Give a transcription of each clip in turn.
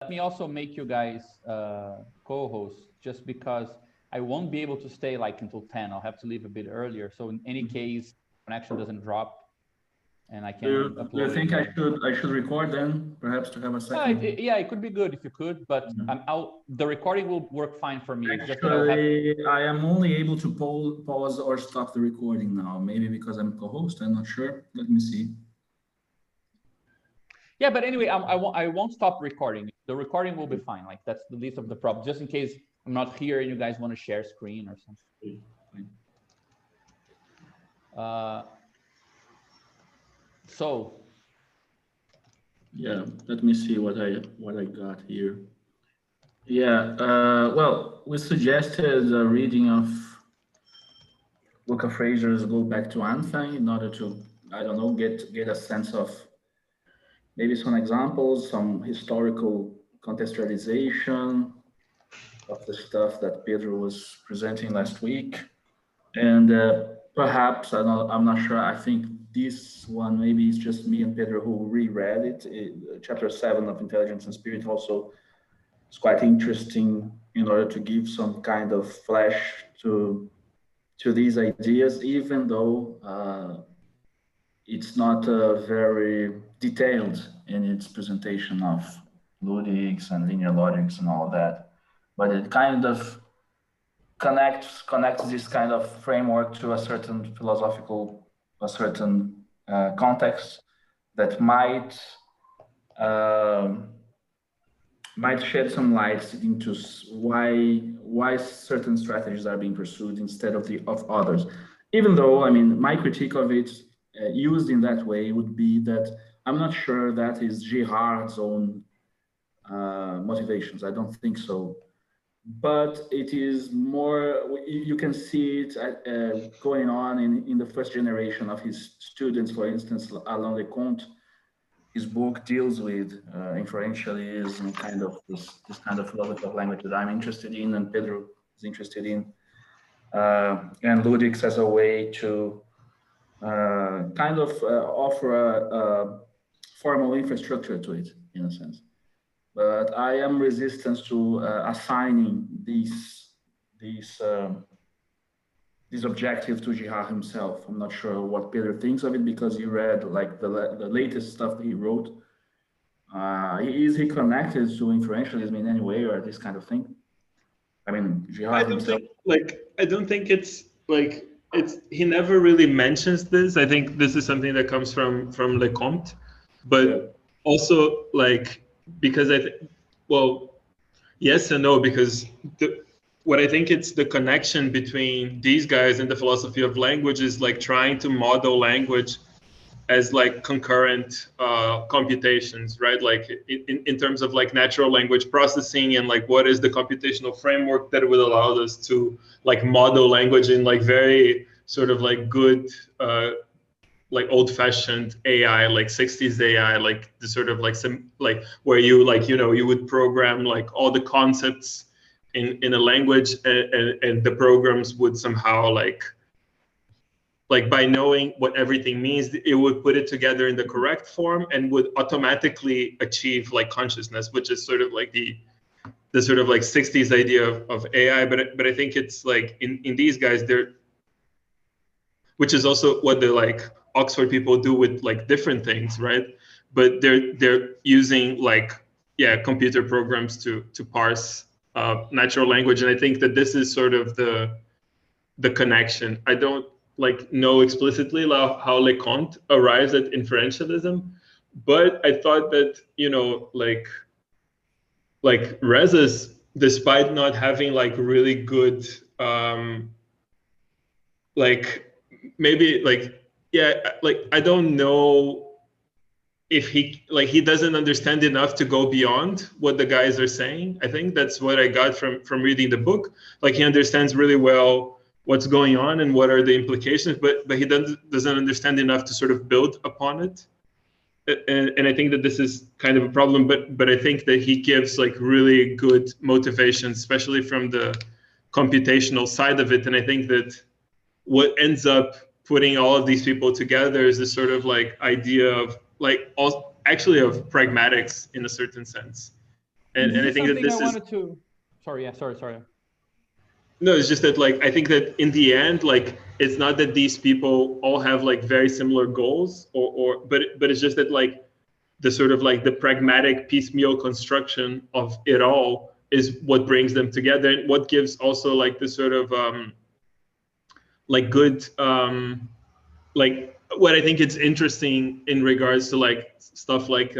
Let me also make you guys co-hosts, just because I won't be able to stay like until 10. I'll have to leave a bit earlier. So in any case, connection doesn't drop and I can Do you upload think it. I should record then, perhaps to have a second? Yeah, it could be good if you could, but the recording will work fine for me. It's just that Actually, I am only able to pause or stop the recording now. Maybe because I'm co-host, I'm not sure. Let me see. Yeah, but anyway, I won't stop recording. The recording will be fine. Like that's the least of the problem. Just in case I'm not here and you guys want to share screen or something. So. Yeah, let me see what I got here. Yeah, well, we suggested a reading of Luca Fraser's Go Back to Anthem in order to, I don't know, get a sense of maybe some examples, some historical contextualization of the stuff that Pedro was presenting last week. And perhaps, I'm not sure, I think this one, maybe it's just me and Pedro who reread it. Chapter 7 of Intelligence and Spirit also is quite interesting in order to give some kind of flesh to these ideas, even though it's not very detailed in its presentation of ludics and linear logics and all of that. But it kind of connects this kind of framework to a certain philosophical, a certain context that might shed some light into why certain strategies are being pursued instead of others. Even though, I mean, my critique of it used in that way would be that I'm not sure that is Girard's own motivations. I don't think so. But it is more, you can see it going on in the first generation of his students. For instance, Alain Leconte, his book deals with inferentialism, kind of this kind of philosophy of language that I'm interested in and Pedro is interested in, and ludics as a way to kind of offer a formal infrastructure to it, in a sense. But I am resistant to assigning these objective to Girard himself. I'm not sure what Peter thinks of it because you read like the latest stuff that he wrote. Is he connected to inferentialism in any way or this kind of thing? I mean, Girard himself. I don't think it's like he never really mentions this. I think this is something that comes from Leconte, but also like because yes and no, because what I think it's the connection between these guys and the philosophy of language is like trying to model language as like concurrent computations, right? Like in terms of like natural language processing and like what is the computational framework that would allow us to like model language in like very sort of like good like old-fashioned AI, like 60s AI, like the sort of like some like where you like you would program like all the concepts in a language and the programs would somehow like by knowing what everything means, it would put it together in the correct form and would automatically achieve like consciousness, which is sort of like the sort of like 60s idea of AI. But I think it's like in these guys, which is also what the like Oxford people do with like different things, right? But they're using like computer programs to parse natural language, and I think that this is sort of the connection. I don't like know explicitly how Leconte arrives at inferentialism, but I thought that like Reza's, despite not having like really good like maybe like like I don't know if he doesn't understand enough to go beyond what the guys are saying. I think that's what I got from reading the book. Like he understands really well what's going on and what are the implications, but he doesn't understand enough to sort of build upon it. And I think that this is kind of a problem, but I think that he gives like really good motivation, especially from the computational side of it. And I think that what ends up putting all of these people together is this sort of like idea of like actually of pragmatics in a certain sense. And I think that this is wanted to. Sorry, yeah, sorry. No, it's just that like I think that in the end, like it's not that these people all have like very similar goals, but it's just that like the sort of like the pragmatic piecemeal construction of it all is what brings them together and what gives also like the sort of like good like what I think it's interesting in regards to like stuff like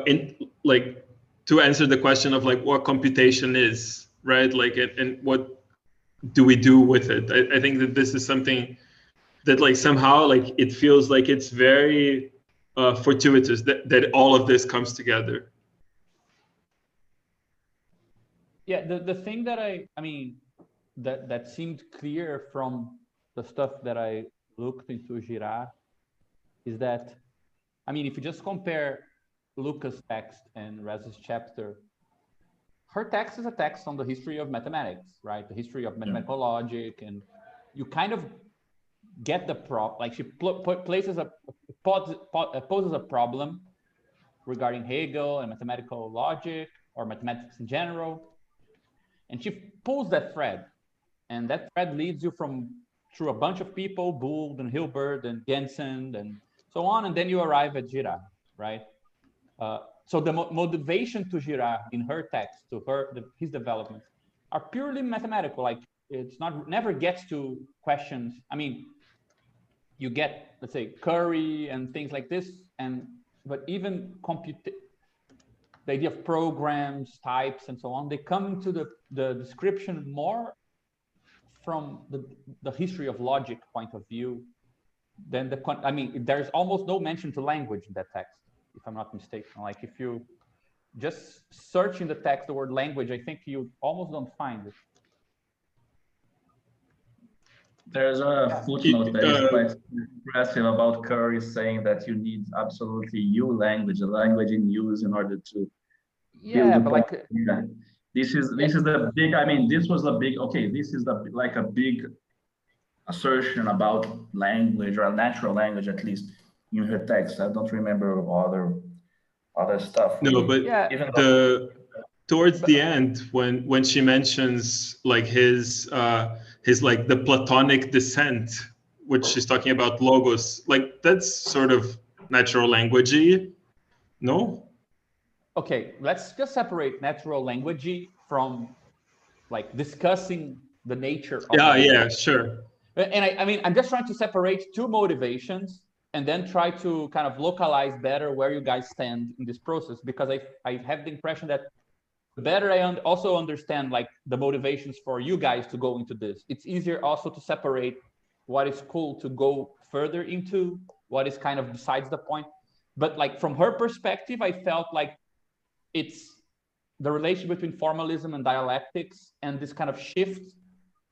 in like to answer the question of like what computation is, right? Like and what do we do with it? I think that this is something that like somehow like it feels like it's very fortuitous that all of this comes together. Yeah, the thing that I mean that seemed clear from the stuff that I looked into Girard is that, I mean, if you just compare Lucas' text and Rez's chapter, her text is a text on the history of mathematics, right? The history of mathematical logic, and you kind of get the like she places poses a problem regarding Hegel and mathematical logic or mathematics in general, and she pulls that thread, and that thread leads you through a bunch of people, Boole and Hilbert and Jensen and so on, and then you arrive at Girard, right? So the motivation to Girard in her text, to his developments, are purely mathematical. Like it's never gets to questions. I mean, you get, let's say, Curry and things like this, but even the idea of programs, types, and so on, they come into the description more from the history of logic point of view than I mean, there's almost no mention to language in that text, if I'm not mistaken. Like if you just search in the text the word language, I think you almost don't find it. There's a footnote that is quite impressive about Curry saying that you need absolutely U language, a language in use in order to build but like this is the big, I mean, this was the big, okay, this is the like a big assertion about language, or a natural language at least, in her text. I don't remember other stuff. No, but towards the end, when she mentions like his like the Platonic descent, which she's talking about logos, like that's sort of natural languagey, no? Okay, let's just separate natural languagey from like discussing the nature of language. Yeah, sure. And I mean, I'm just trying to separate two motivations and then try to kind of localize better where you guys stand in this process, because I have the impression that the better I also understand like the motivations for you guys to go into this, it's easier also to separate what is cool to go further into, what is kind of besides the point. But like from her perspective, I felt like it's the relation between formalism and dialectics and this kind of shift,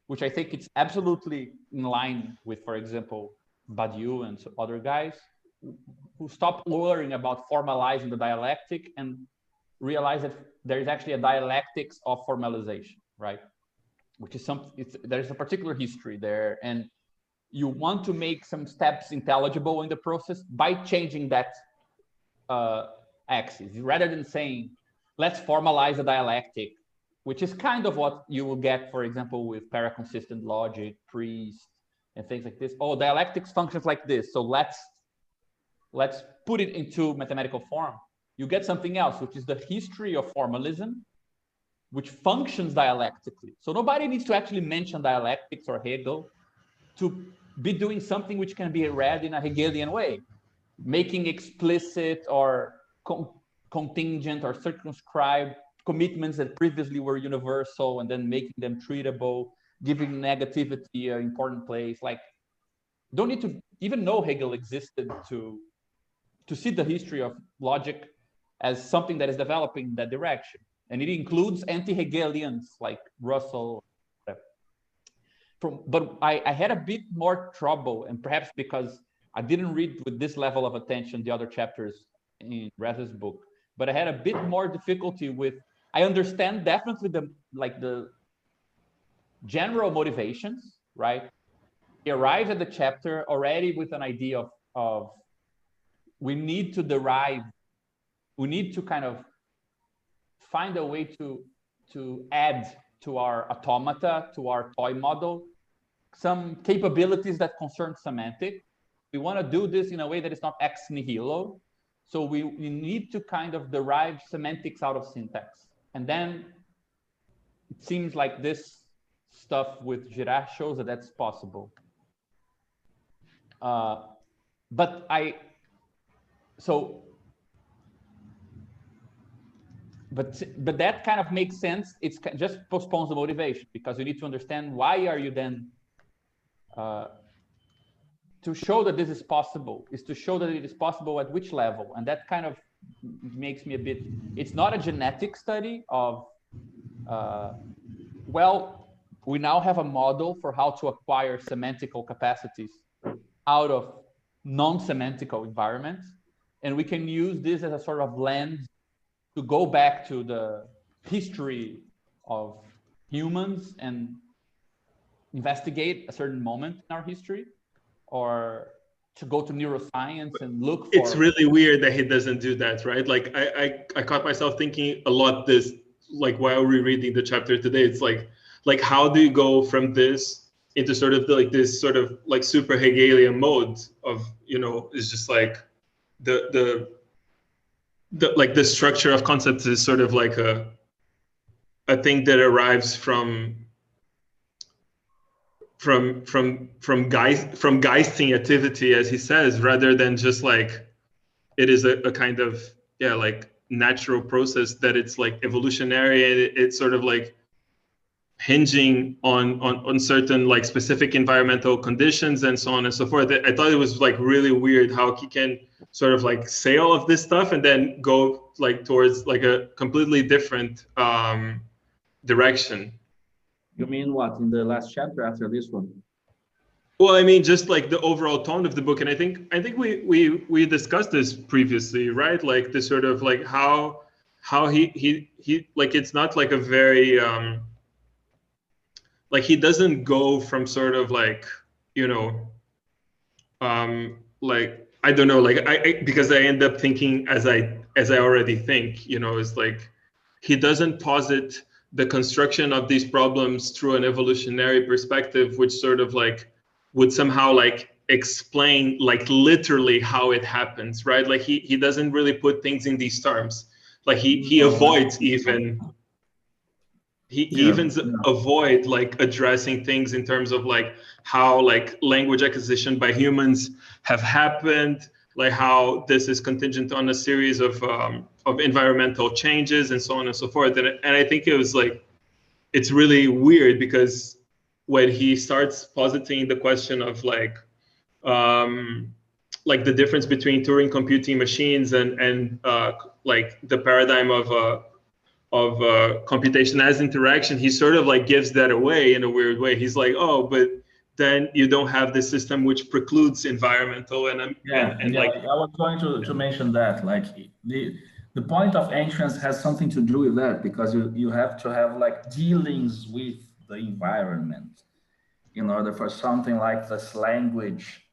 which I think it's absolutely in line with, for example, Badiou and other guys who stopped worrying about formalizing the dialectic and realize that there is actually a dialectics of formalization, right? Which is there's a particular history there, and you want to make some steps intelligible in the process by changing that axis, rather than saying, let's formalize a dialectic, which is kind of what you will get, for example, with paraconsistent logic, Priest, and things like this. Oh, dialectics functions like this, so let's put it into mathematical form. You get something else, which is the history of formalism, which functions dialectically. So nobody needs to actually mention dialectics or Hegel to be doing something which can be read in a Hegelian way, making explicit or contingent or circumscribed commitments that previously were universal and then making them treatable, giving negativity an important place. Like, don't need to even know Hegel existed to see the history of logic as something that is developing in that direction. And it includes anti-Hegelians like Russell. But I had a bit more trouble, and perhaps because I didn't read with this level of attention the other chapters in Rez's book, but I had a bit more difficulty with, I understand definitely the general motivations, right? He arrives at the chapter already with an idea of we need to derive we need to kind of find a way to add to our automata, to our toy model, some capabilities that concern semantic. We want to do this in a way that is not ex nihilo. So we need to kind of derive semantics out of syntax. And then it seems like this stuff with Girard shows that that's possible. But that kind of makes sense. It's just postpones the motivation, because you need to understand why are you then to show that this is possible is to show that it is possible at which level. And that kind of makes me a bit, it's not a genetic study of, well, we now have a model for how to acquire semantical capacities out of non-semantical environments. And we can use this as a sort of lens to go back to the history of humans and investigate a certain moment in our history, or to go to neuroscience and look for... It's really weird that he doesn't do that, right? Like I caught myself thinking a lot this, like while rereading the chapter today, it's like how do you go from this into sort of like this sort of like super Hegelian mode of, you know, it's just like the like the structure of concepts is sort of like a thing that arrives from geisting activity, as he says, rather than just like it is a kind of, yeah, like natural process that it's like evolutionary, and it's sort of like hinging on certain like specific environmental conditions and so on and so forth. I thought it was like really weird how he can sort of like say all of this stuff and then go like towards like a completely different direction. You mean what, in the last chapter after this one? Well, I mean, just like the overall tone of the book, and I think we discussed this previously, right? Like this sort of like how he like, it's not like a very like he doesn't go from sort of like, you know, like I don't know, like I because I end up thinking as I already think, you know, it's like he doesn't posit the construction of these problems through an evolutionary perspective, which sort of like would somehow like explain like literally how it happens, right? Like he doesn't really put things in these terms. Like he avoids even avoid like addressing things in terms of like how like language acquisition by humans have happened, like how this is contingent on a series of environmental changes and so on and so forth. And I think it was like, it's really weird because when he starts positing the question of like the difference between Turing computing machines and like the paradigm of computation as interaction, he sort of like gives that away in a weird way. He's like, oh, but then you don't have the system which precludes environmental and like I was going to mention that, like the point of entrance has something to do with that, because you have to have like dealings with the environment in order for something like this language,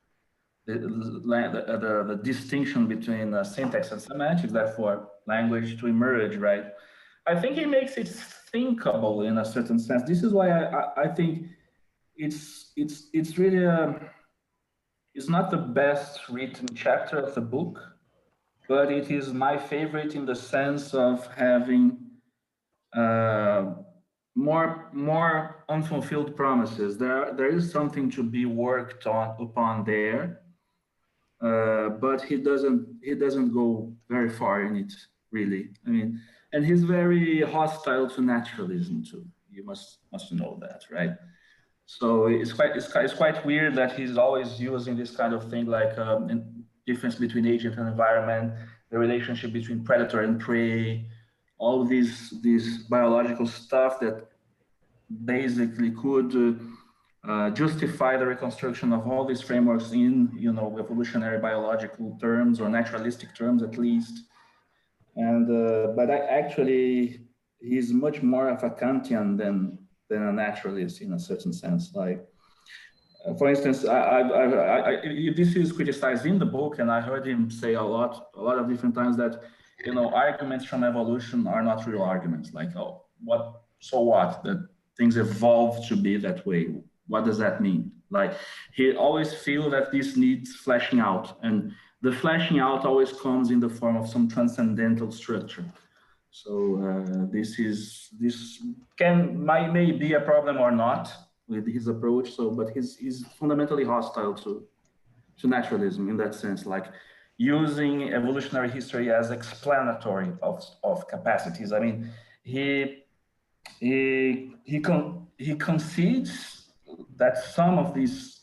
the distinction between syntax and semantics, therefore language to emerge, right? I think it makes it thinkable in a certain sense. This is why I think it's really it's not the best written chapter of the book, but it is my favorite in the sense of having more unfulfilled promises. There is something to be worked upon there, but he doesn't go very far in it, really. I mean, and he's very hostile to naturalism too. You must know that, right? So it's quite weird that he's always using this kind of thing, like difference between agent and environment, the relationship between predator and prey, all these biological stuff that basically could justify the reconstruction of all these frameworks in, you know, evolutionary biological terms or naturalistic terms at least. And but actually he's much more of a Kantian than a naturalist in a certain sense. Like, for instance, this is criticized in the book, and I heard him say a lot of different times that you know, arguments from evolution are not real arguments. Like, oh, what? So what? That things evolve to be that way. What does that mean? Like, he always feel that this needs fleshing out, and the fleshing out always comes in the form of some transcendental structure. So this may be a problem or not with his approach. So, but he's fundamentally hostile to naturalism in that sense, like using evolutionary history as explanatory of capacities. I mean, he concedes that some of these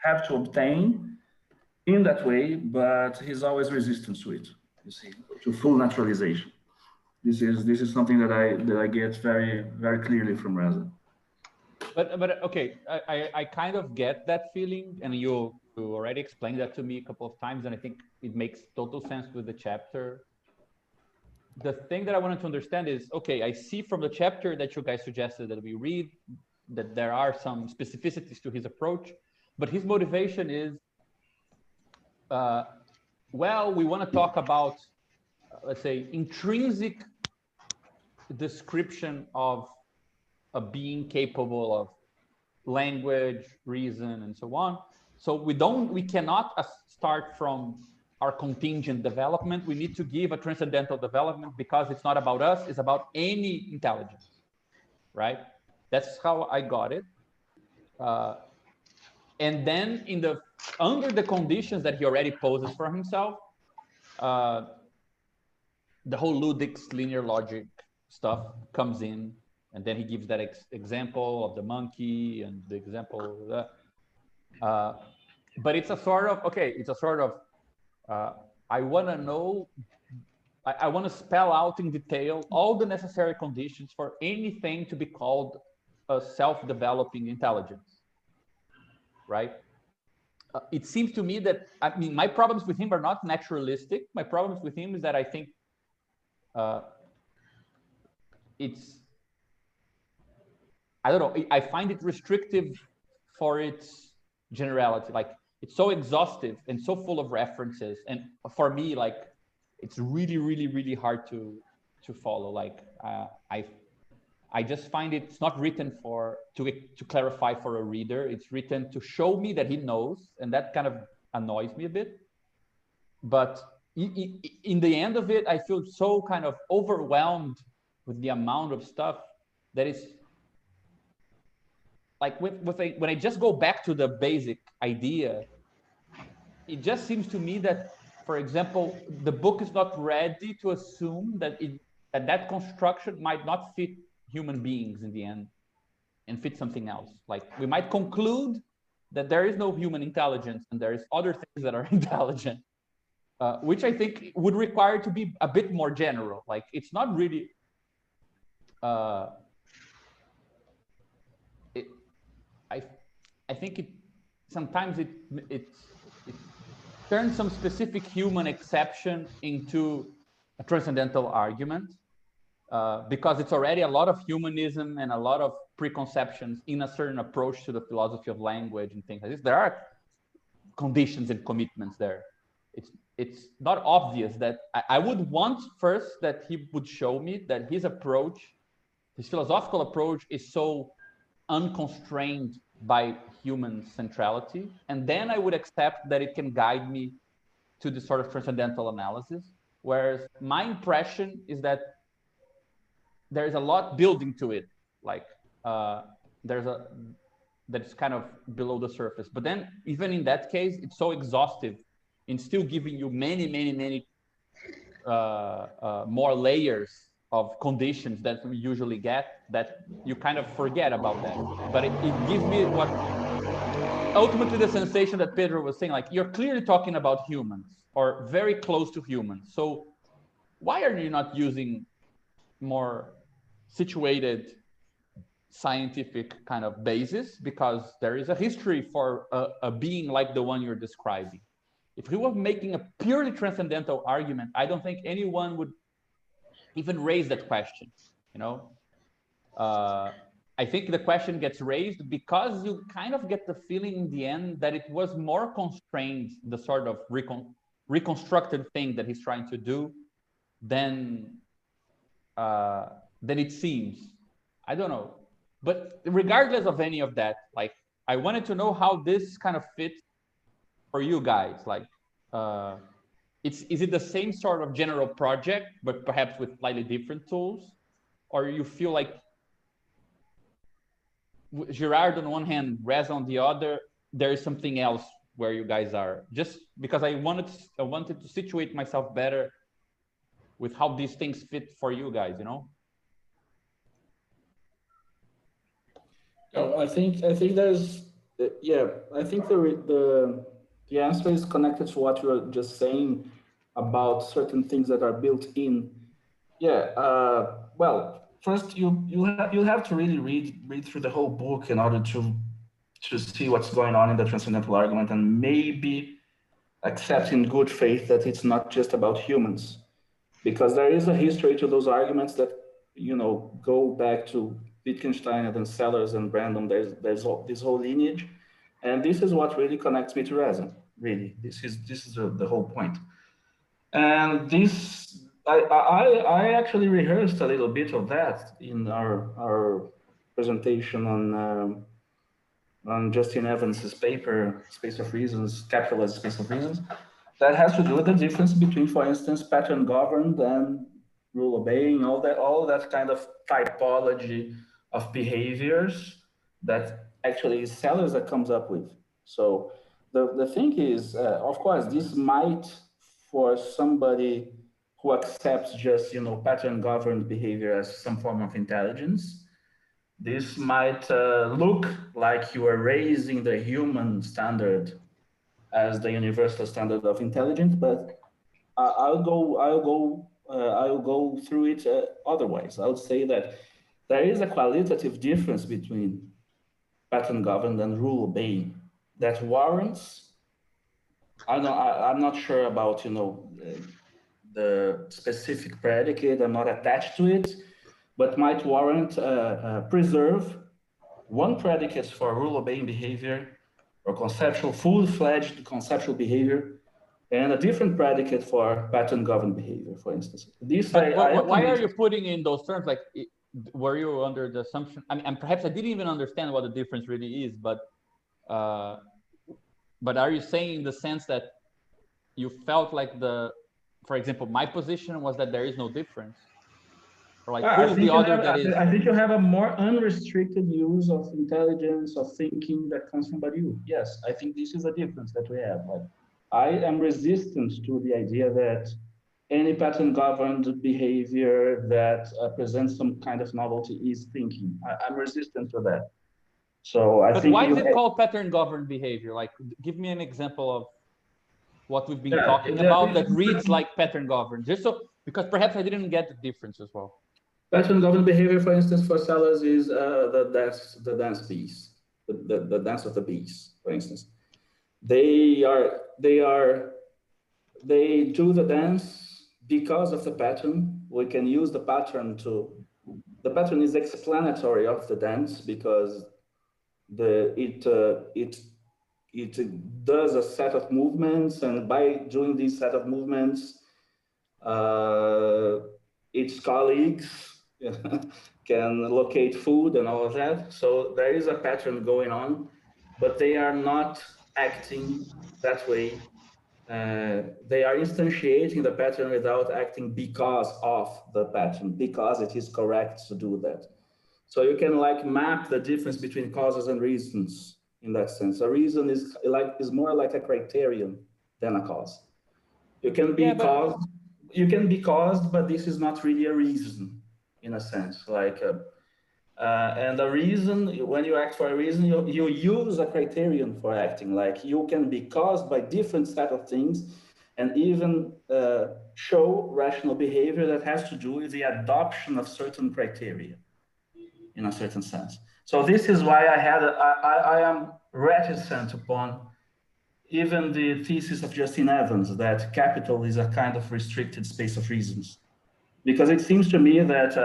have to obtain in that way, but he's always resistant to it. You see, to full naturalization. This is something that I get very clearly from Reza. But okay, I kind of get that feeling, and you already explained that to me a couple of times, and I think it makes total sense with the chapter. The thing that I wanted to understand is, okay, I see from the chapter that you guys suggested that we read that there are some specificities to his approach, but his motivation is, well, we want to talk about, let's say, intrinsic description of a being capable of language, reason, and so on. So we cannot start from our contingent development. We need to give a transcendental development because it's not about us, it's about any intelligence, right? That's how I got it. And then under the conditions that he already poses for himself, the whole ludics linear logic stuff comes in, and then he gives that example of the monkey and the example of that. But it's a sort of, I want to know, I want to spell out in detail all the necessary conditions for anything to be called a self-developing intelligence, right? It seems to me that, I mean, my problems with him are not naturalistic. My problems with him is that I think I don't know, I find it restrictive for its generality. Like, it's so exhaustive and so full of references. And for me, like, it's really, really, really hard to follow. Like, I just find it's not written to clarify for a reader. It's written to show me that he knows, and that kind of annoys me a bit. But in the end of it, I feel so kind of overwhelmed with the amount of stuff that is like, when I just go back to the basic idea, it just seems to me that, for example, the book is not ready to assume that that construction might not fit human beings in the end and fit something else. Like, we might conclude that there is no human intelligence and there is other things that are intelligent, which I think would require to be a bit more general. Like, it's not really I think sometimes it turns some specific human exception into a transcendental argument, because it's already a lot of humanism and a lot of preconceptions in a certain approach to the philosophy of language and things like this. There are conditions and commitments there. It's not obvious that I would want first that he would show me that his philosophical approach is so unconstrained by human centrality, and then I would accept that it can guide me to this sort of transcendental analysis. Whereas my impression is that there's a lot building to it, like that's kind of below the surface. But then even in that case, it's so exhaustive in still giving you many more layers of conditions that we usually get, that you kind of forget about that. But it gives me what ultimately the sensation that Pedro was saying, like, you're clearly talking about humans or very close to humans. So why are you not using more situated scientific kind of basis? Because there is a history for a being like the one you're describing. If he was making a purely transcendental argument, I don't think anyone would even raise that question, you know? I think the question gets raised because you kind of get the feeling in the end that it was more constrained, the sort of reconstructed thing that he's trying to do, than it seems. I don't know. But regardless of any of that, like, I wanted to know how this kind of fits for you guys. Like, is it the same sort of general project, but perhaps with slightly different tools? Or you feel like Girard on one hand, Rez on the other, there is something else where you guys are? Just because I wanted to situate myself better with how these things fit for you guys, you know? I think there's I think the answer is connected to what you were just saying about certain things that are built in. Well, first you have to really read through the whole book in order to see what's going on in the transcendental argument, and maybe accept in good faith that it's not just about humans, because there is a history to those arguments that go back to Wittgenstein and then Sellers and Brandon. There's this whole lineage, and this is what really connects me to reason. Really, this is the whole point. And this, I actually rehearsed a little bit of that in our presentation on Justin Evans's paper, Space of Reasons, Capital as a Space of Reasons. That has to do with the difference between, for instance, pattern governed and rule obeying, all that kind of typology of behaviors that actually is Sellers that comes up with. So the thing is, of course, this might, for somebody who accepts just pattern governed behavior as some form of intelligence, this might look like you are raising the human standard as the universal standard of intelligence, but I'll go through it otherwise. I would say that there is a qualitative difference between pattern governed and rule obeying that warrants. I'm not sure about the specific predicate. I'm not attached to it, but might warrant preserve one predicate for rule obeying behavior or conceptual, full-fledged conceptual behavior, and a different predicate for pattern-governed behavior, for instance. Why are you putting in those terms? Like, were you under the assumption? I mean, and perhaps I didn't even understand what the difference really is, but are you saying in the sense that you felt like for example, my position was that there is no difference? Or like, who's the other that is? I think you have a more unrestricted use of intelligence, of thinking that comes from you. Yes, I think this is a difference that we have. Like, I am resistant to the idea that any pattern-governed behavior that presents some kind of novelty is thinking. I'm resistant to that. So I think. But why is it called pattern-governed behavior? Like, give me an example of what we've been talking about that reads like pattern-governed. Just so, because perhaps I didn't get the difference as well. Pattern-governed behavior, for instance, for Sellers is the dance bees, the dance of the bees, for instance. They do the dance because of the pattern. We can use the pattern the pattern is explanatory of the dance because it does a set of movements, and by doing this set of movements, its colleagues can locate food and all of that. So there is a pattern going on, but they are not acting that way. They are instantiating the pattern without acting because of the pattern, because it is correct to do that. So you can like map the difference between causes and reasons in that sense. A reason is more like a criterion than a cause. You can be caused, but this is not really a reason in a sense. Like, and a reason, when you act for a reason, you use a criterion for acting. Like, you can be caused by different set of things and even show rational behavior that has to do with the adoption of certain criteria in a certain sense. So this is why I am reticent upon even the thesis of Justin Evans that capital is a kind of restricted space of reasons. Because it seems to me that,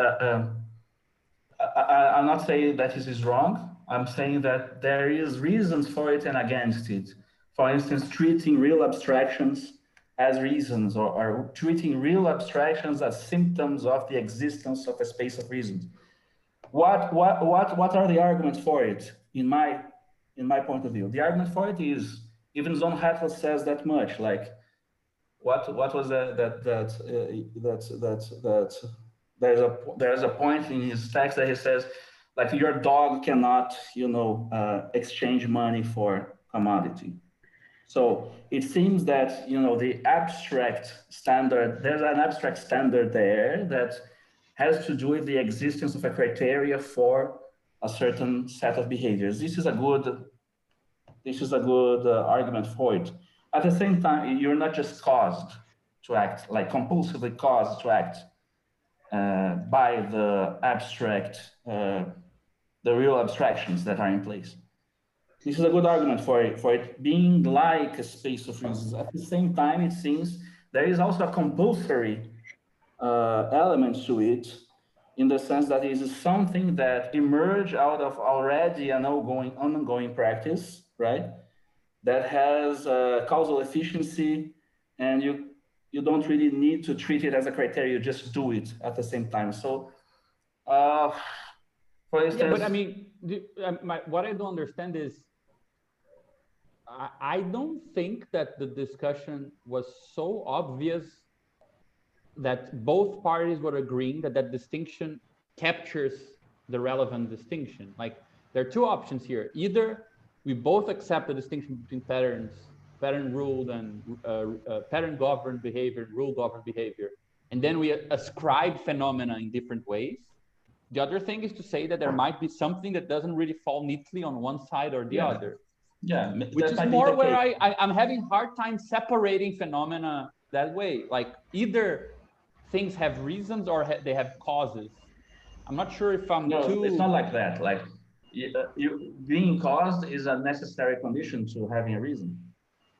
I'm not saying that this is wrong, I'm saying that there is reasons for it and against it. For instance, treating real abstractions as reasons, or treating real abstractions as symptoms of the existence of a space of reasons. What are the arguments for it in my point of view? The argument for it is, even Zon Hattler says that much. Like, what was that there's a point in his text that he says, like, your dog cannot, exchange money for commodity. So it seems that, the abstract standard, there's an abstract standard there that has to do with the existence of a criteria for a certain set of behaviors. This is a good argument for it. At the same time, you're not just caused to act, like compulsively caused to act by the real abstractions that are in place. This is a good argument for it being like a space of reasons. At the same time, it seems there is also a compulsory element to it, in the sense that it is something that emerged out of already an ongoing practice, right? That has causal efficiency, and you don't really need to treat it as a criteria, you just do it at the same time. So, for instance... Yeah, but I mean, what I don't understand is, I don't think that the discussion was so obvious that both parties were agreeing that that distinction captures the relevant distinction. Like, there are two options here. Either we both accept the distinction between pattern ruled and pattern governed behavior, rule governed behavior, and then we ascribe phenomena in different ways. The other thing is to say that there might be something that doesn't really fall neatly on one side or the other. Yeah, which is more where I'm having hard time separating phenomena that way. Like, either things have reasons or they have causes. I'm not sure if I'm too... It's not like that. Like, you being caused is a necessary condition to having a reason.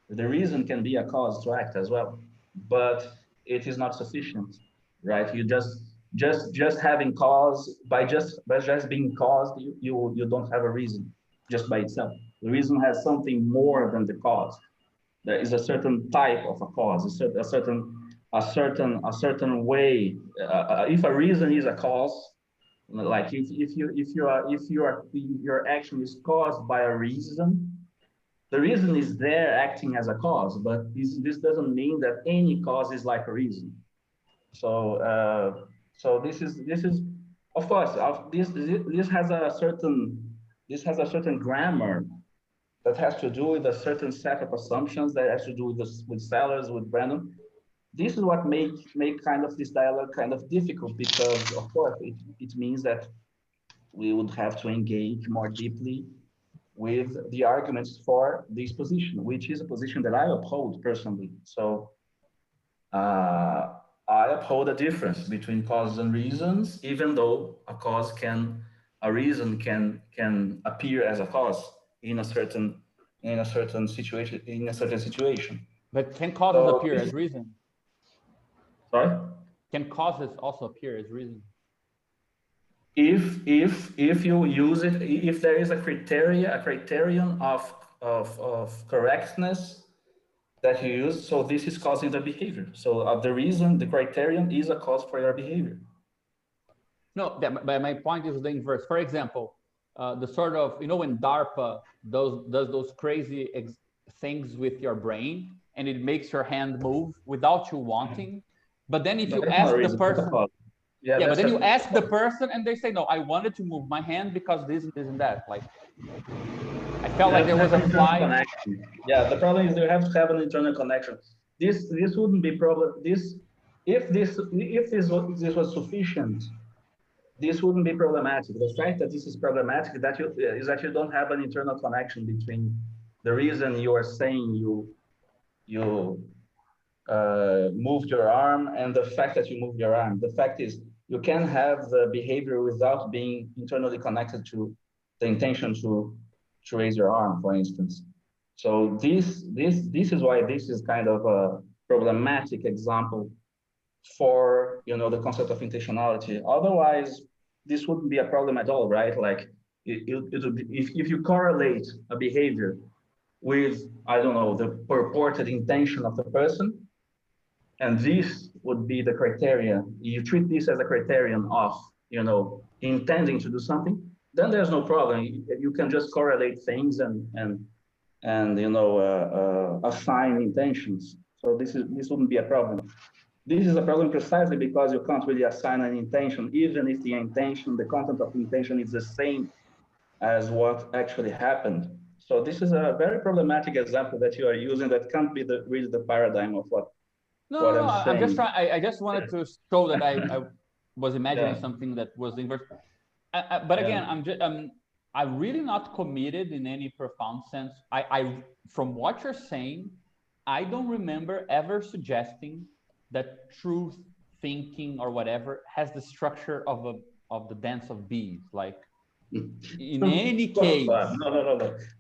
The reason can be a cause to act as well, but it is not sufficient, right? You just having cause, by just being caused, you don't have a reason just by itself. The reason has something more than the cause. There is a certain type of a cause, a certain way. If a reason is a cause, like if your action is caused by a reason, the reason is there acting as a cause, but this doesn't mean that any cause is like a reason. So this is of course this has a certain grammar that has to do with a certain set of assumptions that has to do with Sellers, with Brandon. This is what make kind of this dialogue kind of difficult, because of course it means that we would have to engage more deeply with the arguments for this position, which is a position that I uphold personally. So I uphold a difference between causes and reasons, even though a reason can appear as a cause in a certain situation. But can causes appear as reason? Sorry? Can causes also appear as reason? If you use it, if there is a criterion of correctness that you use, so this is causing the behavior. So the reason, the criterion is a cause for your behavior. No, but my point is the inverse. For example, the sort of, when DARPA does those crazy things with your brain, and it makes your hand move without you wanting. But then if you ask the person, but then you ask the person and they say, no, I wanted to move my hand because this and that. Like, I felt like there was a connection. Yeah, the problem is you have to have an internal connection. This wouldn't be problem. If this was sufficient, this wouldn't be problematic. The fact that this is problematic is that you don't have an internal connection between the reason you are saying you moved your arm and the fact that you moved your arm. The fact is, you can have the behavior without being internally connected to the intention to raise your arm, for instance. So this is why this is kind of a problematic example for the concept of intentionality. Otherwise, this wouldn't be a problem at all, right? Like if you correlate a behavior with, I don't know, the purported intention of the person, and this would be the criteria. You treat this as a criterion of, you know, intending to do something, then there's no problem. You can just correlate things and you know, assign intentions. So this wouldn't be a problem. This is a problem precisely because you can't really assign an intention, even if the intention, the content of the intention is the same as what actually happened. So this is a very problematic example that you are using that can't be really the paradigm of what No. I'm I'm just saying. trying. I just wanted to show that I was imagining Yeah. something that was inverse. But again, Yeah. I'm really not committed in any profound sense. I from what you're saying, I don't remember ever suggesting that truth thinking or whatever has the structure of the dance of bees. Like in any case, No.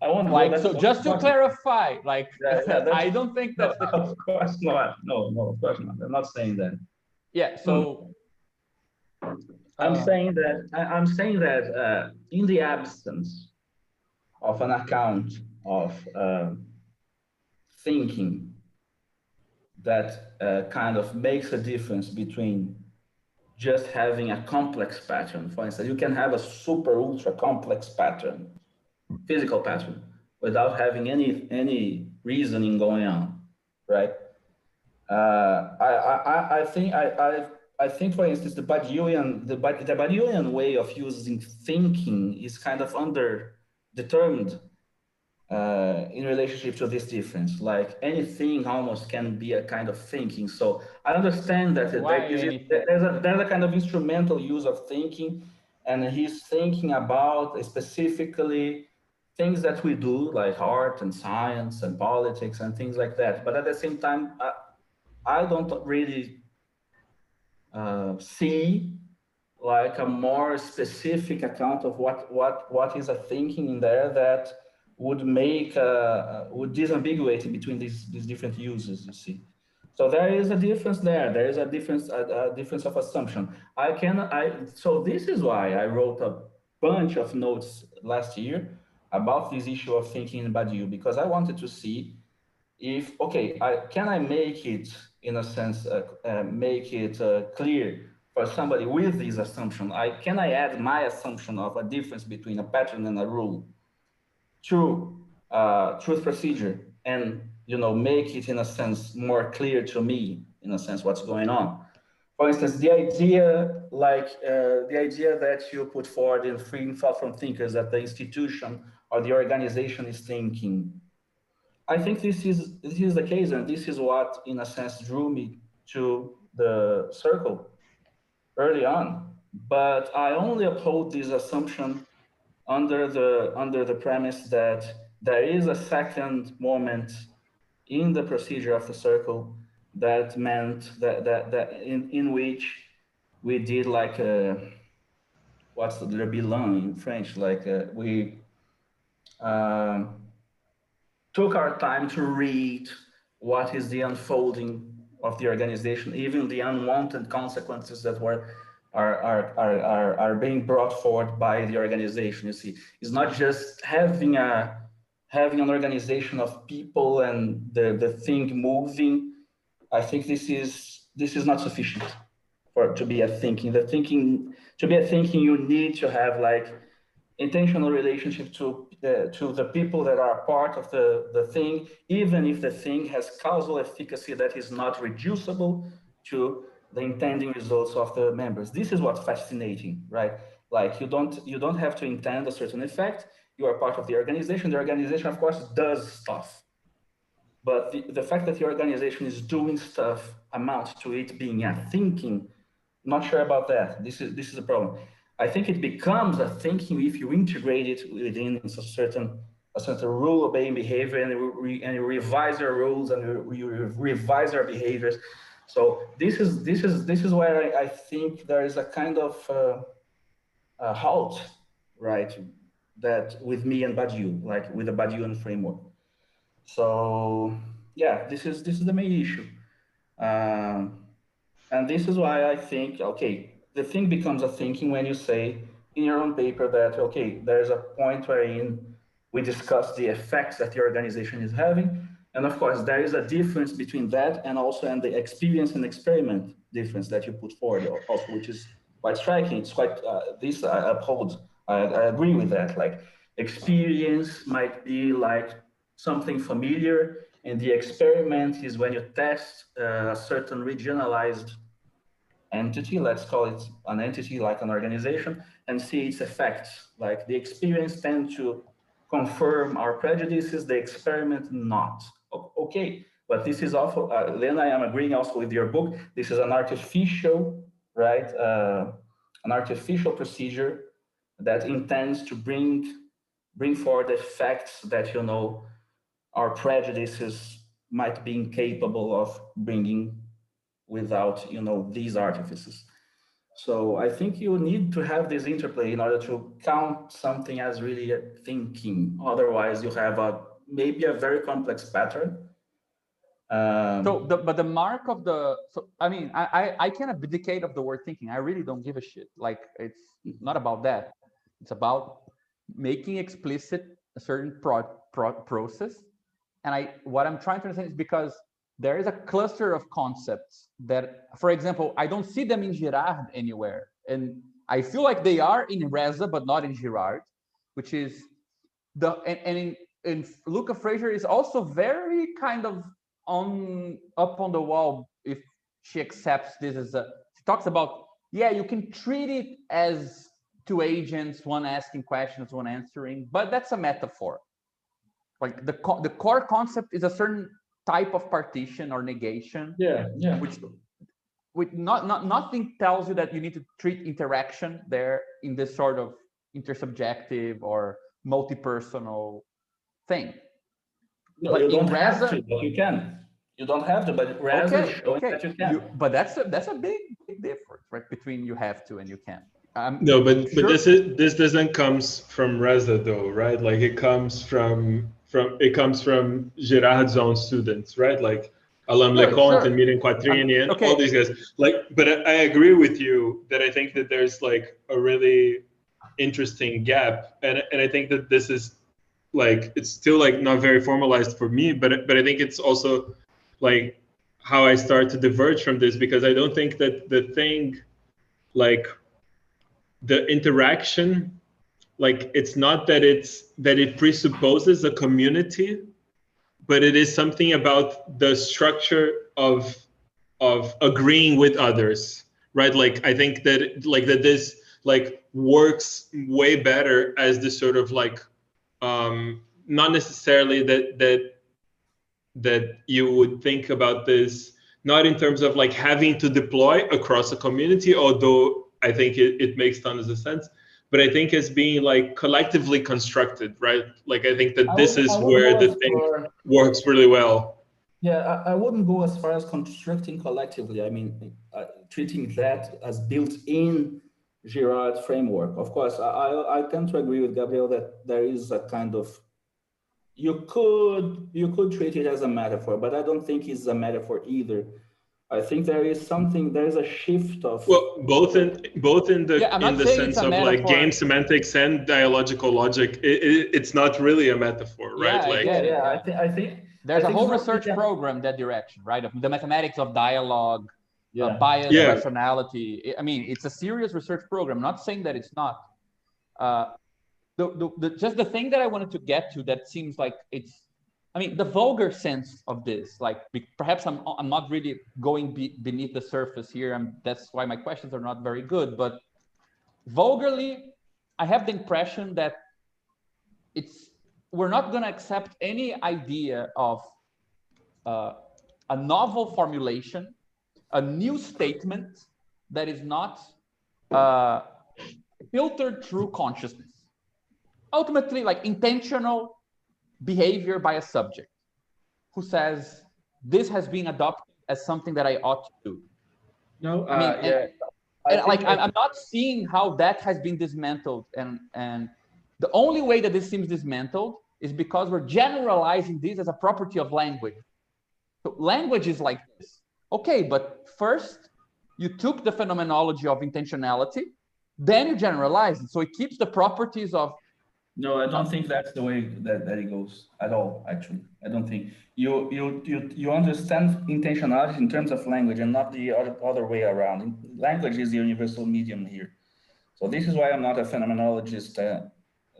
I won't go like that. so. Just to clarify, like That's I don't think no, that's the of course not. No, of course not. I'm not saying that. yeah. So I'm saying that in the absence of an account of thinking that kind of makes a difference between just having a complex pattern. For instance, you can have a super ultra complex pattern, physical pattern, without having any reasoning going on, right? I think, for instance, the Badiouian way of using thinking is kind of underdetermined in relationship to this difference. Like anything almost can be a kind of thinking. So I understand that there's a kind of instrumental use of thinking, and he's thinking about specifically things that we do, like art and science and politics and things like that. But at the same time, I don't really see like a more specific account of what is a thinking in there that would make would disambiguate between these different uses. You see, so there is a difference there. There is a difference of assumption. So this is why I wrote a bunch of notes last year about this issue of thinking in Badiou, because I wanted to see if, okay, can I make it, in a sense, make it clear for somebody with this assumption? Can I add my assumption of a difference between a pattern and a rule to truth procedure, and make it, in a sense, more clear to me, in a sense, what's going on? For instance, the idea that you put forward in Freeing Thought from Thinkers, that the institution or the organization is thinking. I think this is the case, and this is what, in a sense, drew me to the circle early on. But I only uphold this assumption under the premise that there is a second moment in the procedure of the circle that meant that in which we did like what's the bilan in French, like we. Took our time to read what is the unfolding of the organization, even the unwanted consequences that are being brought forward by the organization. You see, it's not just having an organization of people and the thing moving. I think this is not sufficient to be a thinking. To be a thinking, you need to have like intentional relationship to the people that are part of the thing, even if the thing has causal efficacy that is not reducible to the intending results of the members. This is what's fascinating, right? Like you don't have to intend a certain effect. You are part of the organization. The organization, of course, does stuff. But the fact that the organization is doing stuff amounts to it being a thinking. Not sure about that. This is a problem. I think it becomes a thinking if you integrate it within a certain rule-obeying behavior, and you revise your rules and you revise your behaviors. So this is where I think there is a kind of a halt, right? That with me and Badiou, like with the Badiouian framework. So yeah, this is the main issue. And this is why I think, okay, the thing becomes a thinking when you say in your own paper that, okay, there's a point wherein we discuss the effects that the organization is having, And of course, there is a difference between that and also and the experience and experiment difference that you put forward also, which is quite striking. It's quite, this I uphold, I agree with that. Like experience might be like something familiar, and the experiment is when you test a certain regionalized entity, let's call it an entity like an organization, and see its effects. Like the experience tend to confirm our prejudices, the experiment not. Okay, but this is also, then I am agreeing also with your book, this is an artificial, right? An artificial procedure that intends to bring forward the facts that, you know, our prejudices might be incapable of bringing without, you know, these artifices. So I think you need to have this interplay in order to count something as really thinking. Otherwise, you have maybe a very complex pattern. But the mark of the, so I mean, I can abdicate of the word thinking. I really don't give a shit. Like, it's not about that. It's about making explicit a certain process. And what I'm trying to understand is because there is a cluster of concepts that, for example, I don't see them in Girard anywhere. And I feel like they are in Reza, but not in Girard, which is and Luca Fraser is also very kind of up on the wall if she accepts this as she talks about, yeah, you can treat it as two agents, one asking questions, one answering, but that's a metaphor. Like the core concept is a certain type of partition or negation. Yeah. Which nothing tells you that you need to treat interaction there in this sort of intersubjective or multi-personal thing. No, you don't have to, but you can. You don't have to, but Reza is showing that you can. But that's a big difference, right? Between you have to and you can. No, but this doesn't comes from Reza though, right? Like it comes from Girard's own students, right? Like Alain Leconte and Miriam Quattrini and all these guys. Like, but I agree with you that I think that there's like a really interesting gap, and I think that this is like, it's still like not very formalized for me, but I think it's also like how I start to diverge from this, because I don't think that the thing, like the interaction, like it's not that it presupposes a community, but it is something about the structure of agreeing with others, right? Like I think that this like works way better as this sort of like not necessarily that you would think about this not in terms of like having to deploy across a community, although I think it makes tons of sense, but I think as being like collectively constructed, right? Like I think that this is where the thing works really well. Yeah, I wouldn't go as far as constructing collectively. I mean, treating that as built in Girard's framework. Of course, I tend to agree with Gabriel that there is a kind of, you could treat it as a metaphor, but I don't think it's a metaphor either. I think there is a shift of, well, both in the sense of like game semantics and dialogical logic. It's not really a metaphor, right? I think there's a whole research program that direction, right? Of the mathematics of dialogue, bias, rationality. I mean, it's a serious research program. I'm not saying that it's not. Just the thing that I wanted to get to that seems like it's, I mean, the vulgar sense of this, like perhaps I'm not really going beneath the surface here, and that's why my questions are not very good. But vulgarly, I have the impression that we're not going to accept any idea of a novel formulation, a new statement that is not filtered through consciousness. Ultimately, like intentional behavior by a subject who says this has been adopted as something that I ought to do. No, I'm not seeing how that has been dismantled, and the only way that this seems dismantled is because we're generalizing this as a property of language. So language is like this. Okay, but first you took the phenomenology of intentionality, then you generalize it. So it keeps the properties of No, I don't think that's the way that it goes at all, actually. I don't think. You understand intentionality in terms of language and not the other way around. Language is the universal medium here. So this is why I'm not a phenomenologist.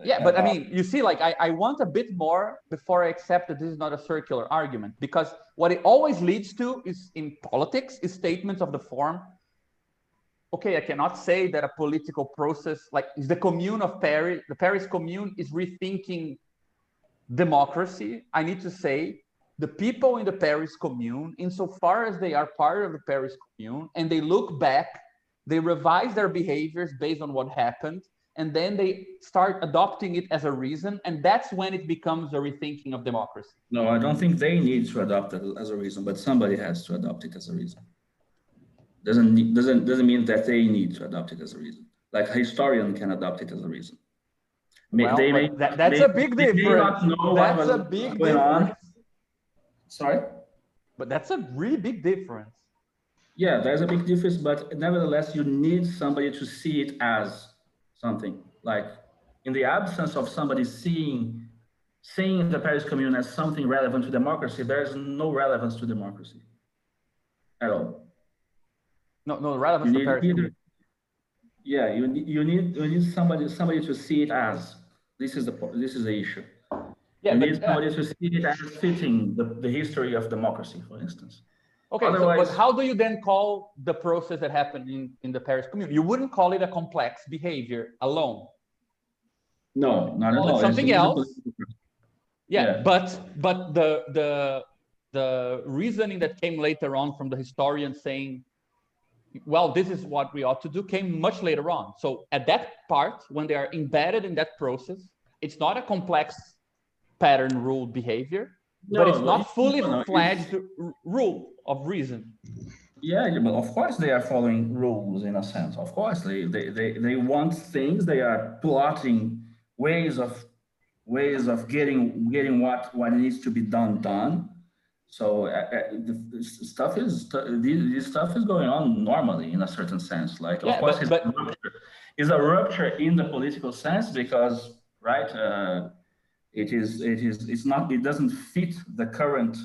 Yeah, but I mean, you see, like I want a bit more before I accept that this is not a circular argument, because what it always leads to is in politics is statements of the form, okay, I cannot say that a political process like is the Commune of Paris, the Paris Commune is rethinking democracy. I need to say the people in the Paris Commune, insofar as they are part of the Paris Commune and they look back, they revise their behaviors based on what happened, and then they start adopting it as a reason, and that's when it becomes a rethinking of democracy. No, I don't think they need to adopt it as a reason, but somebody has to adopt it as a reason. Doesn't mean that they need to adopt it as a reason. Like a historian can adopt it as a reason. Well, that's a big difference. That's a big difference. Sorry? But that's a really big difference. Yeah, there's a big difference, but nevertheless, you need somebody to see it as something. Like in the absence of somebody seeing the Paris Commune as something relevant to democracy, there's no relevance to democracy at all. No relevance to Paris Commune. Yeah, you need somebody to see it as this is the issue. Yeah, you need somebody to see it as fitting the history of democracy, for instance. Okay, but how do you then call the process that happened in the Paris Commune? You wouldn't call it a complex behavior alone. No, not at all. Something else. Yeah, but the reasoning that came later on from the historian saying, well, this is what we ought to do, came much later on. So at that part, when they are embedded in that process, it's not a complex pattern ruled behavior, but it's not fully fledged rule of reason. Yeah, but of course they are following rules in a sense. Of course they want things. They are plotting ways of getting what needs to be done. So this stuff is going on normally in a certain sense. Like of course it's a rupture in the political sense because it doesn't fit the current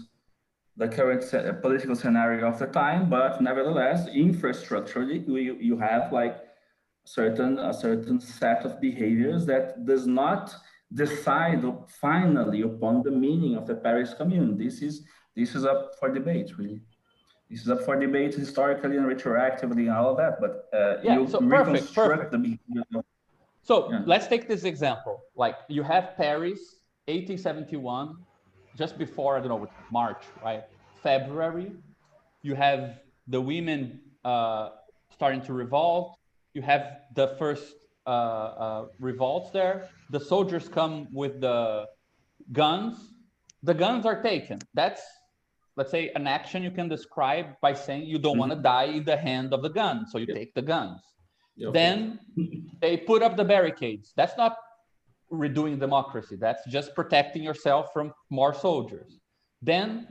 political scenario of the time, but nevertheless, infrastructurally, you have like a certain set of behaviors that does not decide finally upon the meaning of the Paris Commune. This is up for debate, really. This is up for debate historically and retroactively and all of that, but reconstruct the behavior. Let's take this example. Like you have Paris, 1871, just before, I don't know, March, right? February, you have the women starting to revolt. You have the first revolts there. The soldiers come with the guns. The guns are taken. That's, let's say, an action you can describe by saying you don't want to die in the hand of the gun, so you take the guns. Then they put up the barricades. That's not redoing democracy. That's just protecting yourself from more soldiers. Then,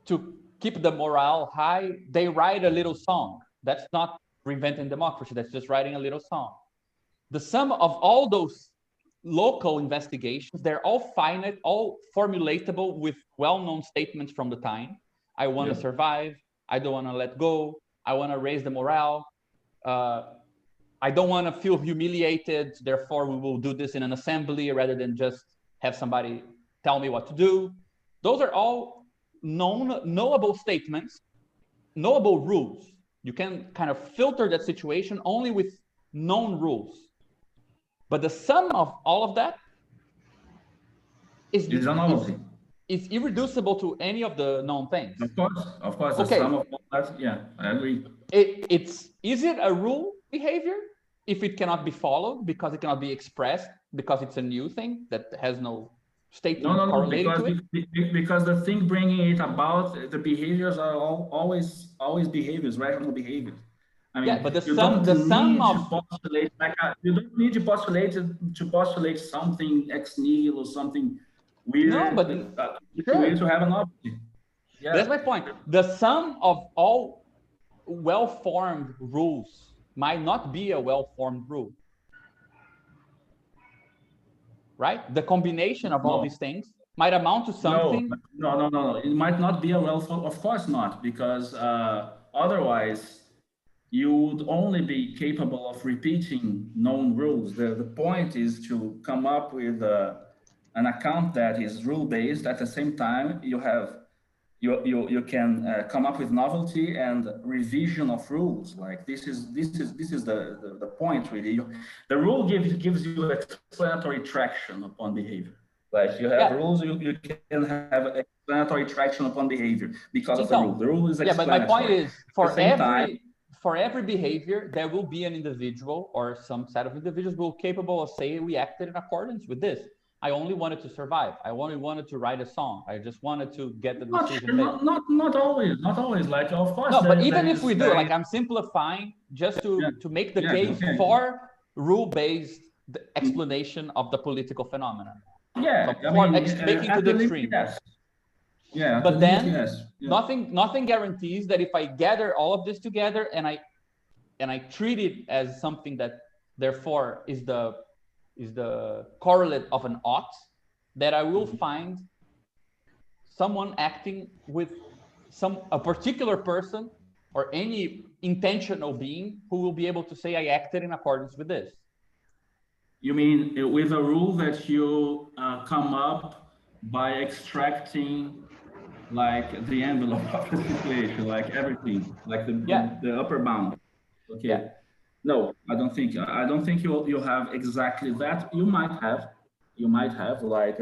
to keep the morale high, they write a little song. That's not reinventing democracy. That's just writing a little song. The sum of all those local investigations, they're all finite, all formulatable with well-known statements from the time. I want to survive. I don't want to let go. I want to raise the morale. I don't want to feel humiliated. Therefore, we will do this in an assembly rather than just have somebody tell me what to do. Those are all knowable statements, knowable rules. You can kind of filter that situation only with known rules. But the sum of all of that is irreducible to any of the known things. Of course. Okay. The sum of all that, yeah, I agree. Is it a rule behavior if it cannot be followed because it cannot be expressed because it's a new thing that has no statement correlated to it? Because the thing bringing it about, the behaviors are always behaviors, rational behaviors. I mean, but you don't need to postulate something ex nihilo, something weird. No, but to have an object. Yeah. That's my point. The sum of all well-formed rules might not be a well-formed rule. right? The combination of all these things might amount to something. No. It might not be a of course not, because otherwise you would only be capable of repeating known rules. The point is to come up with an account that is rule-based. At the same time, you can come up with novelty and revision of rules. Like this is the point really. The rule gives you explanatory traction upon behavior. Like you have rules, you can have explanatory traction upon behavior because of the rule. The rule is explanatory. But my point is, for every behavior, there will be an individual or some set of individuals who are capable of saying we acted in accordance with this. I only wanted to survive. I only wanted to write a song. I just wanted to get the decision made. Not always. Like, of course. No, but even if we do, like, I'm simplifying just to make the case for rule-based explanation of the political phenomenon. Yeah, so making to the extreme. Yes. Yeah, but then nothing guarantees that if I gather all of this together and I treat it as something that therefore is the correlate of an ought, that I will find someone acting with a particular person or any intentional being who will be able to say I acted in accordance with this. You mean with a rule that you come up by extracting like the envelope of the situation, like everything, like the upper bound. Okay. Yeah. No, I don't think you have exactly that. You might have like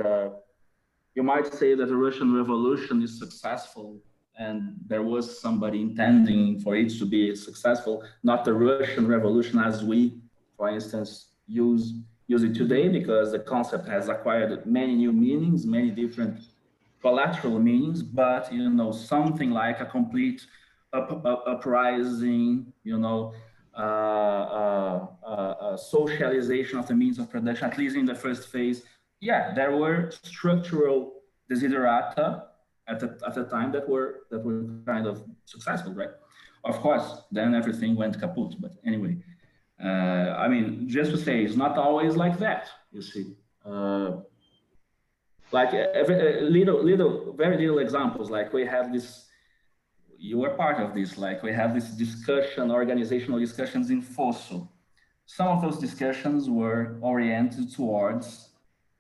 you might say that the Russian Revolution is successful and there was somebody intending for it to be successful, not the Russian Revolution as we, for instance, use it today, because the concept has acquired many new meanings, many different collateral meanings, but something like a complete uprising, socialization of the means of production, at least in the first phase. Yeah, there were structural desiderata at the time that were kind of successful, right? Of course, then everything went kaput. But anyway, I mean, just to say, it's not always like that. You see, like very little examples. Like we have this. You were part of this. Like we have this discussion, organizational discussions in FOSO. Some of those discussions were oriented towards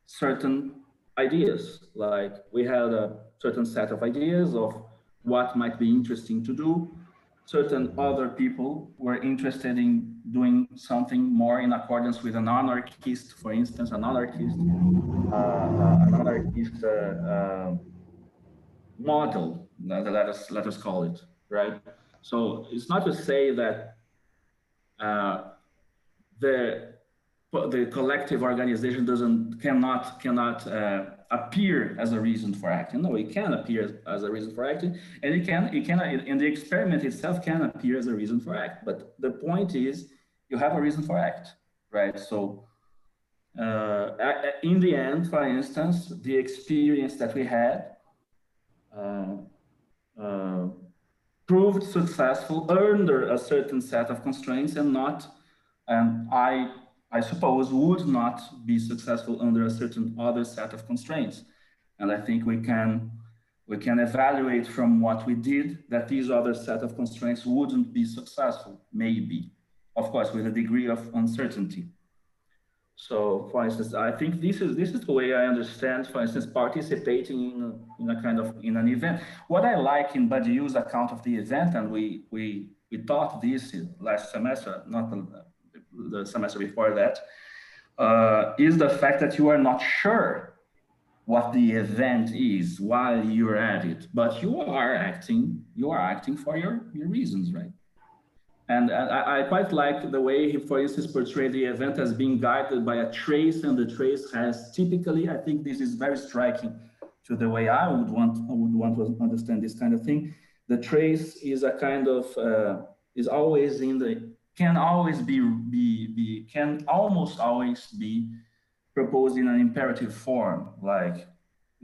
certain ideas. Like we had a certain set of ideas of what might be interesting to do. Certain other people were interested in doing something more in accordance with an anarchist, for instance, model, let us call it, right? So it's not to say that the collective organization cannot appear as a reason for acting. No, it can appear as a reason for acting, and it can, and the experiment itself can appear as a reason for act. But the point is, you have a reason for act, right? So in the end, for instance, the experience that we had proved successful under a certain set of constraints, and I suppose would not be successful under a certain other set of constraints. And I think we can evaluate from what we did that these other set of constraints wouldn't be successful, maybe, of course, with a degree of uncertainty. So, for instance, I think this is the way I understand, for instance, participating in an event. What I like in Badiou's account of the event, and we taught this last semester, not the semester before that, is the fact that you are not sure what the event is while you're at it, but you are acting for your reasons, right? And I quite like the way he, for instance, portrayed the event as being guided by a trace, and the trace has typically, I think this is very striking to the way I would want to understand this kind of thing. The trace is a kind of is always can almost always be proposed in an imperative form. Like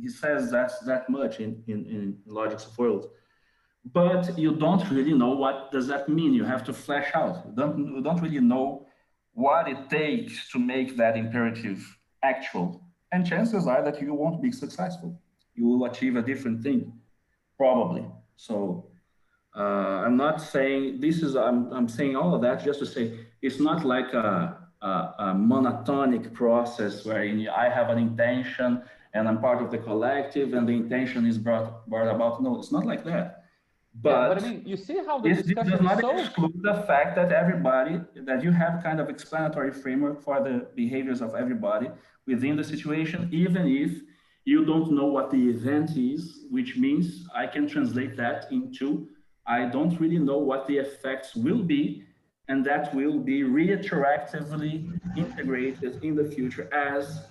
he says that much in Logics of Worlds. But you don't really know what does that mean. You have to flesh out. You don't really know what it takes to make that imperative actual. and chances are that you won't be successful. You will achieve a different thing, probably. So I'm not saying this is, I'm saying all of that just to say it's not like a monotonic process where I have an intention and I'm part of the collective and the intention is brought about. No, it's not like that. But I mean, you see how the This discussion does is not so. exclude the fact that that you have kind of explanatory framework for the behaviors of everybody within the situation, even if you don't know what the event is, which means I can translate that into I don't really know what the effects will be, and that will be retroactively integrated in the future as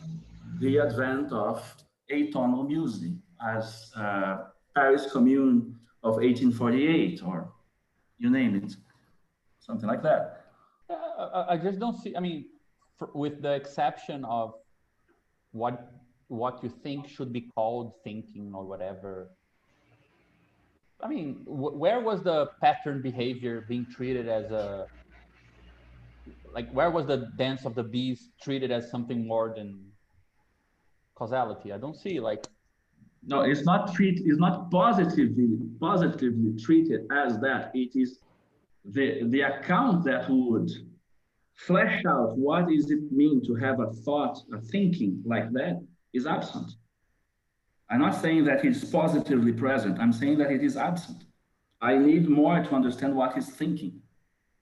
the advent of atonal music, as Paris Commune of 1848, or you name it, something like that. I just don't see. I mean, with the exception of what you think should be called thinking or whatever. I mean, where was the pattern behavior being treated as a, like, where was the dance of the bees treated as something more than causality? I don't see, like. No, it's not positively treated as that. It is the account that would flesh out what does it mean to have a thought, a thinking like that is absent. I'm not saying that it's positively present. I'm saying that it is absent. I need more to understand what he's thinking.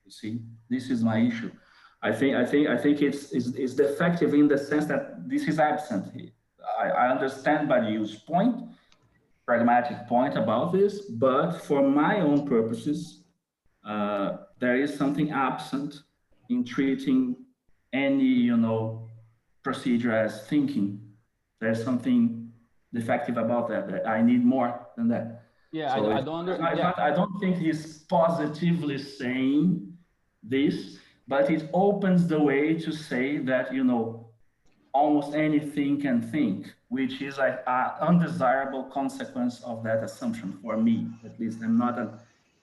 You see, this is my issue. I think it's defective in the sense that this is absent. I understand Badiou's point, pragmatic point about this, but for my own purposes, there is something absent in treating any procedure as thinking. There's something defective about that. I need more than that. Yeah, so I don't understand. I don't think he's positively saying this, but it opens the way to say that almost anything can think, which is an undesirable consequence of that assumption for me. At least I'm not an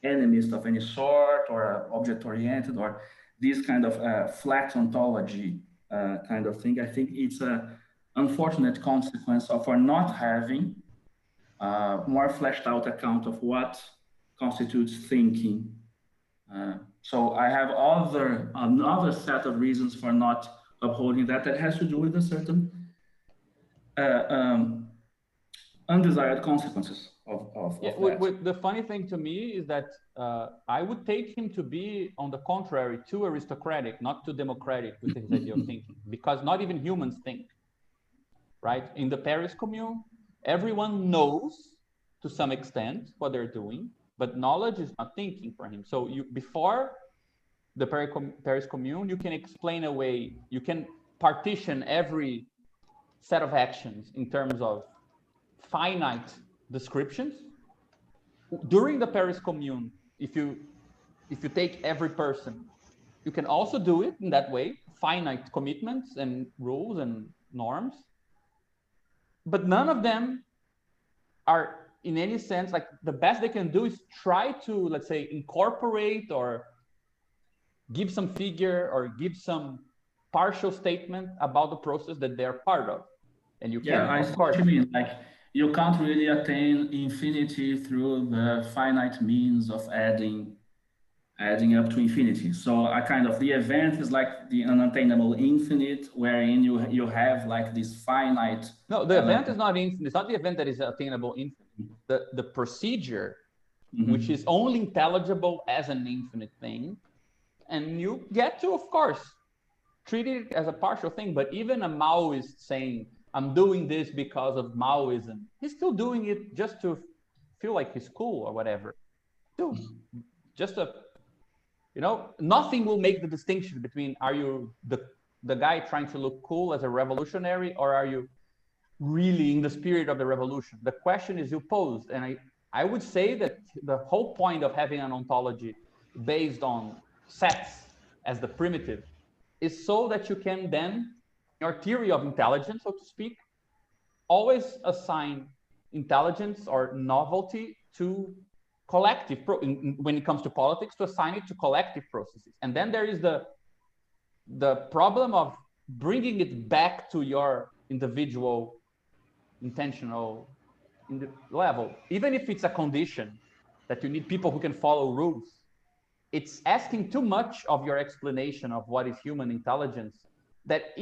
animist of any sort or object-oriented or this kind of flat ontology kind of thing. I think it's an unfortunate consequence of our not having more fleshed out account of what constitutes thinking. So I have another set of reasons for not upholding that has to do with a certain undesired consequences of that. The funny thing to me is that I would take him to be, on the contrary, too aristocratic, not too democratic with his idea of thinking, because not even humans think, right? In the Paris Commune, everyone knows to some extent what they're doing, but knowledge is not thinking for him. So before the Paris Commune, you can explain away, you can partition every set of actions in terms of finite descriptions. During the Paris Commune, if you take every person, you can also do it in that way, finite commitments and rules and norms, but none of them are in any sense, like, the best they can do is try to, let's say, incorporate or give some figure or give some partial statement about the process that they're part of. And you can, I see what you mean. Like, you can't really attain infinity through the finite means of adding up to infinity. So the event is like the unattainable infinite, wherein you have like this finite. No, the event is not infinite. It's not the event that is attainable infinite. The procedure, which is only intelligible as an infinite thing, and you get to, of course, treat it as a partial thing. But even a Maoist saying, I'm doing this because of Maoism, he's still doing it just to feel like he's cool or whatever. Still, just nothing will make the distinction between, are you the guy trying to look cool as a revolutionary, or are you really in the spirit of the revolution? The question is you posed. And I would say that the whole point of having an ontology based on sets as the primitive is so that you can then, your theory of intelligence, so to speak, always assign intelligence or novelty to collective, when it comes to politics, to assign it to collective processes. And then there is the problem of bringing it back to your individual, intentional level, even if it's a condition that you need people who can follow rules, it's asking too much of your explanation of what is human intelligence, that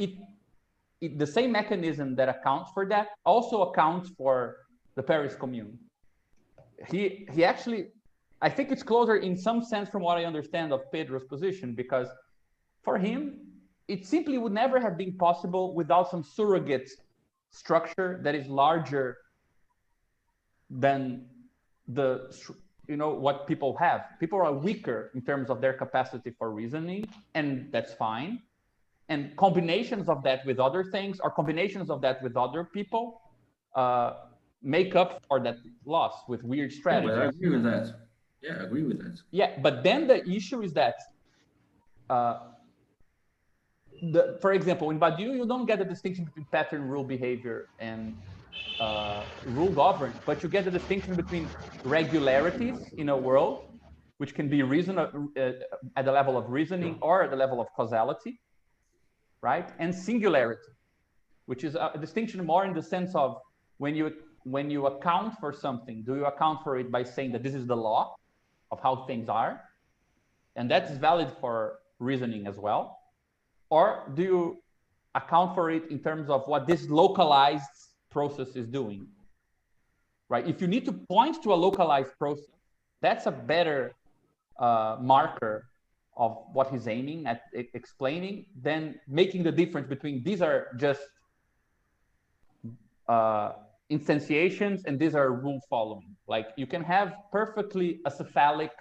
the same mechanism that accounts for that also accounts for the Paris Commune. He actually, I think it's closer in some sense from what I understand of Pedro's position, because for him, it simply would never have been possible without some surrogate structure that is larger than what people have. People are weaker in terms of their capacity for reasoning, and that's fine. And combinations of that with other things, or combinations of that with other people, make up for that loss with weird strategies. Yeah, I agree with that. Yeah, I agree with that. Yeah, but then the issue is that, for example, in Badiou, you don't get the distinction between pattern, rule, behavior, and rule govern, but you get the distinction between regularities in a world, which can be at the level of reasoning or at the level of causality, right? And singularity, which is a distinction more in the sense of when you account for something, do you account for it by saying that this is the law of how things are, and that's valid for reasoning as well, or do you account for it in terms of what this localized process is doing, right? If you need to point to a localized process, that's a better marker of what he's aiming at explaining than making the difference between these are just instantiations and these are rule following. Like you can have perfectly a cephalic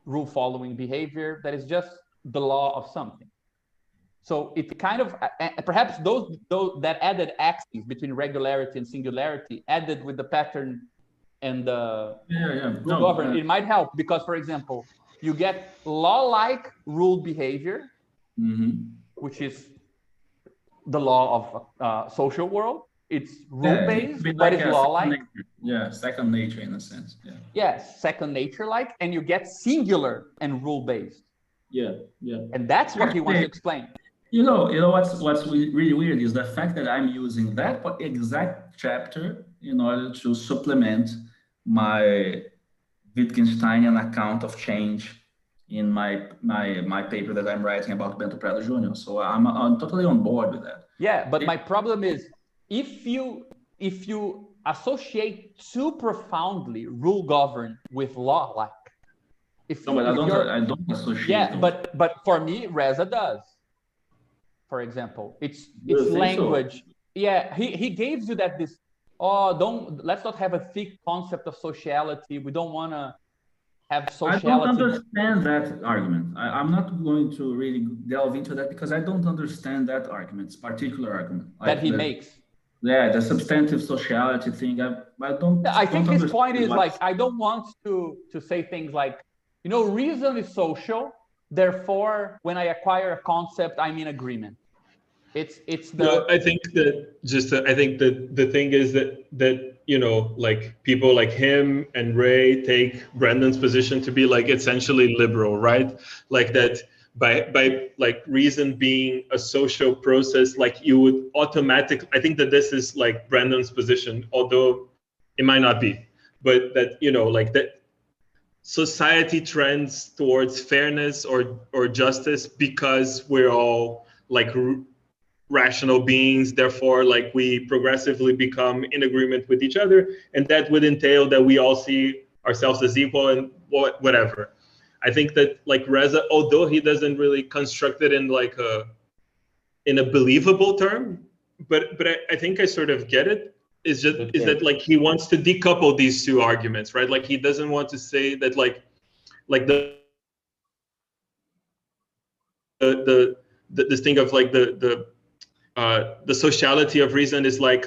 rule following behavior that is just the law of something. So it kind of, perhaps those that added axes between regularity and singularity added with the pattern and the rule govern, it might help because, for example, you get law-like ruled behavior, which is the law of social world. It's rule-based, but it's law-like. Yeah, second nature in a sense. Yeah. Yes, second nature-like, and you get singular and rule-based. Yeah. And that's what he wants to explain. You know what's really weird is the fact that I'm using that exact chapter in order to supplement my Wittgensteinian account of change in my paper that I'm writing about Bento Prado Jr. So I'm totally on board with that. Yeah, but my problem is if you associate too profoundly rule govern with law like. I don't associate. Yeah, but for me, Reza does. For example, it's language. So? Yeah, he gives you that let's not have a thick concept of sociality. We don't want to have sociality. I don't understand that argument. I'm not going to really delve into that because I don't understand that argument, particular argument. That he makes. Yeah, the substantive sociality thing. I think his point is like, I don't want to say things like, reason is social. Therefore, when I acquire a concept, I'm in agreement. It's the. No, I think that I think that the thing is that like people like him and Ray take Brandon's position to be like essentially liberal, right? Like that by like reason being a social process, like you would automatically. I think that this is like Brandon's position, although it might not be, but that like that. Society trends towards fairness or justice because we're all like rational beings. Therefore, like we progressively become in agreement with each other, and that would entail that we all see ourselves as equal and whatever. I think that like Reza, although he doesn't really construct it in like in a believable term, but I think I sort of get it. Is that like he wants to decouple these two arguments, right? Like he doesn't want to say that like this thing of like the sociality of reason is like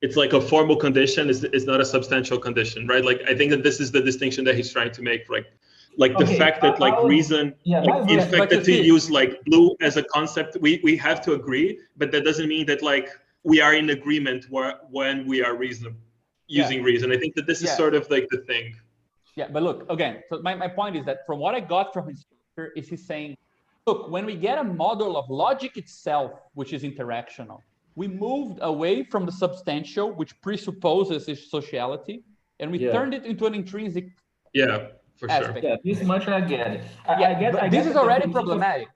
it's like a formal condition, is not a substantial condition, right? Like I think that this is the distinction that he's trying to make, like the fact that like reason, like, in fact that to use like blue as a concept, we have to agree, but that doesn't mean that like we are in agreement when we are using reason. I think that this is sort of like the thing. Yeah, but look, again, so my point is that from what I got from his structure is he's saying, look, when we get a model of logic itself, which is interactional, we moved away from the substantial, which presupposes its sociality, and we turned it into an intrinsic for aspect. sure. Yeah, this much I get it. But this is already problematic.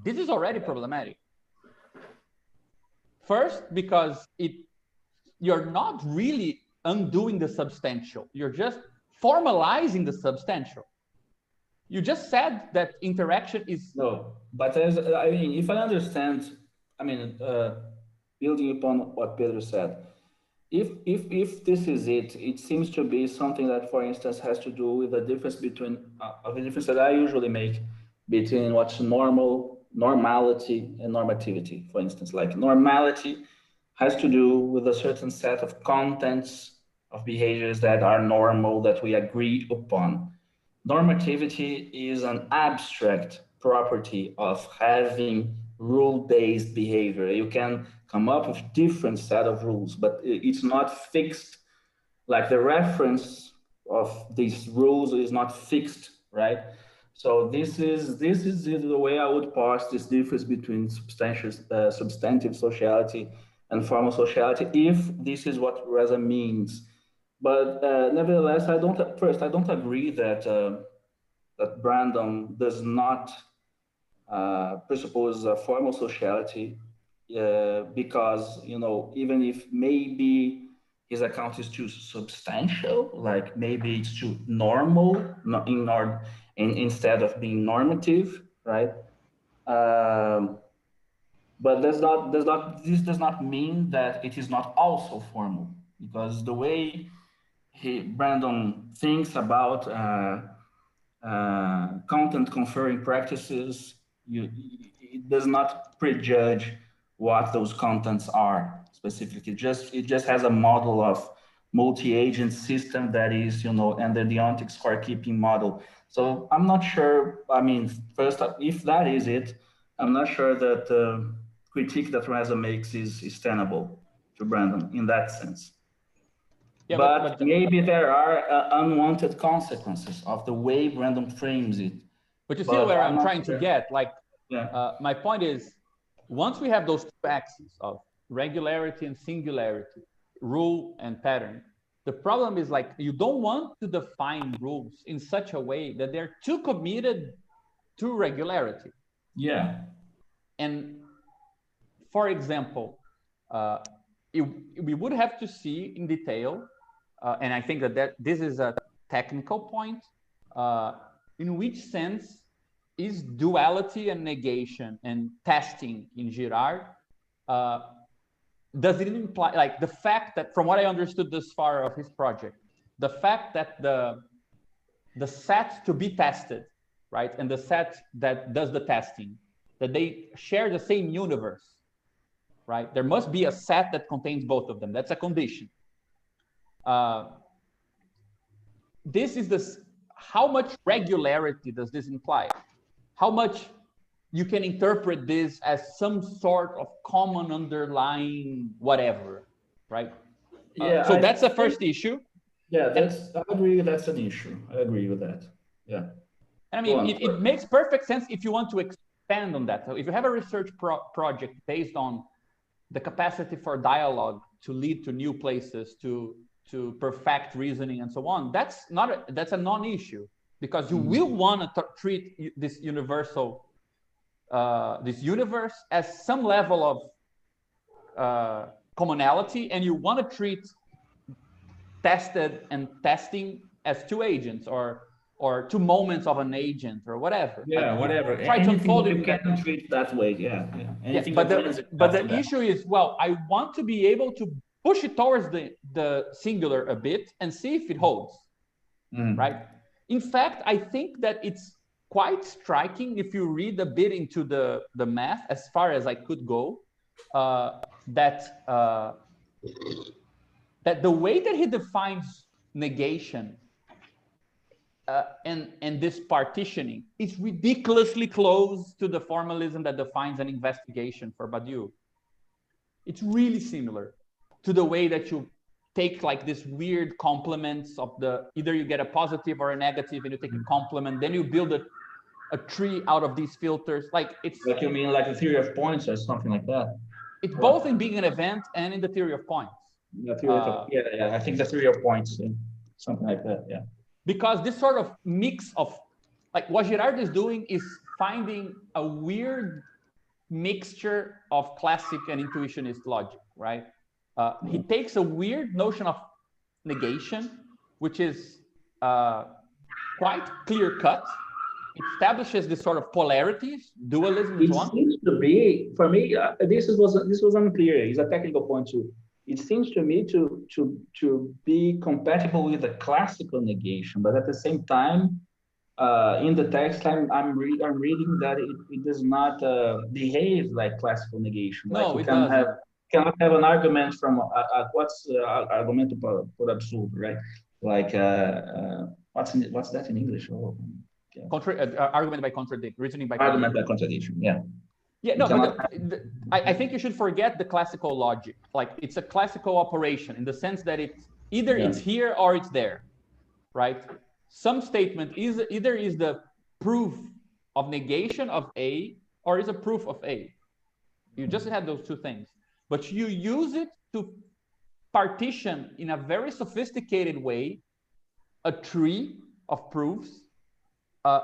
This is already problematic. First, because you're not really undoing the substantial. You're just formalizing the substantial. You just said that interaction is... No, but I mean, if I understand, I mean, building upon what Pedro said, if this is it, it seems to be something that, for instance, has to do with the difference between the difference that I usually make between what's normality, and normativity. For instance, like normality has to do with a certain set of contents of behaviors that are normal, that we agree upon. Normativity is an abstract property of having rule-based behavior. You can come up with different set of rules, but it's not fixed. Like the reference of these rules is not fixed, right? So this is the way I would parse this difference between substantive sociality and formal sociality, if this is what RESA means. But nevertheless, I don't agree that that Brandon does not presuppose a formal sociality, because, you know, even if maybe his account is too substantial, like maybe it's too normal, instead of being normative, right? But this does not mean that it is not also formal, because the way Brandon thinks about content conferring practices, it does not prejudge what those contents are specifically. It just has a model of multi-agent system that is, you know, under the ontic scorekeeping model. So I'm not sure. I mean, first, if that is it, I'm not sure that the critique that RESA makes is tenable to Brandon in that sense. Yeah, but maybe there are unwanted consequences of the way Brandon frames it. But you see where I'm trying to get? Like, my point is, once we have those two axes of regularity and singularity, rule and pattern, the problem is, like, you don't want to define rules in such a way that they're too committed to regularity. Yeah. And for example, we would have to see in detail, and I think that this is a technical point, in which sense is duality and negation and testing in Girard, does it imply, like, the fact that, from what I understood thus far of his project, the fact that the set to be tested, right, and the set that does the testing, that they share the same universe, right? There must be a set that contains both of them. That's a condition. This is this. How much regularity does this imply? How much you can interpret this as some sort of common underlying whatever, right? Yeah. So that's the first issue. Yeah, I agree. That's an issue. I agree with that. Yeah. And I mean, it makes perfect sense if you want to expand on that. So if you have a research project based on the capacity for dialogue to lead to new places, to perfect reasoning and so on, that's a non-issue, because you will want to treat this universal, this universe as some level of commonality, and you want to treat tested and testing as two agents or two moments of an agent or whatever. Yeah, like, whatever. Try to unfold it. You can treat that way. Yeah. Yeah, but the issue is, well, I want to be able to push it towards the singular a bit and see if it holds, right? In fact, I think that it's quite striking if you read a bit into the math, as far as I could go, that the way that he defines negation and this partitioning is ridiculously close to the formalism that defines an investigation for Badiou. It's really similar to the way that you take, like, this weird complements of either you get a positive or a negative, and you take a complement, then you build a tree out of these filters. Like, it's like, you mean like the theory of points or something like that? It's both in being an event and in the theory of points. The theory of, yeah, I think the theory of points, something like that, yeah. Because this sort of mix of, like what Girard is doing is finding a weird mixture of classic and intuitionist logic, right? He takes a weird notion of negation, which is quite clear cut. It establishes this sort of polarities, dualism, and so on. It seems to be, for me, this was unclear. It's a technical point too. It seems to me to be compatible with the classical negation, but at the same time, in the text, I'm reading that it does not behave like classical negation. Like No, you it can doesn't. cannot have an argument from what's argumento por absurdo, right? Like what's that in English? Oh, yeah. Argument by contradiction, reasoning by Argument contradiction. by contradiction. Yeah. Yeah, no, but I think you should forget the classical logic. Like it's a classical operation in the sense that it's either it's here or it's there, right? Some statement is either is the proof of negation of A or is a proof of A. You just had those two things, but you use it to partition in a very sophisticated way a tree of proofs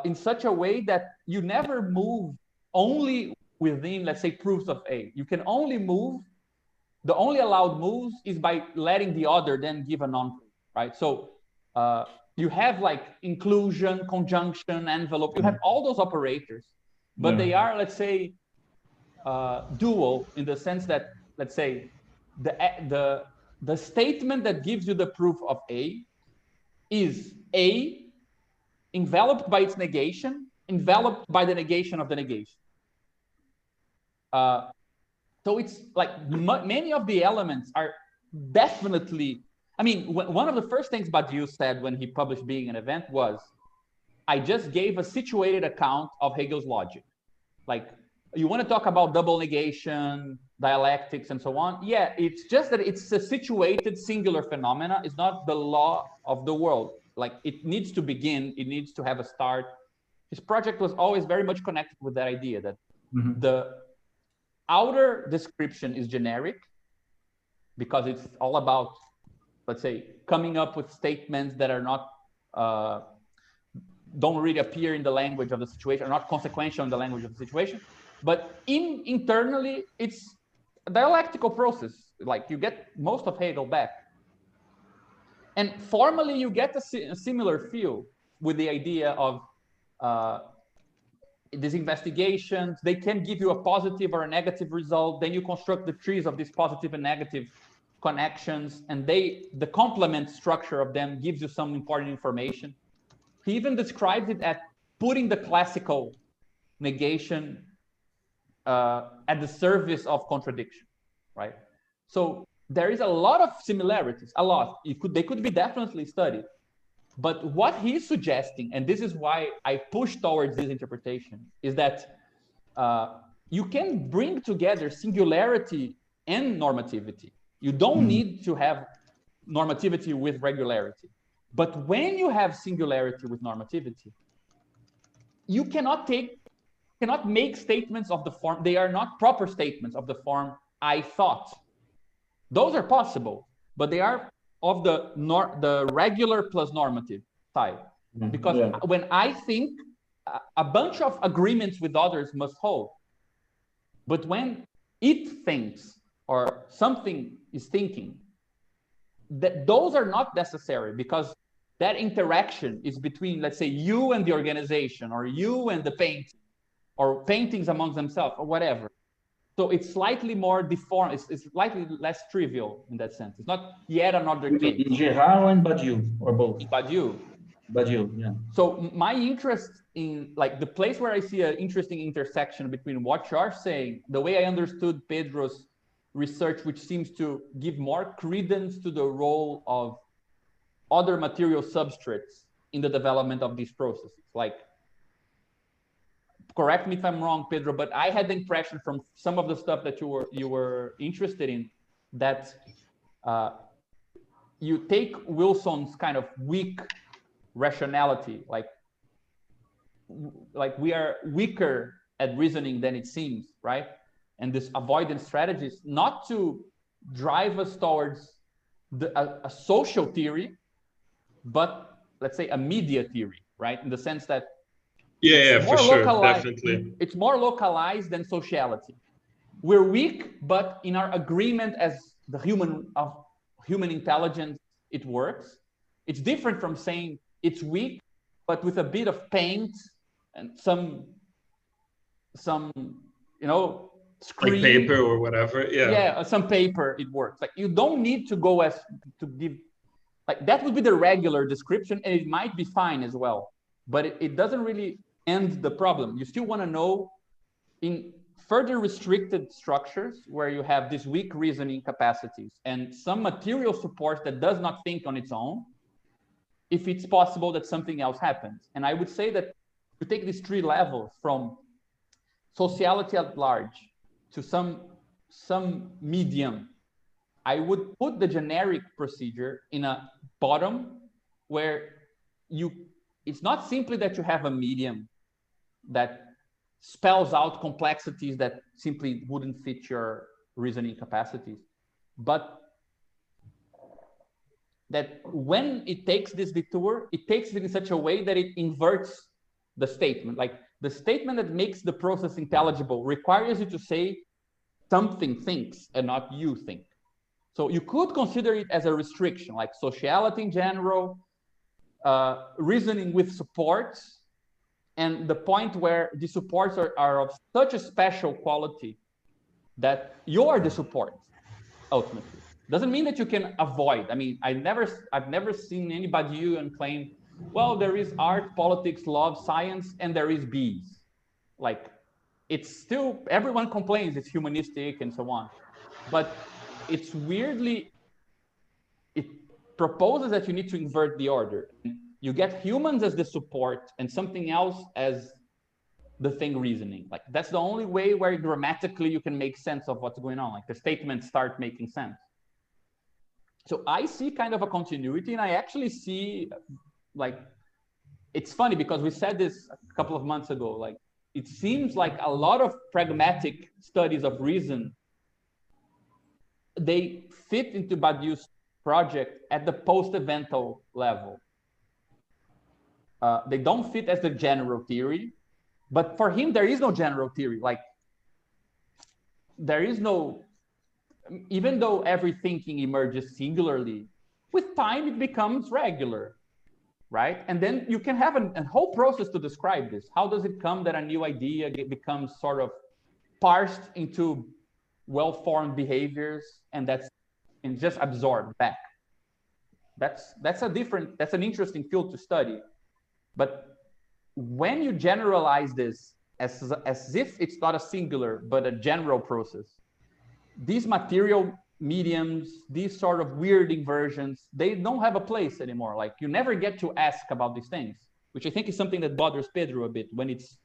in such a way that you never move only within, let's say, proofs of A. You can only move, the only allowed moves is by letting the other then give a non-proof, right? So you have like inclusion, conjunction, envelope, you have all those operators, but they are, let's say, dual in the sense that, let's say, the statement that gives you the proof of A is A enveloped by its negation, enveloped by the negation of the negation. So it's like many of the elements are definitely, I mean, one of the first things Badiou said when he published Being an Event was, I just gave a situated account of Hegel's logic. Like, you want to talk about double negation, dialectics, and so on. Yeah, it's just that it's a situated singular phenomena. It's not the law of the world. Like, it needs to begin, it needs to have a start. His project was always very much connected with that idea that the outer description is generic because it's all about, let's say, coming up with statements that are not, don't really appear in the language of the situation, are not consequential in the language of the situation. But internally, it's a dialectical process. Like you get most of Hegel back. And formally, you get a similar feel with the idea of these investigations. They can give you a positive or a negative result. Then you construct the trees of these positive and negative connections. And the complement structure of them gives you some important information. He even describes it as putting the classical negation at the service of contradiction, right? So there is a lot of similarities, a lot. They could be definitely studied. But what he's suggesting, and this is why I push towards this interpretation, is that you can bring together singularity and normativity. You don't need to have normativity with regularity. But when you have singularity with normativity, you cannot make statements of the form, they are not proper statements of the form, I thought. Those are possible, but they are of the regular plus normative side. Because when I think, a bunch of agreements with others must hold. But when it thinks, or something is thinking, those are not necessary, because that interaction is between, let's say, you and the organization, or you and the painting, or paintings amongst themselves, or whatever. So it's slightly more deformed, it's slightly less trivial in that sense. It's not yet another case. In Girard and Badiou, or both? Badiou, yeah. So my interest in, like, the place where I see an interesting intersection between what you're saying, the way I understood Pedro's research, which seems to give more credence to the role of other material substrates in the development of these processes. Like, correct me if I'm wrong, Pedro, but I had the impression from some of the stuff that you were interested in that you take Wilson's kind of weak rationality, like we are weaker at reasoning than it seems, right? and this avoidance strategies, not to drive us towards a social theory, but let's say a media theory, right? In the sense that Yeah, more for sure, localized, definitely. it's more localized than sociality. We're weak, but in our agreement as the human intelligence, it works. It's different from saying it's weak, but with a bit of paint and some screen, like paper or whatever. Yeah, some paper, it works. Like, you don't need to go as to give, like, that would be the regular description, and it might be fine as well, but it doesn't really end the problem. You still want to know in further restricted structures where you have these weak reasoning capacities and some material support that does not think on its own, if it's possible that something else happens. And I would say that to take these three levels from sociality at large to some medium, I would put the generic procedure in a bottom where it's not simply that you have a medium that spells out complexities that simply wouldn't fit your reasoning capacities, but that when it takes this detour, it takes it in such a way that it inverts the statement. Like, the statement that makes the process intelligible requires you to say something thinks and not you think. So you could consider it as a restriction, like sociality in general, reasoning with supports, and the point where the supports are of such a special quality that you're the support, ultimately. Doesn't mean that you can avoid. I mean, I've never seen anybody and claim, well, there is art, politics, love, science, and there is bees. Like, it's still, everyone complains it's humanistic and so on. But it's weirdly, it proposes that you need to invert the order. You get humans as the support and something else as the thing reasoning. Like, that's the only way where grammatically you can make sense of what's going on. Like, the statements start making sense. So I see kind of a continuity, and I actually see, like, it's funny because we said this a couple of months ago, like, it seems like a lot of pragmatic studies of reason, they fit into Badiou's project at the post-evental level. They don't fit as the general theory, but for him, there is no general theory. Like, there is no, even though every thinking emerges singularly, with time it becomes regular, right? And then you can have a whole process to describe this. How does it come that a new idea becomes sort of parsed into well-formed behaviors and just absorbed back? That's an interesting field to study. But when you generalize this as if it's not a singular but a general process, these material mediums, these sort of weird inversions, they don't have a place anymore. Like, you never get to ask about these things, which I think is something that bothers Pedro a bit when it's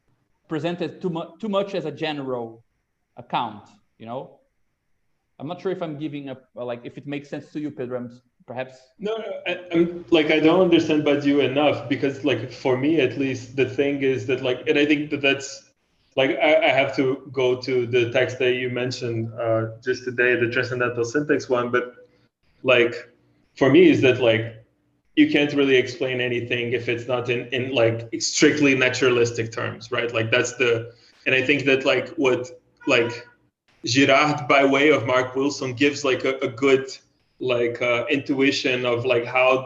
presented too much as a general account, you know? I'm not sure if I'm giving like, if it makes sense to you, Pedro. Perhaps. No, I'm like, I don't understand Badiou enough, because, like, for me at least, the thing is that, like, and I think that's, like, I have to go to the text that you mentioned just today, the transcendental syntax one, but, like, for me is that, like, you can't really explain anything if it's not in like strictly naturalistic terms, right? Like, and I think that, like, what, like, Girard, by way of Mark Wilson, gives, like, a good, like, intuition of, like, how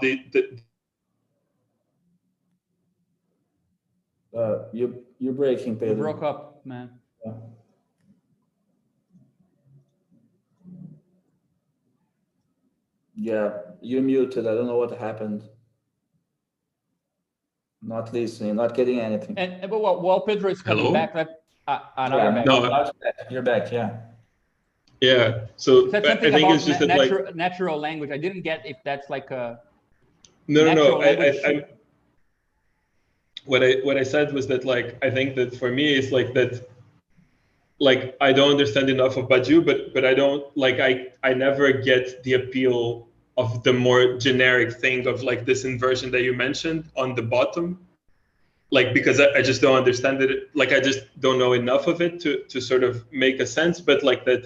you're breaking, Pedro. You broke up, man. Yeah. Yeah, you're muted. I don't know what happened. Not listening, not getting anything. And while Pedro is coming Hello? back, You're back. Yeah. Yeah. So said I something think about it's just that, like, natural language. I didn't get if that's like a no. I What I said was that, like, I think that for me it's like that, like, I don't understand enough of Badiou, but I don't, like, I never get the appeal of the more generic thing of, like, this inversion that you mentioned on the bottom. like because I just don't understand it. Like I just don't know enough of it to sort of make a sense. But like that,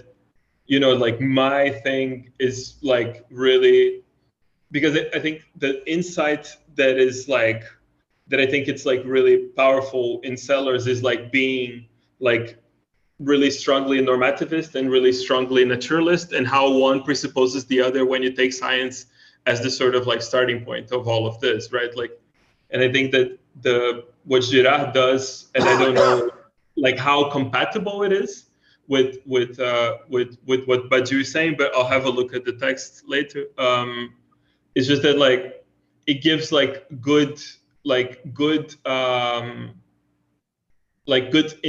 you know, like my thing is like really because I think the insight that is like that I think it's like really powerful in Sellers is like being like really strongly normativist and really strongly naturalist, and how one presupposes the other when you take science as the sort of like starting point of all of this, right? Like, and I think that the what Girard does, and I don't know like how compatible it is with what Badiou is saying, but I'll have a look at the text later. It's just that like it gives like good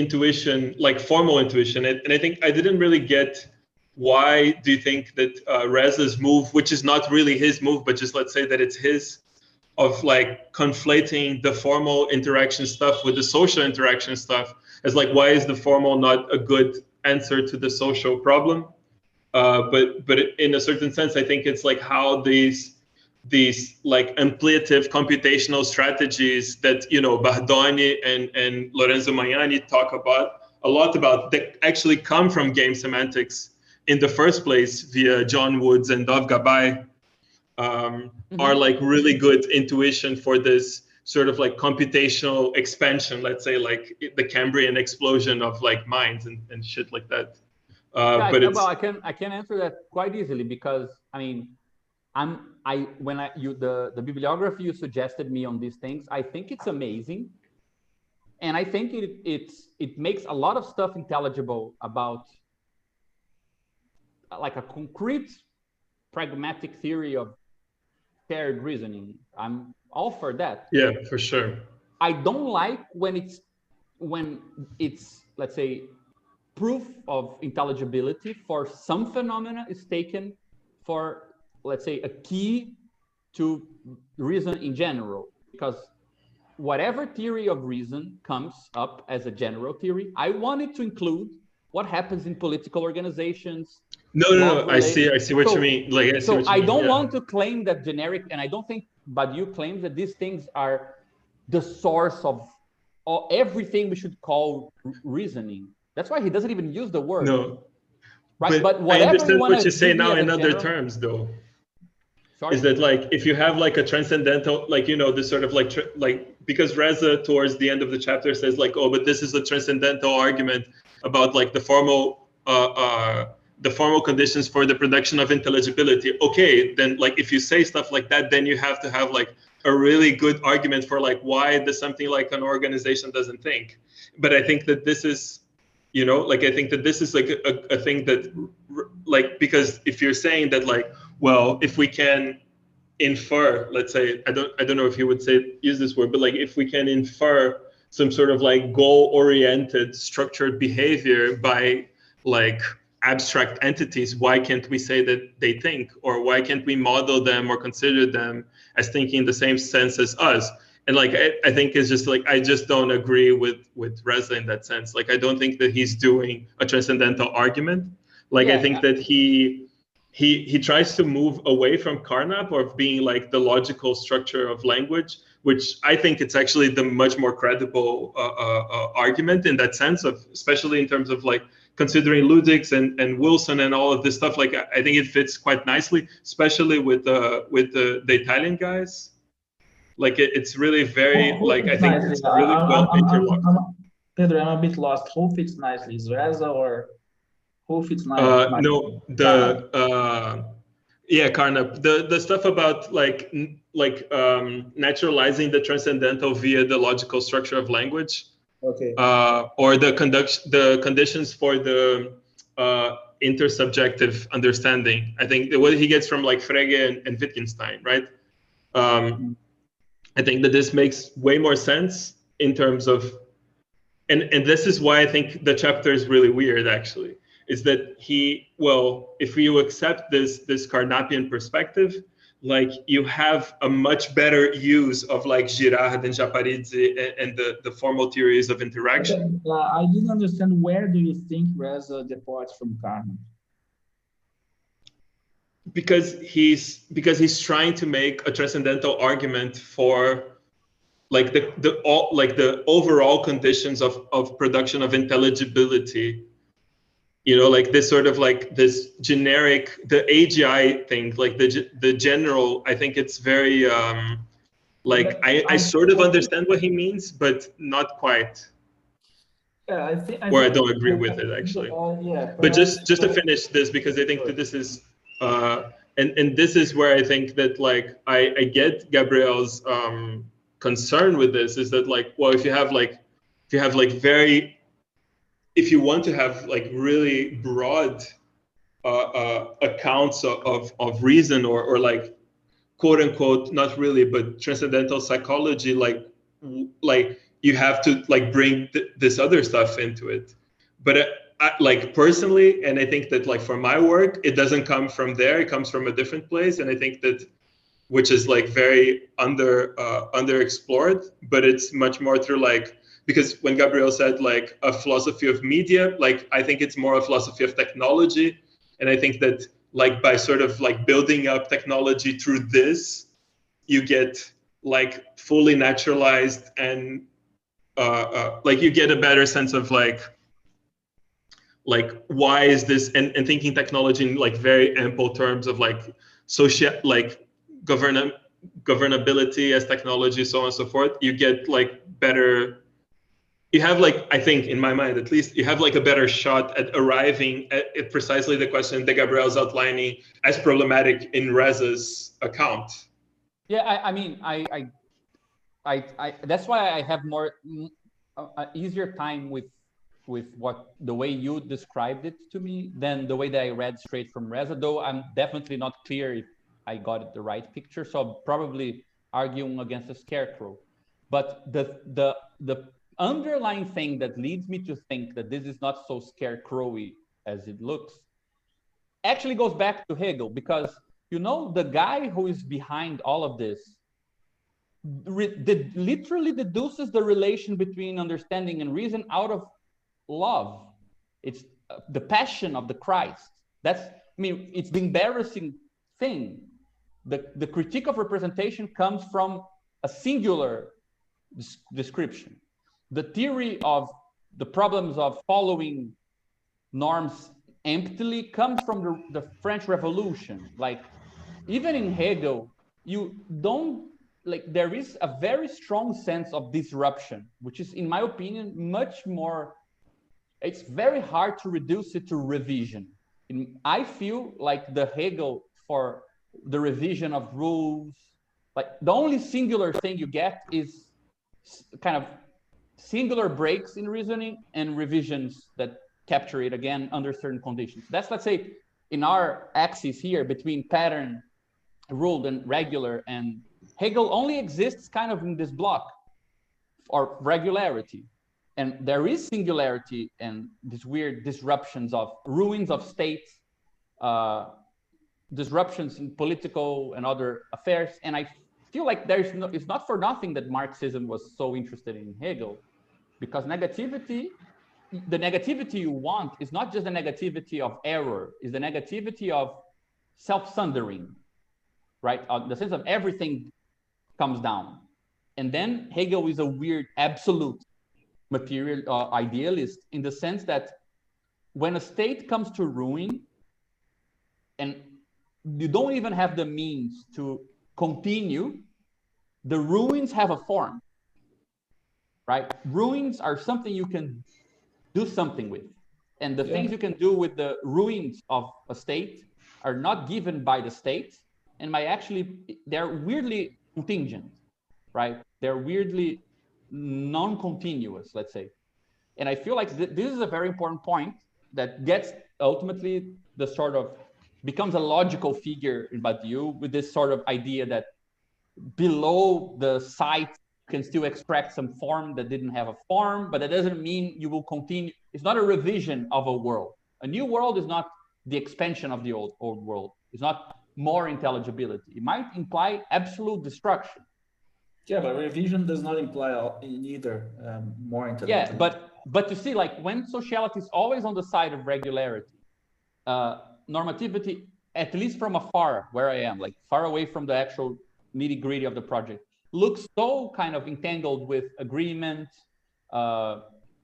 intuition, like formal intuition. And I think I didn't really get why do you think that Reza's move, which is not really his move, but just let's say that it's his, of like conflating the formal interaction stuff with the social interaction stuff, as like why is the formal not a good answer to the social problem? But in a certain sense, I think it's like how these like ampliative computational strategies that Bardoni and Lorenzo Magnani talk about a lot about, that actually come from game semantics in the first place via John Woods and Dov Gabay, are like really good intuition for this sort of like computational expansion, let's say like the Cambrian explosion of like minds and shit like that. But it's, well, I can answer that quite easily, because I mean, the bibliography you suggested me on these things, I think it's amazing, and I think it makes a lot of stuff intelligible about like a concrete pragmatic theory of shared reasoning. I'm all for that. yeah, for sure. I don't like when it's let's say proof of intelligibility for some phenomena is taken for, let's say, a key to reason in general. Because whatever theory of reason comes up as a general theory, I want it to include what happens in political organizations. No. I see what you mean. Like, I don't want to claim that generic, and I don't think Badiou claims that these things are the source of everything we should call reasoning. That's why he doesn't even use the word. No. Right, but I understand what you say give now me as in a other general- terms, though. Sorry? Is that like if you have like a transcendental, like this sort of like because Reza towards the end of the chapter says like, oh, but this is a transcendental argument about like the formal conditions for the production of intelligibility. Okay, then like if you say stuff like that, then you have to have like a really good argument for like why does something like an organization doesn't think. But I think that this is, like I think that this is like a thing that like, because if you're saying that like, well, if we can infer, let's say, I don't know if you would use this word, but like if we can infer some sort of like goal-oriented structured behavior by like abstract entities, why can't we say that they think? Or why can't we model them or consider them as thinking in the same sense as us? And like I think it's just like I just don't agree with Reza in that sense. Like I don't think that he's doing a transcendental argument. Like I think that he tries to move away from Carnap, or being like the logical structure of language, which I think it's actually the much more credible argument in that sense of, especially in terms of like considering ludics and Wilson and all of this stuff. Like I think it fits quite nicely, especially with the Italian guys. Like it's really very like I think it's really well interlocked. Pedro, I'm a bit lost. Who fits nicely? Is Reza or who fits nicely? No, Carnap. The stuff about like naturalizing the transcendental via the logical structure of language. Okay. Or the conditions for the intersubjective understanding. I think what he gets from like Frege and Wittgenstein, right? I think that this makes way more sense in terms of, and this is why I think the chapter is really weird, actually, is that if you accept this Carnapian perspective, like you have a much better use of like Girard and Japaridze and the formal theories of interaction. I didn't understand, where do you think Reza departs from Carnap? Because he's trying to make a transcendental argument for like the overall conditions of production of intelligibility. You know, like this sort of like this generic, the AGI thing, like the general. I think it's very like I sort of understand what he means, but not quite. Yeah, I think. Or I don't agree with it actually. Yeah, But perhaps, just to finish this, because I think that this is and this is where I think that like I get Gabriel's concern with this, is that like, well, if you have like very, if you want to have like really broad accounts of reason, or like quote unquote, not really, but transcendental psychology, like you have to like bring this other stuff into it. But like personally, and I think that like for my work, it doesn't come from there, it comes from a different place. And I think that, which is like very underexplored, but it's much more through like, because when Gabriel said like a philosophy of media, like I think it's more a philosophy of technology. And I think that like by sort of like building up technology through this, you get like fully naturalized, and like you get a better sense of like why is this, and thinking technology in like very ample terms of like social, like governability as technology, so on and so forth. You get like better, you have like, I think in my mind at least, you have like a better shot at arriving at precisely the question that Gabriel's outlining as problematic in Reza's account. Yeah, I mean, that's why I have more easier time with what the way you described it to me than the way that I read straight from Reza. Though I'm definitely not clear if I got it the right picture, so I'm probably arguing against a scarecrow. But the underlying thing that leads me to think that this is not so scarecrowy as it looks actually goes back to Hegel, because you know the guy who is behind all of this literally deduces the relation between understanding and reason out of love. It's the passion of the Christ. That's, I mean, it's the embarrassing thing. The critique of representation comes from a singular description. The theory of the problems of following norms emptily comes from the French Revolution. Like, even in Hegel, you don't, like, there is a very strong sense of disruption, which is, in my opinion, much more, it's very hard to reduce it to revision. I feel like the Hegel for the revision of rules, like the only singular thing you get is kind of singular breaks in reasoning and revisions that capture it again under certain conditions. That's, let's say, in our axis here between pattern, ruled, and regular, and Hegel only exists kind of in this block, or regularity. And there is singularity and these weird disruptions of ruins of states, disruptions in political and other affairs. And I feel like there's no, it's not for nothing that Marxism was so interested in Hegel, because negativity, the negativity you want is not just the negativity of error, is the negativity of self-sundering, right? The sense of everything comes down. And then Hegel is a weird absolute material idealist, in the sense that when a state comes to ruin and you don't even have the means to continue, the ruins have a form, right? Ruins are something you can do something with. And the things you can do with the ruins of a state are not given by the state, and by actually, they're weirdly contingent, right? They're weirdly non-continuous, let's say. And I feel like this is a very important point that gets ultimately the sort of, becomes a logical figure in Badiou, with this sort of idea that below the site you can still extract some form that didn't have a form, but that doesn't mean you will continue. It's not a revision of a world. A new world is not the expansion of the old world. It's not more intelligibility. It might imply absolute destruction. Yeah, but revision does not imply either more intelligibility. Yeah, but you see, like, when sociality is always on the side of regularity, normativity, at least from afar, where I am, like far away from the actual nitty-gritty of the project, looks so kind of entangled with agreement,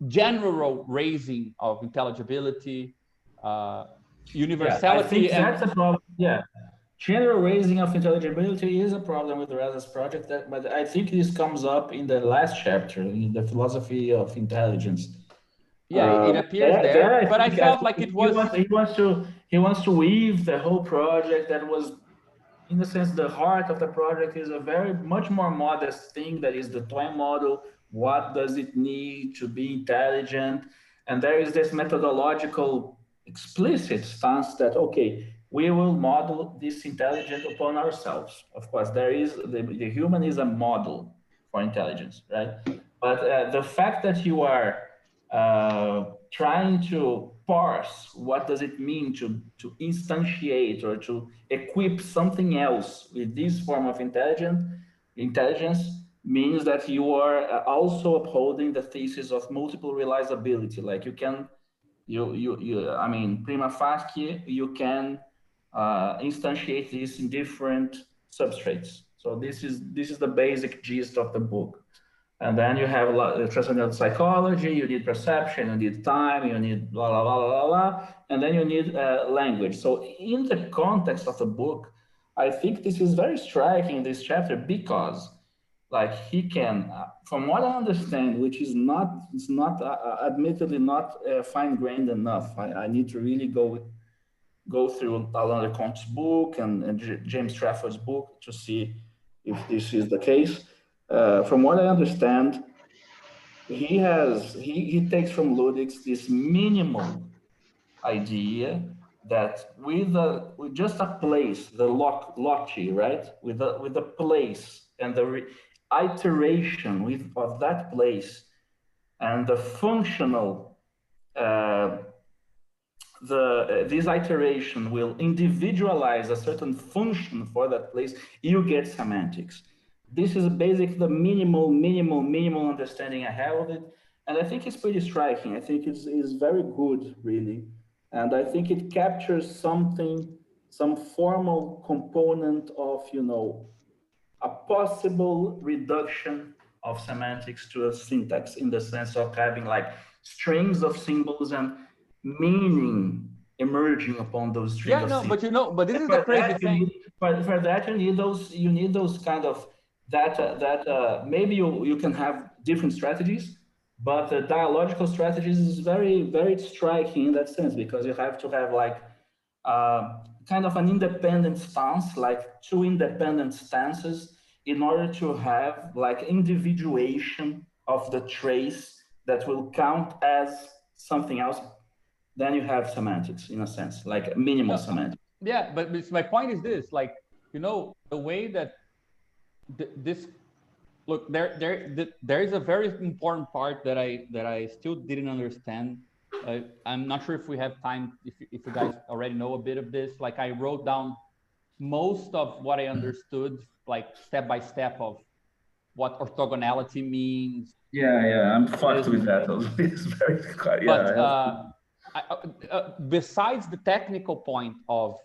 general raising of intelligibility, I think universality, that's and a problem. Yeah, general raising of intelligibility is a problem with the Erasmus project, but I think this comes up in the last chapter, in the philosophy of intelligence. yeah, it appears There, there. But I I felt like think it was, he wants to weave the whole project that was, in a sense, the heart of the project is a very much more modest thing that is the toy model. What does it need to be intelligent? And there is this methodological explicit stance that, okay, we will model this intelligence upon ourselves. Of course, there is the human is a model for intelligence, right? But the fact that you are trying to parse what does it mean to instantiate or to equip something else with this form of intelligence means that you are also upholding the thesis of multiple realizability. Like you can, I mean, prima facie, you can instantiate this in different substrates. So this is the basic gist of the book. And then you have transcendental psychology, you need perception, you need time, you need blah, blah, blah, blah, blah, and then you need language. So in the context of the book, I think this is very striking, this chapter, because like he can, from what I understand, which is not, it's not admittedly not fine-grained enough. I need to really go through Alan Leconte's book and James Trafford's book to see if this is the case. From what I understand, he takes from ludics this minimal idea that with just a place, the loci, right, with the place and the iteration of that place and the functional this iteration will individualize a certain function for that place, you get semantics. This is basic, the minimal understanding I have of it. And I think it's pretty striking. I think it's very good, really. And I think it captures something, some formal component of, a possible reduction of semantics to a syntax in the sense of having like strings of symbols and meaning emerging upon those strings yeah, of no, symbols. but this is the For crazy that, thing. for that you need those kind of that maybe you can have different strategies, but the dialogical strategies is very striking in that sense because you have to have like kind of an independent stance, like two independent stances, in order to have like individuation of the trace that will count as something else. Then you have semantics in a sense, like minimal No, semantics. yeah, but my point is this: like, the way that this look there is a very important part that I still didn't understand. I'm not sure if we have time, if you guys already know a bit of this. Like, I wrote down most of what I understood, like step by step, of what orthogonality means. Yeah, I'm fucked with that. It's very, But yeah. besides the technical point of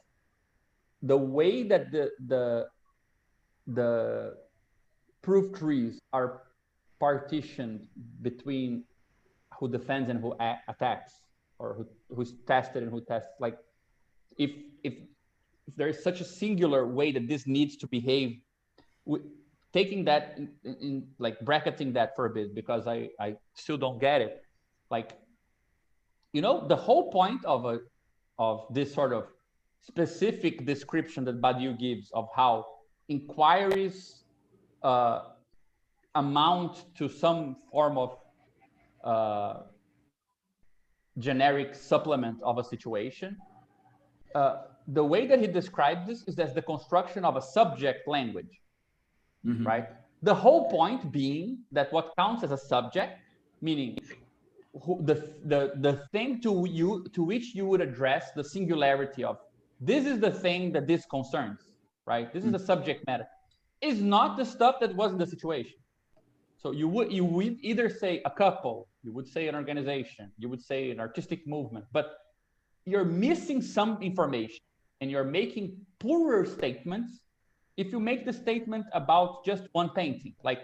the way that the proof trees are partitioned between who defends and who attacks, or who's tested and who tests. Like, if if if there is such a singular way that this needs to behave, taking that in like bracketing that for a bit, because I still don't get it. Like, the whole point of this sort of specific description that Badiou gives of how inquiries amount to some form of generic supplement of a situation. The way that he describes this is as the construction of a subject language, right? The whole point being that what counts as a subject, meaning the thing to which you would address the singularity of, this is the thing that this concerns, right? This is the subject matter, is not the stuff that was in the situation. So you would either say a couple, you would say an organization, you would say an artistic movement, but you're missing some information and you're making poorer statements if you make the statement about just one painting, like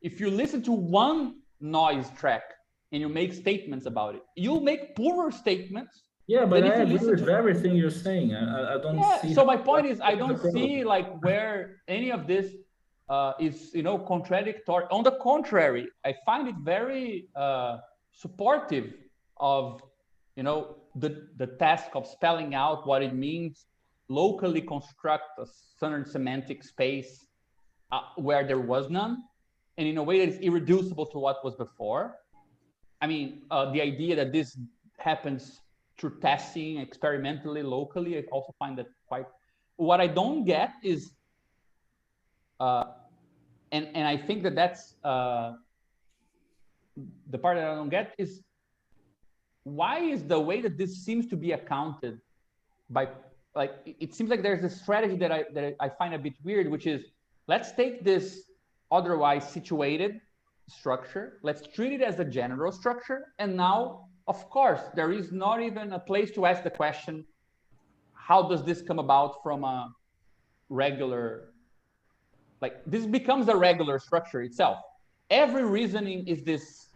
if you listen to one noise track and you make statements about it, you'll make poorer statements. Yeah, but than if I you agree listen with to everything you're saying. I don't yeah. see. So my point is, I what's the don't problem. see like where any of this is, you know, contradictory. On the contrary, I find it very supportive of, you know, the task of spelling out what it means locally construct a certain semantic space where there was none, and in a way that is irreducible to what was before. I mean, the idea that this happens through testing experimentally, locally, I also find that quite. What I don't get is, and I think that that's the part that I don't get is why is the way that this seems to be accounted by, like, it seems like there's a strategy that I find a bit weird, which is let's take this otherwise situated structure, let's treat it as a general structure, and now, of course, there is not even a place to ask the question, how does this come about from a regular, like this becomes a regular structure itself. Every reasoning is this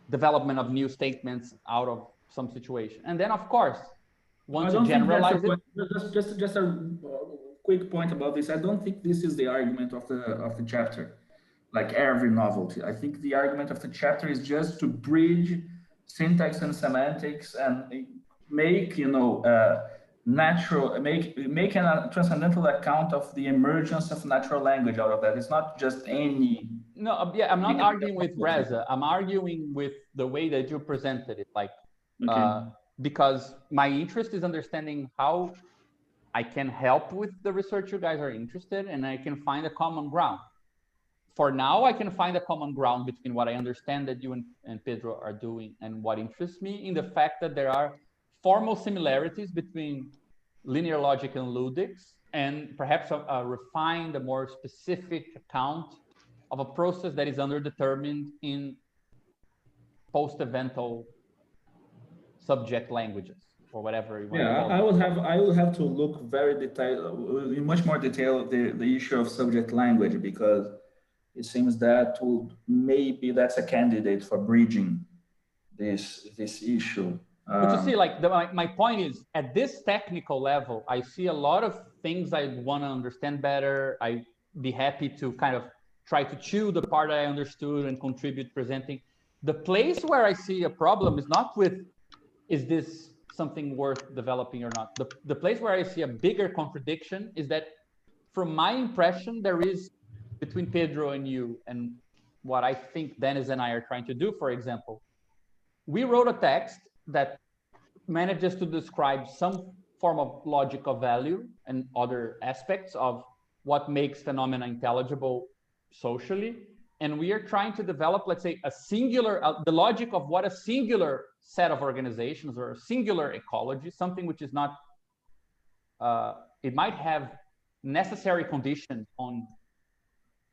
development of new statements out of some situation. And then, of course, once you generalize it. Just a quick point about this. I don't think this is the argument of the chapter, like every novelty. I think the argument of the chapter is just to bridge syntax and semantics and make, you know, make a transcendental account of the emergence of natural language out of that. It's not just any. No, yeah, I'm not arguing with Reza. I'm arguing with the way that you presented it, like, okay. Because my interest is understanding how I can help with the research you guys are interested in, and I can find a common ground. For now, I can find a common ground between what I understand that you and Pedro are doing and what interests me in the fact that there are formal similarities between linear logic and ludics, and perhaps a refined, a more specific account of a process that is underdetermined in post-evental subject languages, or whatever you want to call it. I will have to look very detailed, in much more detail, the issue of subject language, because it seems that maybe that's a candidate for bridging this issue. But you see, like my point is, at this technical level, I see a lot of things I want to understand better. I'd be happy to kind of try to chew the part I understood and contribute presenting. The place where I see a problem is not with, is this something worth developing or not? The place where I see a bigger contradiction is that, from my impression, there is between Pedro and you and what I think Dennis and I are trying to do. For example, we wrote a text that manages to describe some form of logic of value and other aspects of what makes phenomena intelligible socially. And we are trying to develop, let's say, a singular, the logic of what a singular set of organizations or a singular ecology, something which is not, it might have necessary conditions on,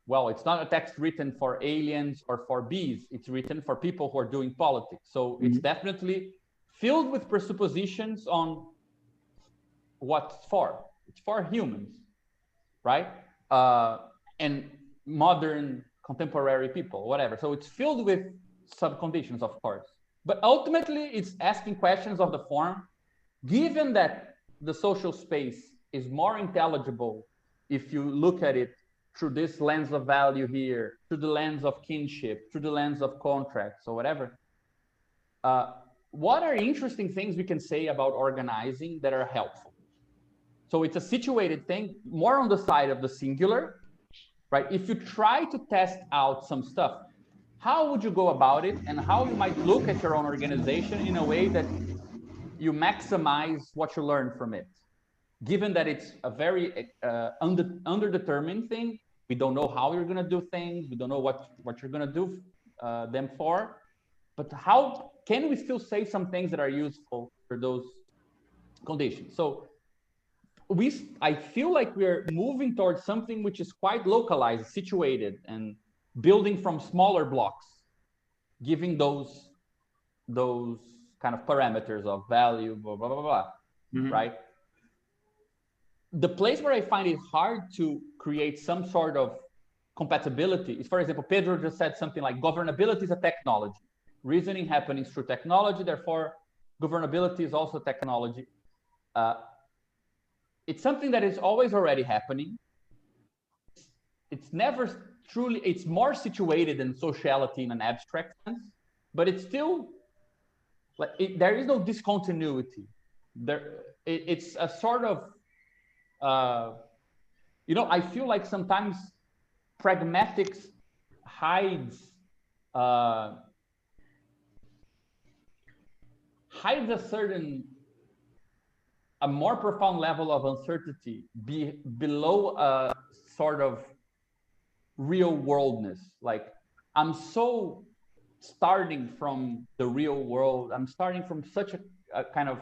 well, it's not a text written for aliens or for bees, it's written for people who are doing politics. So it's definitely filled with presuppositions on what it's for. It's for humans, right? And modern contemporary people, whatever. So it's filled with subconditions, of course. But ultimately, it's asking questions of the form, given that the social space is more intelligible if you look at it through this lens of value here, through the lens of kinship, through the lens of contracts or whatever. What are interesting things we can say about organizing that are helpful? So it's a situated thing, more on the side of the singular, right? If you try to test out some stuff, how would you go about it, and how you might look at your own organization in a way that you maximize what you learn from it? Given that it's a very underdetermined thing, we don't know how you're going to do things, we don't know what you're going to do them for, but how can we still say some things that are useful for those conditions? So I feel like we're moving towards something which is quite localized, situated, and building from smaller blocks, giving those kind of parameters of value, blah, blah, blah, blah, right? the place where I find it hard to create some sort of compatibility is, for example, Pedro just said something like governability is a technology. Reasoning happening through technology, therefore governability is also technology. It's something that is always already happening. It's never truly, it's more situated than sociality in an abstract sense, but it's still, like, there is no discontinuity. It's a sort of, you know, I feel like sometimes pragmatics hides a more profound level of uncertainty below a sort of real worldness. Like, I'm so starting from the real world. I'm starting from such a kind of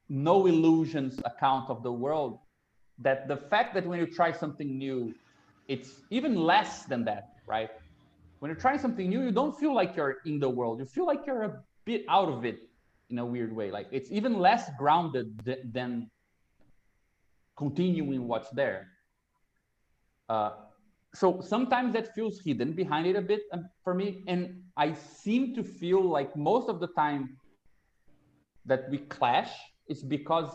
no illusions account of the world, that the fact that when you try something new, it's even less than that, right? When you're trying something new, you don't feel like you're in the world. You feel like you're a bit out of it in a weird way. Like, it's even less grounded than continuing what's there. So sometimes that feels hidden behind it a bit for me. And I seem to feel like most of the time that we clash, it's because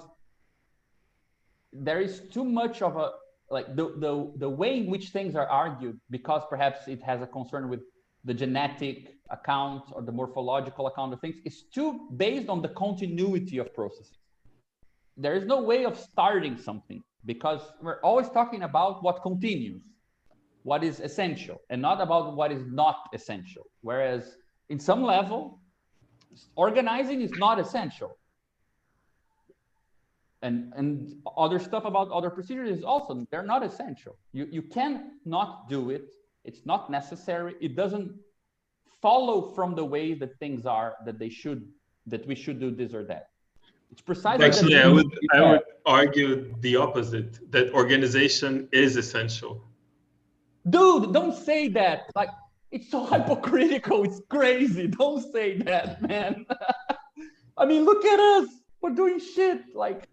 there is too much of a, like, the way in which things are argued, because perhaps it has a concern with the genetic account or the morphological account of things, is too based on the continuity of processes. There is no way of starting something, because we're always talking about what continues, what is essential, and not about what is not essential. Whereas in some level, organizing is not essential. And other stuff about other procedures is also, they're not essential. You can not do it. It's not necessary. It doesn't follow from the way that things are, that we should do this or that. It's precisely. Actually, I would argue the opposite, that organization is essential. Dude, don't say that. Like, it's so hypocritical. It's crazy. Don't say that, man. I mean, look at us. We're doing shit. Like,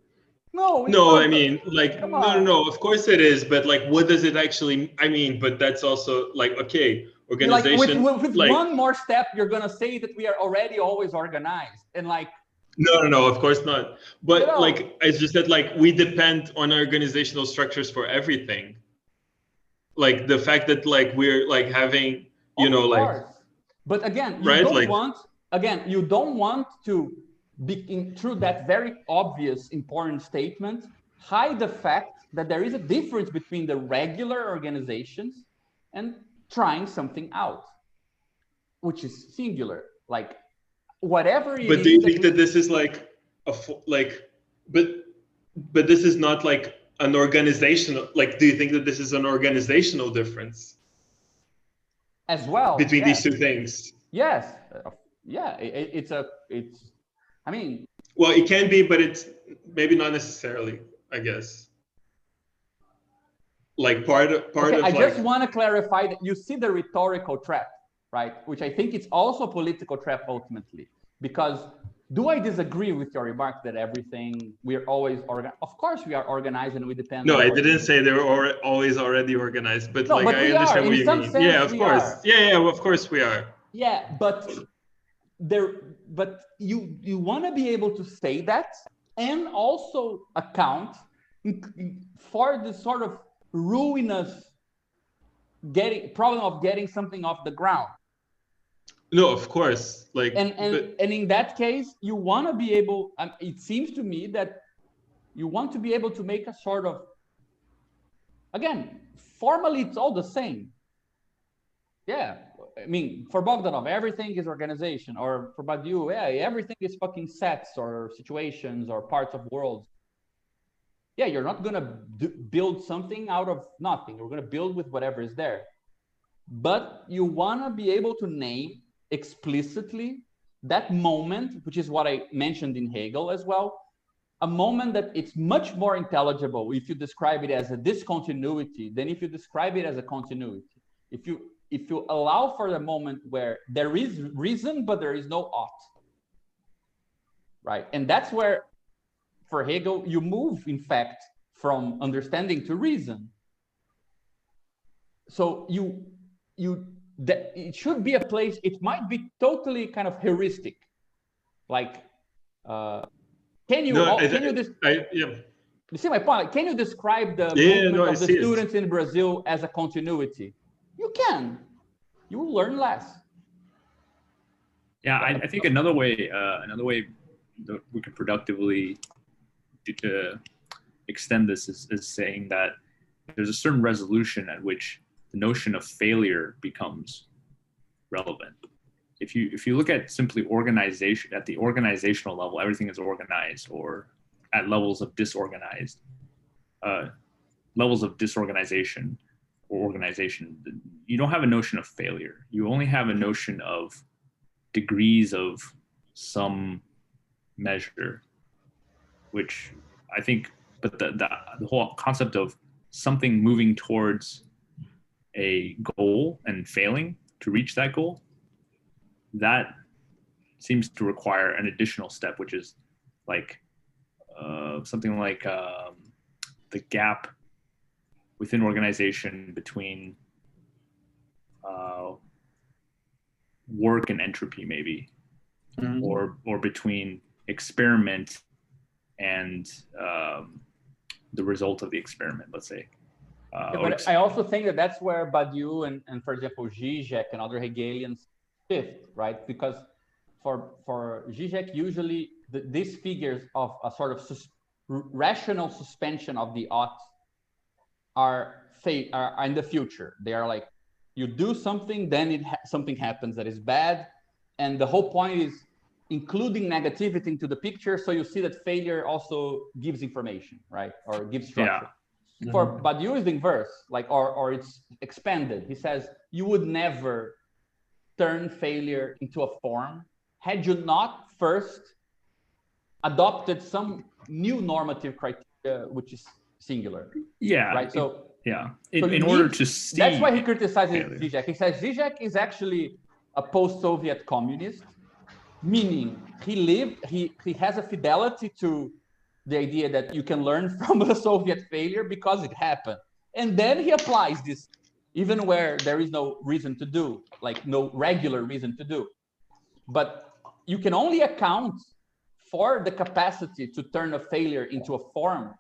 no, I mean, like, no, of course it is, but like, what does it actually, I mean, but that's also like, okay, organization. Like, with like, one more step, you're gonna say that we are already always organized, and like, no, of course not. But you know, like, I just said, like, we depend on organizational structures for everything. Like the fact that like we're like having, you know, like, but again, you don't want to be through that very obvious important statement, hide the fact that there is a difference between the regular organizations and trying something out, which is singular. Like, whatever it is. But do you think that this is like but this is not like an organizational, like, do you think that this is an organizational difference as well between these two things? Yes. Yeah, it's I mean, well, it can be, but it's maybe not necessarily, I guess. Like part of I just want to clarify that you see the rhetorical trap, right? Which I think it's also a political trap ultimately. Because do I disagree with your remark that everything, we're always organized? Of course we are organized and we depend on. No, I didn't say they were always already organized, but no, like, but I understand what you mean. Yeah, of course. Are. Yeah, of course we are. Yeah, but you want to be able to say that and also account for the sort of ruinous problem of getting something off the ground. No, of course. Like, and in that case, you want to be able. It seems to me that you want to be able to make a sort of. Again, formally, it's all the same. Yeah, I mean, for Bogdanov, everything is organization, or for Badiou, yeah, everything is fucking sets or situations or parts of worlds. Yeah, you're not gonna build something out of nothing. You're gonna build with whatever is there. But you wanna be able to name explicitly that moment, which is what I mentioned in Hegel as well, a moment that it's much more intelligible if you describe it as a discontinuity than if you describe it as a continuity. If you allow for the moment where there is reason, but there is no ought, right? And that's where, for Hegel, you move, in fact, from understanding to reason. So it should be a place, it might be totally kind of heuristic. Like, can you you see my point? Can you describe the movement of the students in Brazil as a continuity? You can. You will learn less. Yeah, I think another way that we could productively extend this is saying that there's a certain resolution at which the notion of failure becomes relevant. If you look at simply organization, at the organizational level, everything is organized, or at levels of disorganization or organization, you don't have a notion of failure. You only have a notion of degrees of some measure, which I think, but the whole concept of something moving towards a goal and failing to reach that goal, that seems to require an additional step, which is like something like the gap within organization between work and entropy, maybe, or between experiment and the result of the experiment, let's say. But I also think that that's where Badiou and for example, Zizek and other Hegelians shift, right? Because for Zizek, usually these figures of a sort of rational suspension of the ought are in the future. They are like, you do something, then something happens that is bad, and the whole point is including negativity into the picture, so you see that failure also gives information, right, or gives structure. Yeah. For Badiou is the inverse, like, or it's expanded. He says you would never turn failure into a form had you not first adopted some new normative criteria, which is singular. Yeah. Right. So yeah. In order to see. That's why he criticizes Zizek. He says Zizek is actually a post-Soviet communist, meaning he has a fidelity to the idea that you can learn from the Soviet failure because it happened. And then he applies this even where there is no reason to do, like no regular reason to do. But you can only account for the capacity to turn a failure into a form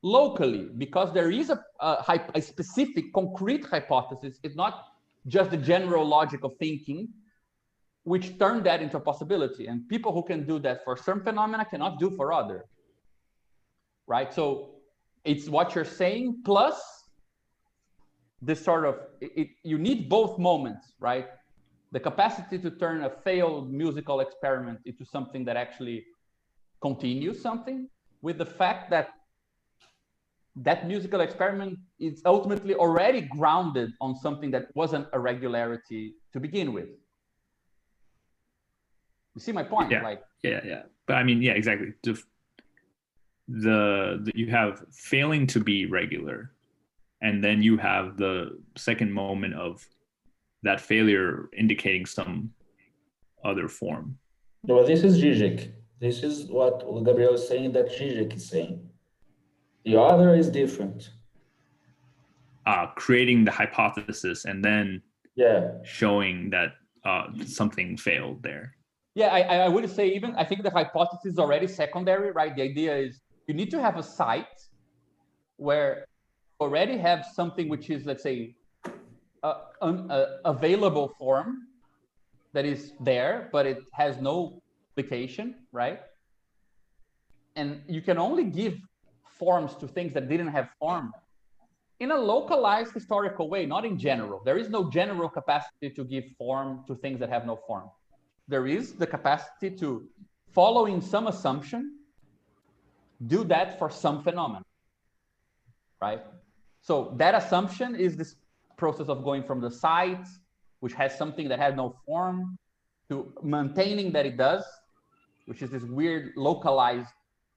locally, because there is a specific concrete hypothesis. It's not just the general logic of thinking, which turn that into a possibility. And people who can do that for some phenomena cannot do for other. Right? So it's what you're saying plus this sort of, you need both moments, right? The capacity to turn a failed musical experiment into something that actually continues something, with the fact that that musical experiment is ultimately already grounded on something that wasn't a regularity to begin with. You see my point? Yeah. Like, yeah. But I mean, yeah, exactly. The you have failing to be regular, and then you have the second moment of that failure indicating some other form. No, this is Zizek. This is what Gabriel is saying, that Zizek is saying. The other is different. Creating the hypothesis and then showing that something failed there. Yeah, I would say even, I think the hypothesis is already secondary, right? The idea is you need to have a site where you already have something which is, let's say, an available form that is there, but it has no application, right? And you can only give forms to things that didn't have form in a localized historical way, not in general. There is no general capacity to give form to things that have no form. There is the capacity to, following some assumption, do that for some phenomenon, right? So that assumption is this process of going from the site, which has something that had no form, to maintaining that it does, which is this weird localized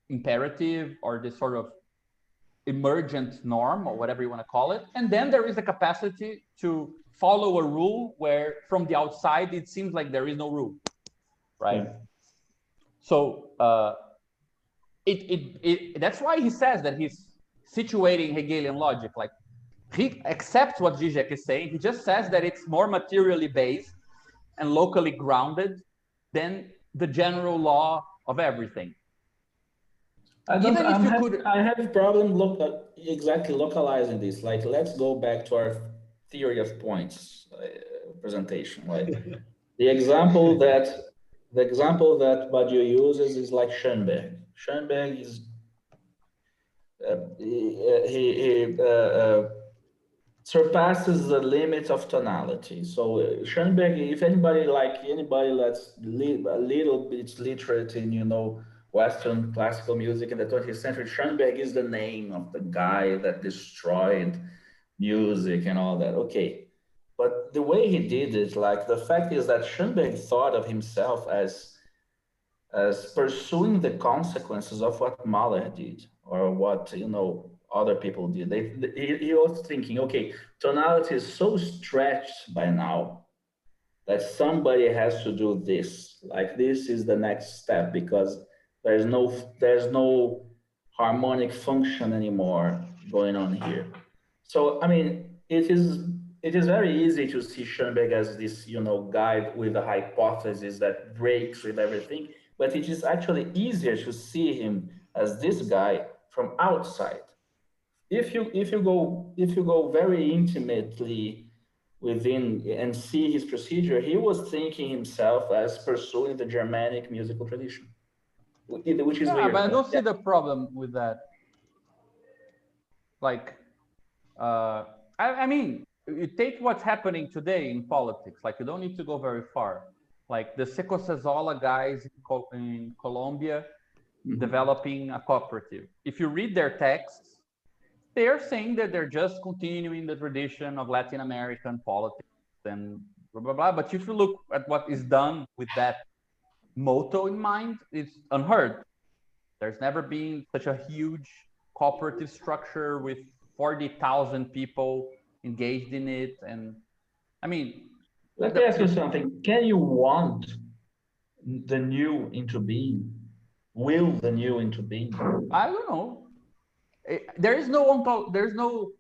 imperative or this sort of emergent norm or whatever you want to call it. And then there is the capacity to follow a rule where from the outside it seems like there is no rule, right? Yeah. So that's why he says that he's situating Hegelian logic. Like, he accepts what Zizek is saying. He just says that it's more materially based and locally grounded than the general law of everything. I have problem exactly localizing this. Like, let's go back to our theory of points presentation. Like, the example that Badiou uses is like Schoenberg. Schoenberg is he surpasses the limits of tonality. So Schoenberg, if anybody that's a little bit literate in Western classical music in the 20th century, Schoenberg is the name of the guy that destroyed music and all that. Okay, but the way he did it, like the fact is that Schoenberg thought of himself as pursuing the consequences of what Mahler did or what other people did. He was thinking, okay, tonality is so stretched by now that somebody has to do this. Like, this is the next step because there's no harmonic function anymore going on here. So I mean, it is very easy to see Schoenberg as this guy with a hypothesis that breaks with everything, but it is actually easier to see him as this guy from outside. If you go very intimately within and see his procedure, he was thinking himself as pursuing the Germanic musical tradition, which is weird. But I don't see the problem with that. Like, I mean, you take what's happening today in politics. Like, you don't need to go very far. Like the Seco Cezola guys in Colombia developing a cooperative. If you read their texts, they're saying that they're just continuing the tradition of Latin American politics and blah, blah, blah. But if you look at what is done with that motto in mind, it's unheard. There's never been such a huge cooperative structure with 40,000 people engaged in it. And I mean, let me ask you something. Can you want the new into being? Will the new into being? I don't know. There's no,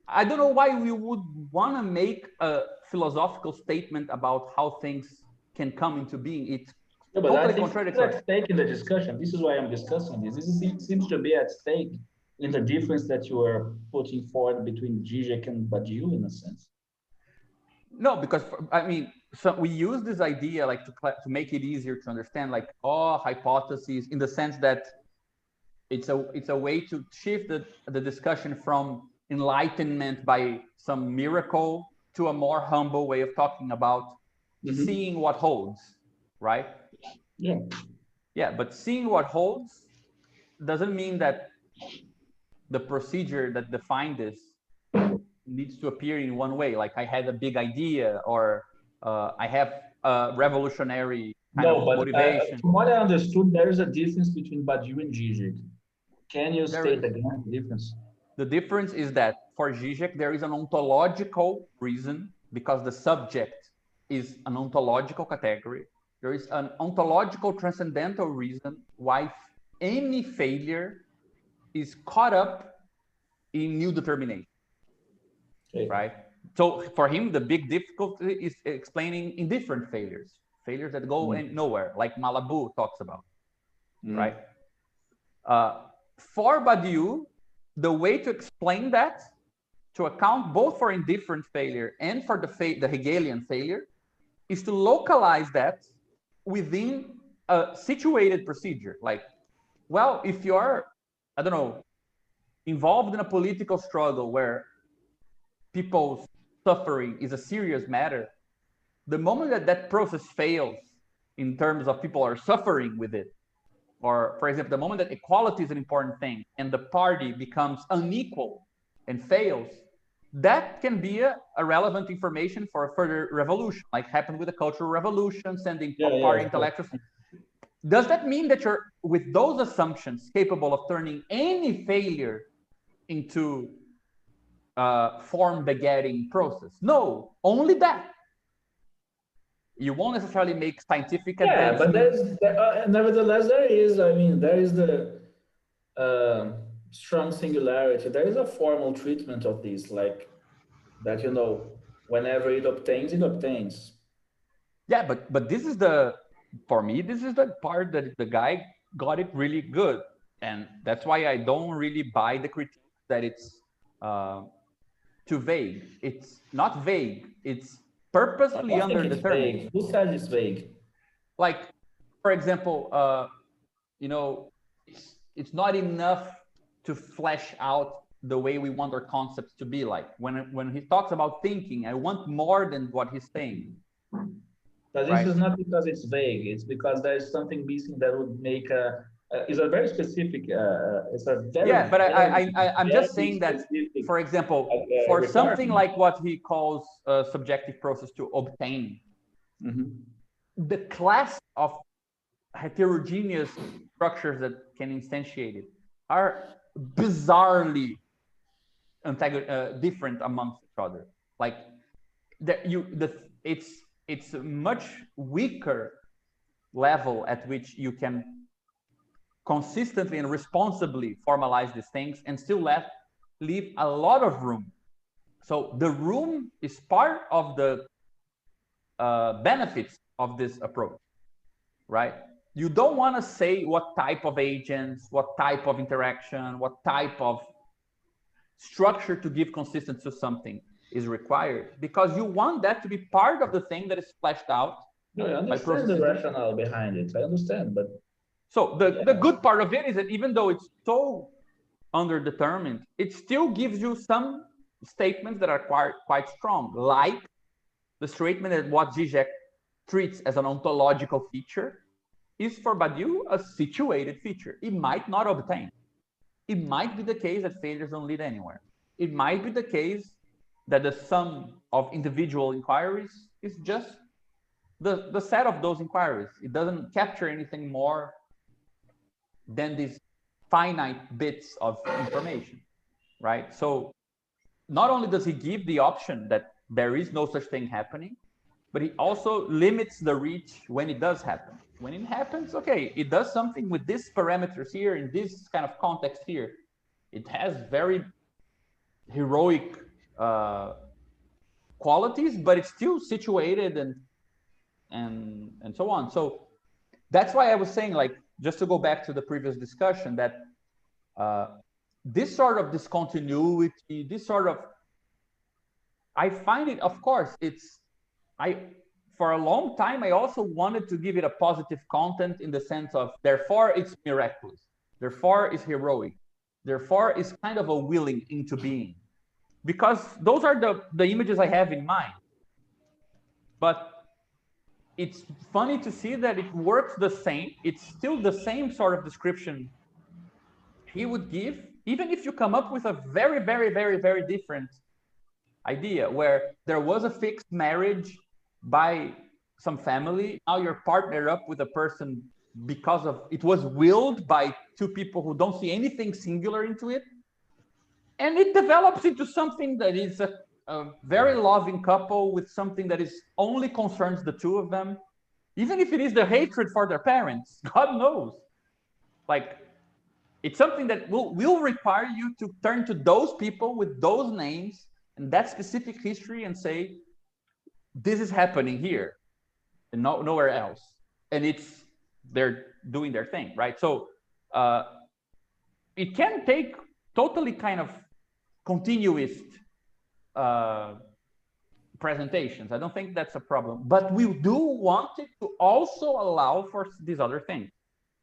I don't know why we would want to make a philosophical statement about how things can come into being. It's totally contradictory. It's at stake in the discussion. This is why I'm discussing this. This seems to be at stake in the difference that you are putting forward between Zizek and Badiou, in a sense. No, because I mean, so we use this idea like to make it easier to understand, like hypotheses, in the sense that it's a way to shift the discussion from enlightenment by some miracle to a more humble way of talking about seeing what holds, right? Yeah, but seeing what holds doesn't mean that the procedure that defined this needs to appear in one way. Like, I had a big idea, or I have a revolutionary kind of motivation. From what I understood, there is a difference between Badiou and Zizek. Can you state again the difference? The difference is that for Zizek, there is an ontological reason, because the subject is an ontological category. There is an ontological transcendental reason why any failure is caught up in new determination, right? So for him, the big difficulty is explaining indifferent failures that go nowhere, like Malabou talks about, right? For Badiou, the way to explain that, to account both for indifferent failure and for the Hegelian failure, is to localize that within a situated procedure. Like, well, if you're, I don't know, involved in a political struggle where people's suffering is a serious matter, the moment that that process fails in terms of people are suffering with it, or for example, the moment that equality is an important thing and the party becomes unequal and fails, that can be a relevant information for a further revolution, like happened with the Cultural Revolution, sending party intellectuals. Does that mean that you're, with those assumptions, capable of turning any failure into form begetting process? No, only that. You won't necessarily make scientific advancements. But nevertheless, there is. I mean, there is the strong singularity. There is a formal treatment of this, like that, you know, whenever it obtains, it obtains. Yeah, but this is for me, this is the part that the guy got it really good. And that's why I don't really buy the critique that it's too vague. It's not vague. It's I purposefully don't think it's underdetermined. vague. Who says it's vague? Like, for example, you know, it's not enough to flesh out the way we want our concepts to be like. When he talks about thinking, I want more than what he's saying. But this is not because it's vague. It's because there is something missing that would make it's a very specific. It's a very but I'm just saying that, specific, for example, for something requirement. like what he calls a subjective process to obtain, the class of heterogeneous structures that can instantiate it are bizarrely different amongst each other. Like it's a much weaker level at which you can consistently and responsibly formalize these things and still leave a lot of room. So the room is part of the benefits of this approach, right? You don't want to say what type of agents, what type of interaction, what type of structure to give consistency to something is required, because you want that to be part of the thing that is fleshed out. No, I understand the rationale behind it. I understand, but so the good part of it is that even though it's so underdetermined, it still gives you some statements that are quite strong, like the statement that what Zizek treats as an ontological feature is for Badiou a situated feature. It might not obtain. It might be the case that failures don't lead anywhere. It might be the case that the sum of individual inquiries is just the set of those inquiries. It doesn't capture anything more than these finite bits of information, right? So not only does he give the option that there is no such thing happening, but he also limits the reach when it does happen. When it happens, okay, it does something with these parameters here in this kind of context here. It has very heroic qualities, but it's still situated and so on. So that's why I was saying, like, just to go back to the previous discussion, that this sort of discontinuity, this sort of, I find it, of course, for a long time, I also wanted to give it a positive content in the sense of, therefore, it's miraculous. Therefore, it's heroic. Therefore, it's kind of a willing into being. Because those are the images I have in mind. But it's funny to see that it works the same. It's still the same sort of description he would give, even if you come up with a very, very, very, very different idea, where there was a fixed marriage by some family. Now you're partnered up with a person because of it was willed by two people who don't see anything singular into it. And it develops into something that is a very loving couple with something that is only concerns the two of them. Even if it is the hatred for their parents, God knows. Like, it's something that will require you to turn to those people with those names and that specific history and say, this is happening here and nowhere else. And they're doing their thing, right? So it can take totally kind of continuous presentations. I don't think that's a problem, but we do want it to also allow for these other things.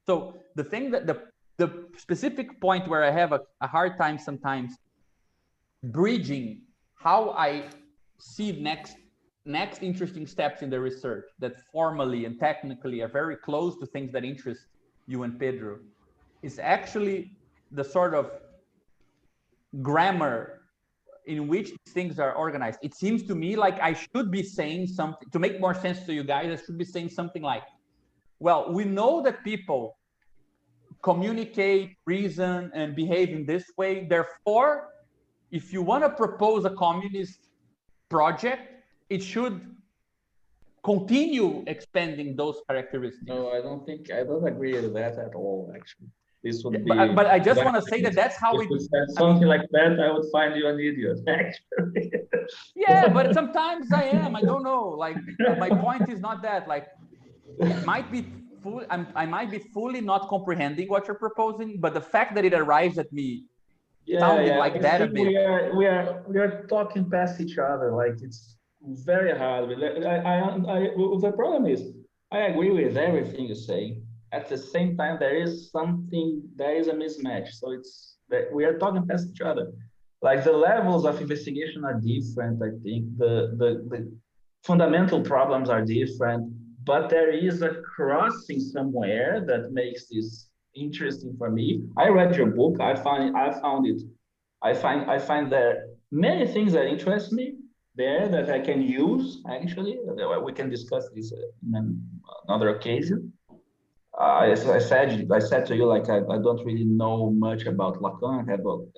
So the thing that the specific point where I have a hard time sometimes bridging how I see next interesting steps in the research that formally and technically are very close to things that interest you and Pedro is actually the sort of grammar in which things are organized. It seems to me like I should be saying something, to make more sense to you guys, I should be saying something like, well, we know that people communicate, reason, and behave in this way. Therefore, if you want to propose a communist project, it should continue expanding those characteristics. No, I don't agree with that at all, actually. This would But, be. but I just want to say that that's how if it. you said I mean, something like that, I would find you an idiot. Actually. yeah, but sometimes I am. I don't know. Like my point is not that. Like it might be full. I might be fully not comprehending what you're proposing, but the fact that it arrives at me sounding like I that a think bit. we are talking past each other. Like it's very hard. The problem is I agree with everything you say. At the same time, there is a mismatch. So it's that we are talking past each other. Like the levels of investigation are different. I think the fundamental problems are different, but there is a crossing somewhere that makes this interesting for me. I read your book. I find there many things that interest me there that I can use actually. We can discuss this in another occasion. I said to you like I don't really know much about Lacan.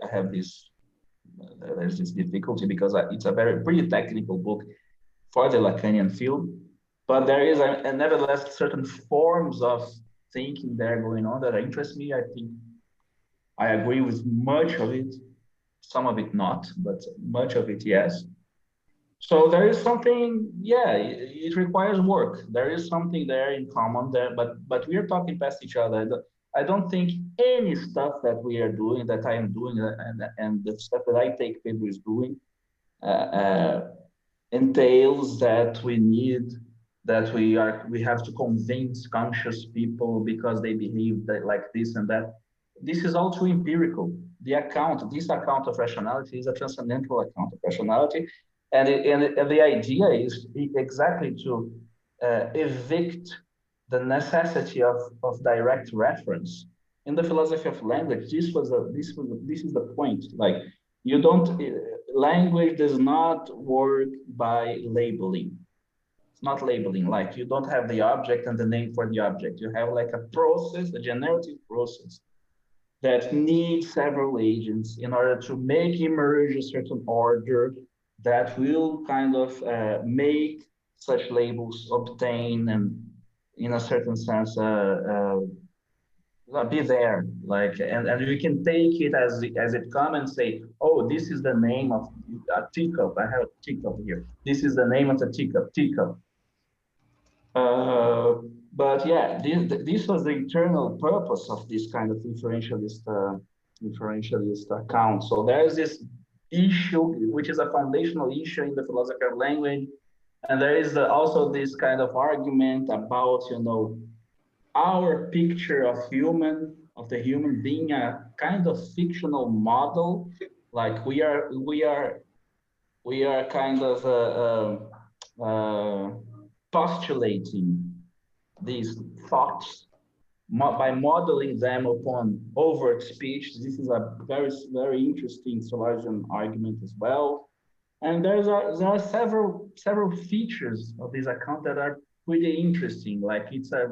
I have this there's this difficulty because it's a pretty technical book for the Lacanian field, but there is a nevertheless certain forms of thinking there going on that interest me. I think I agree with much of it, some of it not, but much of it yes. So there is something, yeah, it requires work. There is something there in common there, but we are talking past each other. I don't think any stuff that we are doing, that I am doing, and the stuff that I take Pedro is doing, uh, uh, entails that we have to convince conscious people because they believe that like this and that. This is all too empirical. This account of rationality is a transcendental account of rationality, and the idea is exactly to evict the necessity of direct reference. In the philosophy of language, this is the point. Like you don't language does not work by labeling. It's not labeling. Like you don't have the object and the name for the object. You have like a process, a generative process that needs several agents in order to make emerge a certain order that will kind of make such labels obtain and in a certain sense be there like and we can take it as it comes and say, oh, this is the name of a teacup. I have a teacup here. This is the name of the teacup. uh, but yeah, this was the internal purpose of this kind of inferentialist account. So there's this issue which is a foundational issue in the philosophy of language, and there is also this kind of argument about our picture of the human being a kind of fictional model. Like we are kind of postulating these thoughts by modeling them upon overt speech. This is a very interesting Salesian argument as well. And there are several features of this account that are pretty interesting. Like it's a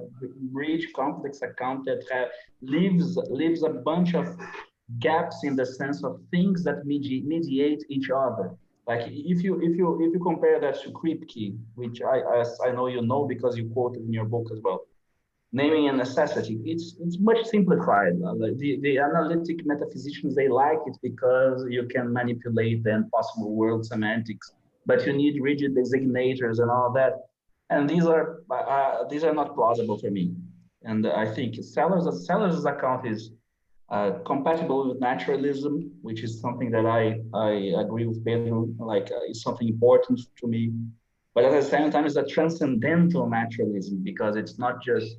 rich, complex account that leaves a bunch of gaps in the sense of things that mediate each other. Like if you compare that to Kripke, which I know you know because you quoted in your book as well, naming a necessity, it's much simplified. The analytic metaphysicians, they like it because you can manipulate the impossible world semantics, but you need rigid designators and all that, and these are not plausible for me. And I think Sellers' account is compatible with naturalism, which is something that I agree with Pedro, like it's something important to me. But at the same time, it's a transcendental naturalism because it's not just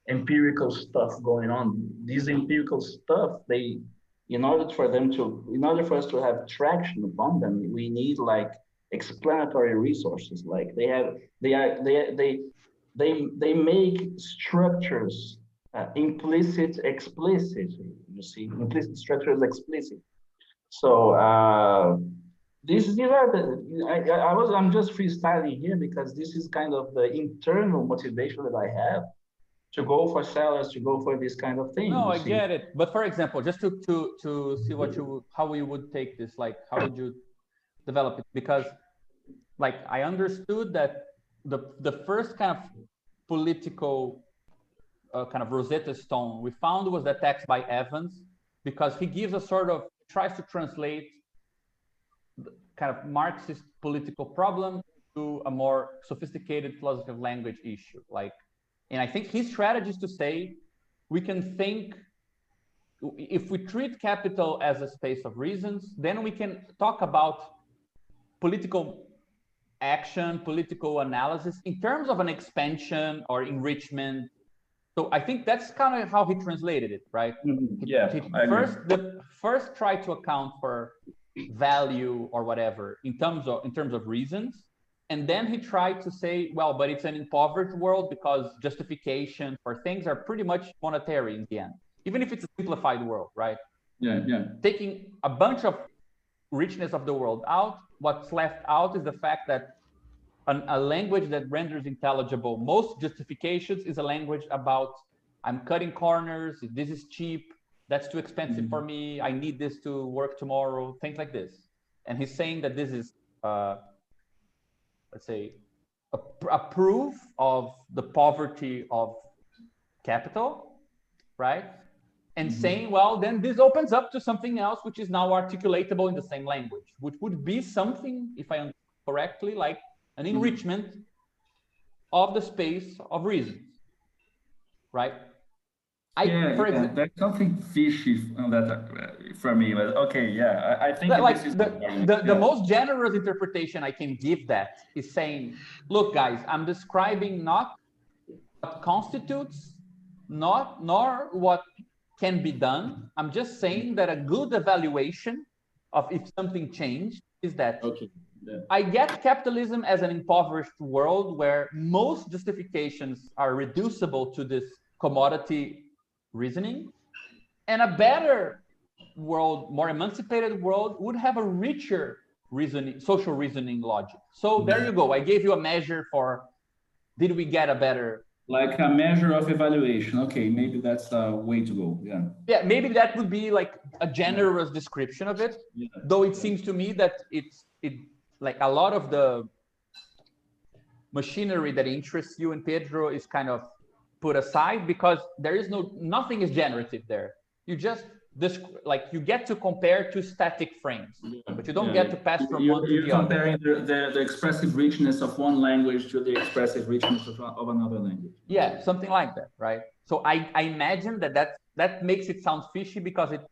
empirical stuff going on. These empirical stuff, in order for us to have traction upon them, we need like explanatory resources. Like they make structures implicit, explicit. You see, implicit structures explicit. So these are I'm just freestyling here because this is kind of the internal motivation that I have to go for sellers, to go for this kind of thing. No, I get it. But for example, just to see how you would take this, like how would you develop it? Because like I understood that the first kind of political kind of Rosetta Stone we found was the text by Evans, because he gives a sort of, tries to translate kind of Marxist political problem to a more sophisticated philosophy of language issue. Like, and I think his strategy is to say, we can think, if we treat capital as a space of reasons, then we can talk about political action, political analysis in terms of an expansion or enrichment. So I think that's kind of how he translated it, right? Yeah. First try to account for value or whatever in terms of reasons, and then he tried to say, well, but it's an impoverished world because justification for things are pretty much monetary in the end, even if it's a simplified world, right? Taking a bunch of richness of the world out, what's left out is the fact that a language that renders intelligible most justifications is a language about, I'm cutting corners, this is cheap, that's too expensive for me, I need this to work tomorrow, things like this. And he's saying that this is, let's say, a proof of the poverty of capital, right? And saying, well, then this opens up to something else, which is now articulatable in the same language, which would be something, if I understand correctly, like an enrichment of the space of reasons, right? There's something fishy on that for me. But okay, I think like the most generous interpretation I can give that is saying, look, guys, I'm describing not what constitutes, nor what can be done. I'm just saying that a good evaluation of if something changed is that I get capitalism as an impoverished world where most justifications are reducible to this commodity reasoning, and a better world, more emancipated world, would have a richer reasoning, social reasoning logic. So there you go. I gave you a measure for, did we get a better, like a measure of evaluation? Okay, maybe that's a way to go. Yeah, maybe that would be like a generous description of it. Though it seems to me that it like a lot of the machinery that interests you and Pedro is kind of put aside, because there is nothing is generative there. You just you get to compare two static frames, but you don't get to pass from one to the other. You're comparing the expressive richness of one language to the expressive richness of another language. Yeah, something like that, right? So I imagine that makes it sound fishy, because it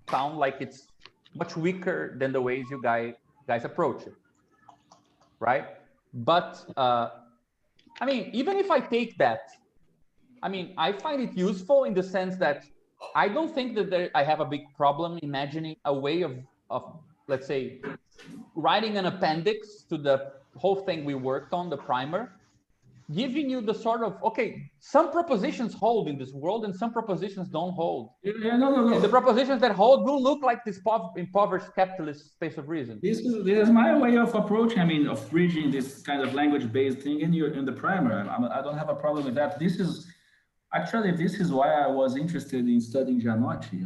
sounds like it's much weaker than the ways you guys approach it, right? But I mean, even if I take that, I mean, I find it useful in the sense that I don't think that I have a big problem imagining a way of let's say, writing an appendix to the whole thing we worked on, the primer, giving you the sort of, okay, some propositions hold in this world and some propositions don't hold. No. And the propositions that hold will look like this impoverished capitalist space of reason. This is my way of approaching, I mean, of bridging this kind of language-based thing in the primer. I don't have a problem with that. This is why I was interested in studying Gianotti,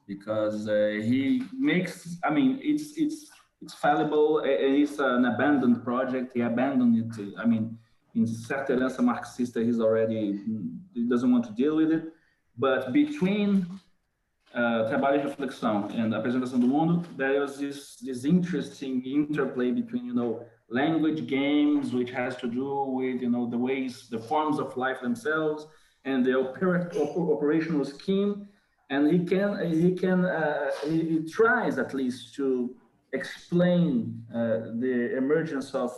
because he makes, I mean, it's fallible. It's an abandoned project. He abandoned it. I mean, in certa herança marxista, he doesn't want to deal with it. But between Trabalho e Reflexão and Apresentação do Mundo, there was this interesting interplay between, language games, which has to do with, the ways, the forms of life themselves, and the operational scheme. And he tries at least to explain the emergence of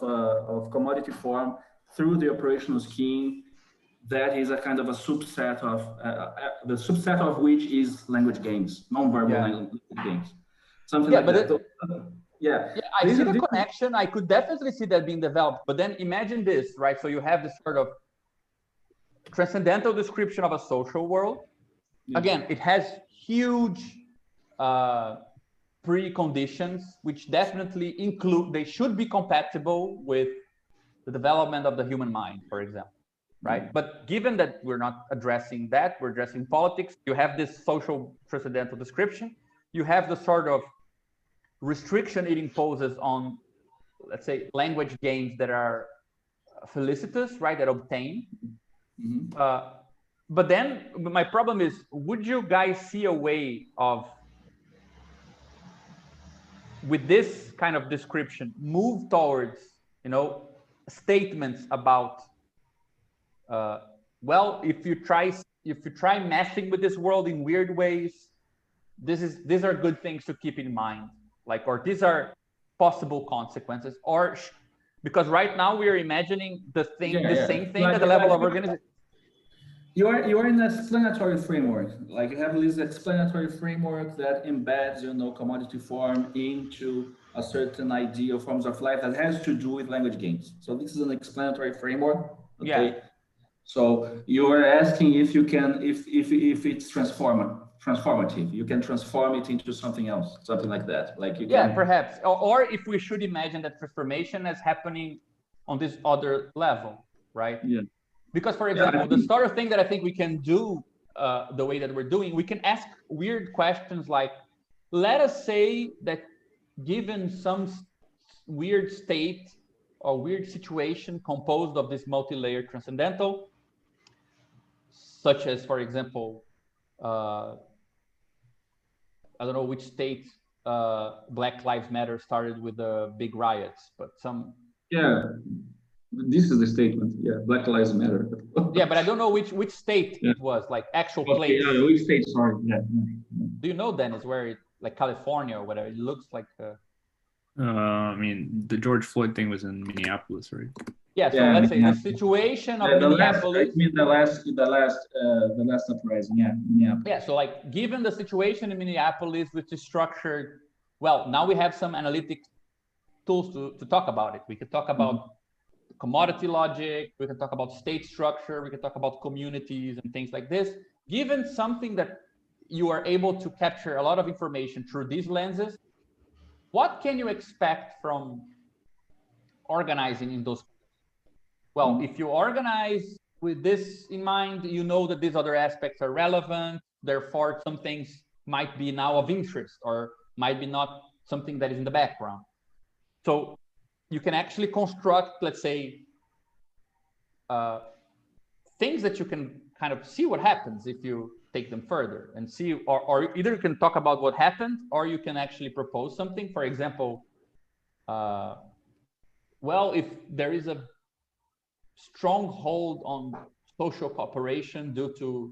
commodity form through the operational scheme. That is a kind of a subset of the subset of which is language games, non-verbal language games, something like that. I see the connection. I could definitely see that being developed. But then imagine this, right? So you have this sort of transcendental description of a social world. Again, it has huge preconditions, which definitely include, they should be compatible with the development of the human mind, for example, right? But given that we're not addressing that, we're addressing politics, you have this social transcendental description, you have the sort of restriction it imposes on, let's say, language games that are felicitous, right, that obtain. but then my problem is, would you guys see a way of, with this kind of description, move towards, you know, statements about, well, if you try messing with this world in weird ways, these are good things to keep in mind, like, or these are possible consequences, or because right now we are imagining the same thing at the level of organization. You are in an explanatory framework. Like you have this explanatory framework that embeds, you know, commodity form into a certain idea of forms of life that has to do with language games. So this is an explanatory framework. Okay. Yeah. So you are asking if you can, if it's transformative, you can transform it into something else, something like that. Like you can. Yeah, perhaps, or if we should imagine that transformation as happening on this other level, right? Yeah. Because, for example, the sort of thing that I think we can do the way that we're doing, we can ask weird questions like, let us say that given some weird state or weird situation composed of this multi-layered transcendental, such as, for example, I don't know which state Black Lives Matter started with the big riots, but some. Yeah. This is the statement. Yeah, Black Lives Matter. Yeah, but I don't know which state it was, like actual place. Yeah, which state? Sorry. Yeah. Do you know, Dennis, where it, like California or whatever? It looks like. I mean, the George Floyd thing was in Minneapolis, right? Yeah. So let's say the situation of Minneapolis. The last uprising. Yeah, Minneapolis. Yeah. So, like, given the situation in Minneapolis, which is structured, well, now we have some analytic tools to talk about it. We could talk about commodity logic, we can talk about state structure, we can talk about communities and things like this. Given something that you are able to capture a lot of information through these lenses, what can you expect from organizing in those? Well, if you organize with this in mind, you know that these other aspects are relevant, therefore some things might be now of interest or might be not something that is in the background. So you can actually construct, let's say, things that you can kind of see what happens if you take them further and see, or either you can talk about what happened, or you can actually propose something. For example, well, if there is a strong hold on social cooperation due to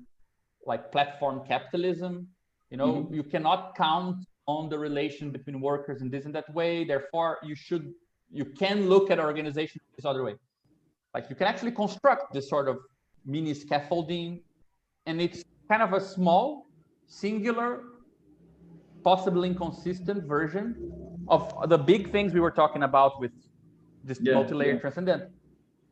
like platform capitalism, you know, you cannot count on the relation between workers in this and that way. Therefore, you can look at organization this other way. Like you can actually construct this sort of mini scaffolding, and it's kind of a small, singular, possibly inconsistent version of the big things we were talking about with this multi-layered transcendent.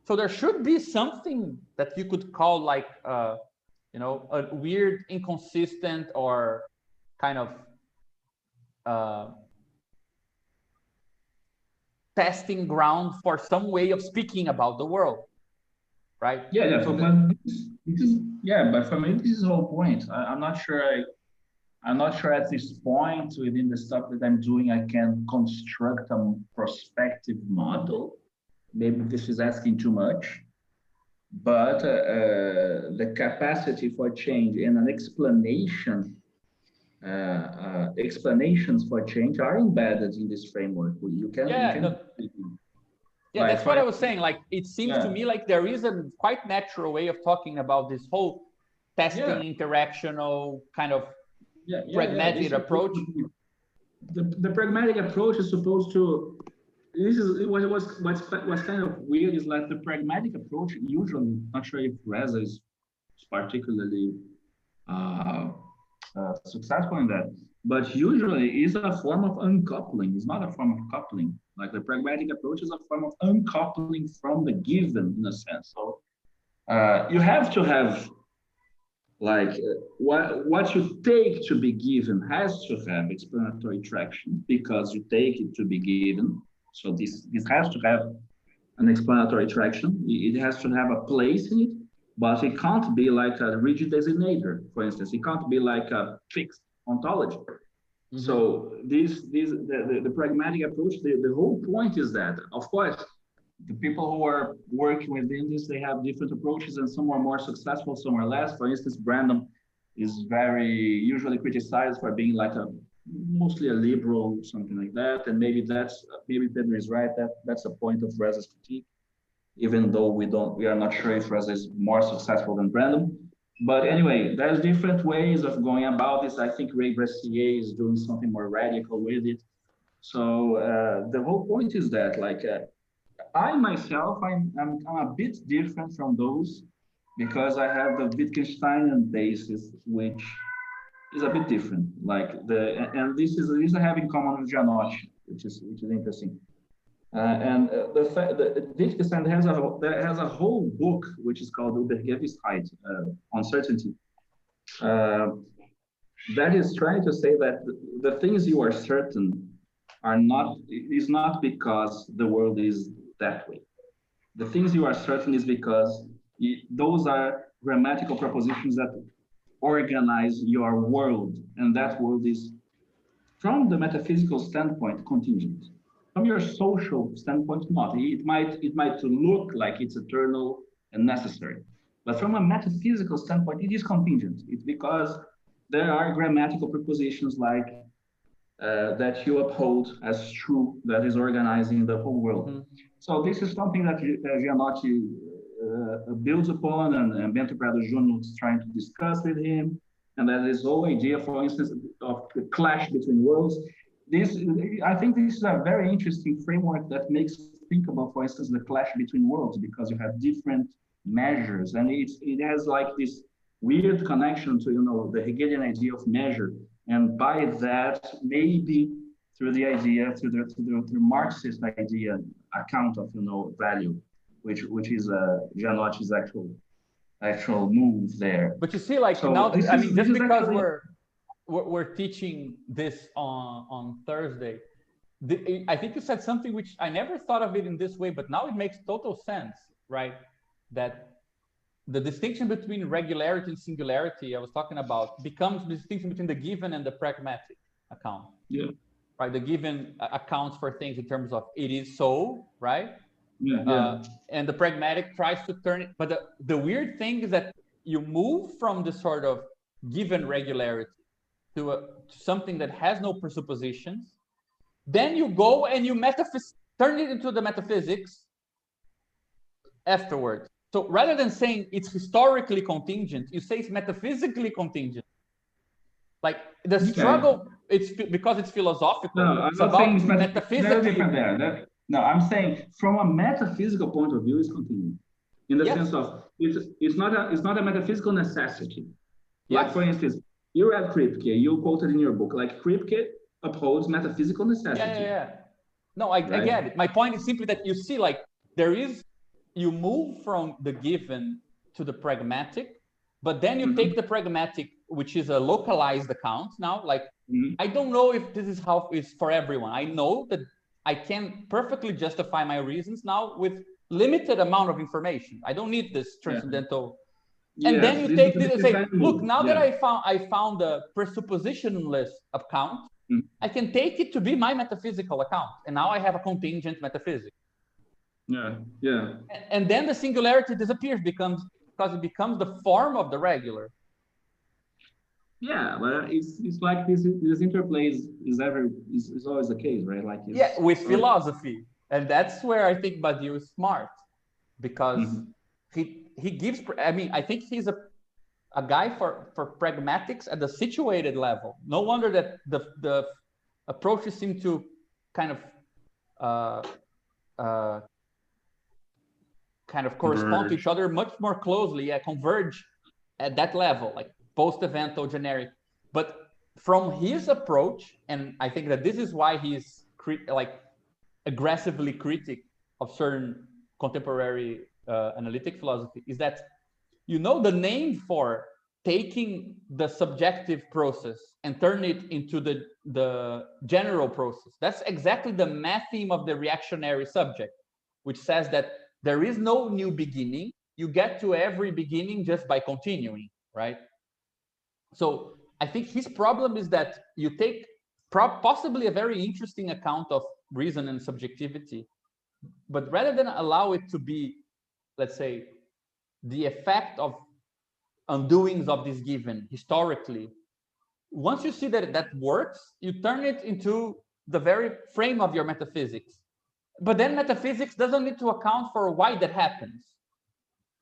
So there should be something that you could call like, you know, a weird, inconsistent, or kind of testing ground for some way of speaking about the world, right? Yeah. So but for me, this is the whole point. I'm not sure at this point within the stuff that I'm doing, I can construct a prospective model. Maybe this is asking too much, but the capacity for change and an explanation, explanations for change are embedded in this framework. You can. Yeah, that's what I was saying. Like, it seems to me like there is a quite natural way of talking about this whole testing, interactional kind of pragmatic approach. The pragmatic approach is supposed to. What's kind of weird is like the pragmatic approach usually. Not sure if Reza is particularly successful in that, but usually is a form of uncoupling. It's not a form of coupling. Like the pragmatic approach is a form of uncoupling from the given, in a sense. So you have to have like what you take to be given has to have explanatory traction because you take it to be given. So this has to have an explanatory traction. It has to have a place in it, but it can't be like a rigid designator, for instance. It can't be like a fixed ontology. So the pragmatic approach, the whole point is that, of course, the people who are working within this, they have different approaches, and some are more successful, some are less. For instance, Brandon is very usually criticized for being like a mostly a liberal, something like that. And maybe Pedro is right. That's a point of Reza's critique, even though we are not sure if Reza is more successful than Brandon. But anyway, there's different ways of going about this. I think Ray Brassier is doing something more radical with it. So the whole point is that, like, I myself, I'm a bit different from those because I have the Wittgensteinian basis, which is a bit different. Like and this I have in common with Gianotti, which is interesting. The fact that Wittgenstein has a whole book which is called Übergewissheit, uncertainty. That is trying to say that the things you are certain are not is not because the world is that way. The things you are certain is because those are grammatical propositions that organize your world, and that world is, from the metaphysical standpoint, contingent. From your social standpoint, not. It might look like it's eternal and necessary, but from a metaphysical standpoint, it is contingent. It's because there are grammatical prepositions like that you uphold as true, that is organizing the whole world. Mm-hmm. So this is something that Gianotti builds upon, and Bento Prado Jr. is trying to discuss with him. And that is whole idea, for instance, of the clash between worlds. I think this is a very interesting framework that makes think about, for instance, the clash between worlds, because you have different measures, and it has like this weird connection to the Hegelian idea of measure. And by that, maybe through the idea, through the Marxist idea, account of value, which is Gianotti's actual move there. But you see, like, so now, I mean, just because we're teaching this on Thursday, I think you said something which I never thought of it in this way, but now it makes total sense, right? That the distinction between regularity and singularity I was talking about becomes the distinction between the given and the pragmatic account. Yeah. Right. The given accounts for things in terms of it is so, right? Yeah. And the pragmatic tries to turn it. But the weird thing is that you move from the sort of given regularity to something that has no presuppositions. Then you go and you turn it into the metaphysics afterwards. So rather than saying it's historically contingent, you say it's metaphysically contingent. Like the struggle, it's because it's philosophical. No, I'm not saying it's metaphysically different there. No, I'm saying from a metaphysical point of view, it's contingent. In the sense of it's not a metaphysical necessity. Like for instance, you read Kripke, you quoted in your book, like Kripke upholds metaphysical necessity. Yeah. No, I get it. My point is simply that you see, like, you move from the given to the pragmatic, but then you take the pragmatic, which is a localized account now. Like, I don't know if this is how it's for everyone. I know that I can perfectly justify my reasons now with limited amount of information. I don't need this transcendental. And then you take this and say, look, now that I found the presuppositionless account, I can take it to be my metaphysical account. And now I have a contingent metaphysics. Yeah. And then the singularity disappears because it becomes the form of the regular. Yeah, but it's like this interplay is always the case, right? Like with philosophy. And that's where I think Badiou is smart, because he gives, I mean, I think he's a guy for pragmatics at the situated level. No wonder that the approaches seem to kind of correspond to each other much more closely, converge at that level, like post-evento generic. But from his approach, and I think that this is why he's aggressively critic of certain contemporary analytic philosophy, is that the name for taking the subjective process and turn it into the general process. That's exactly the matheme of the reactionary subject, which says that there is no new beginning. You get to every beginning just by continuing, right? So I think his problem is that you take possibly a very interesting account of reason and subjectivity But rather than allow it to be, let's say, the effect of undoings of this given historically, once you see that that works, you turn it into the very frame of your metaphysics. But then metaphysics doesn't need to account for why that happens,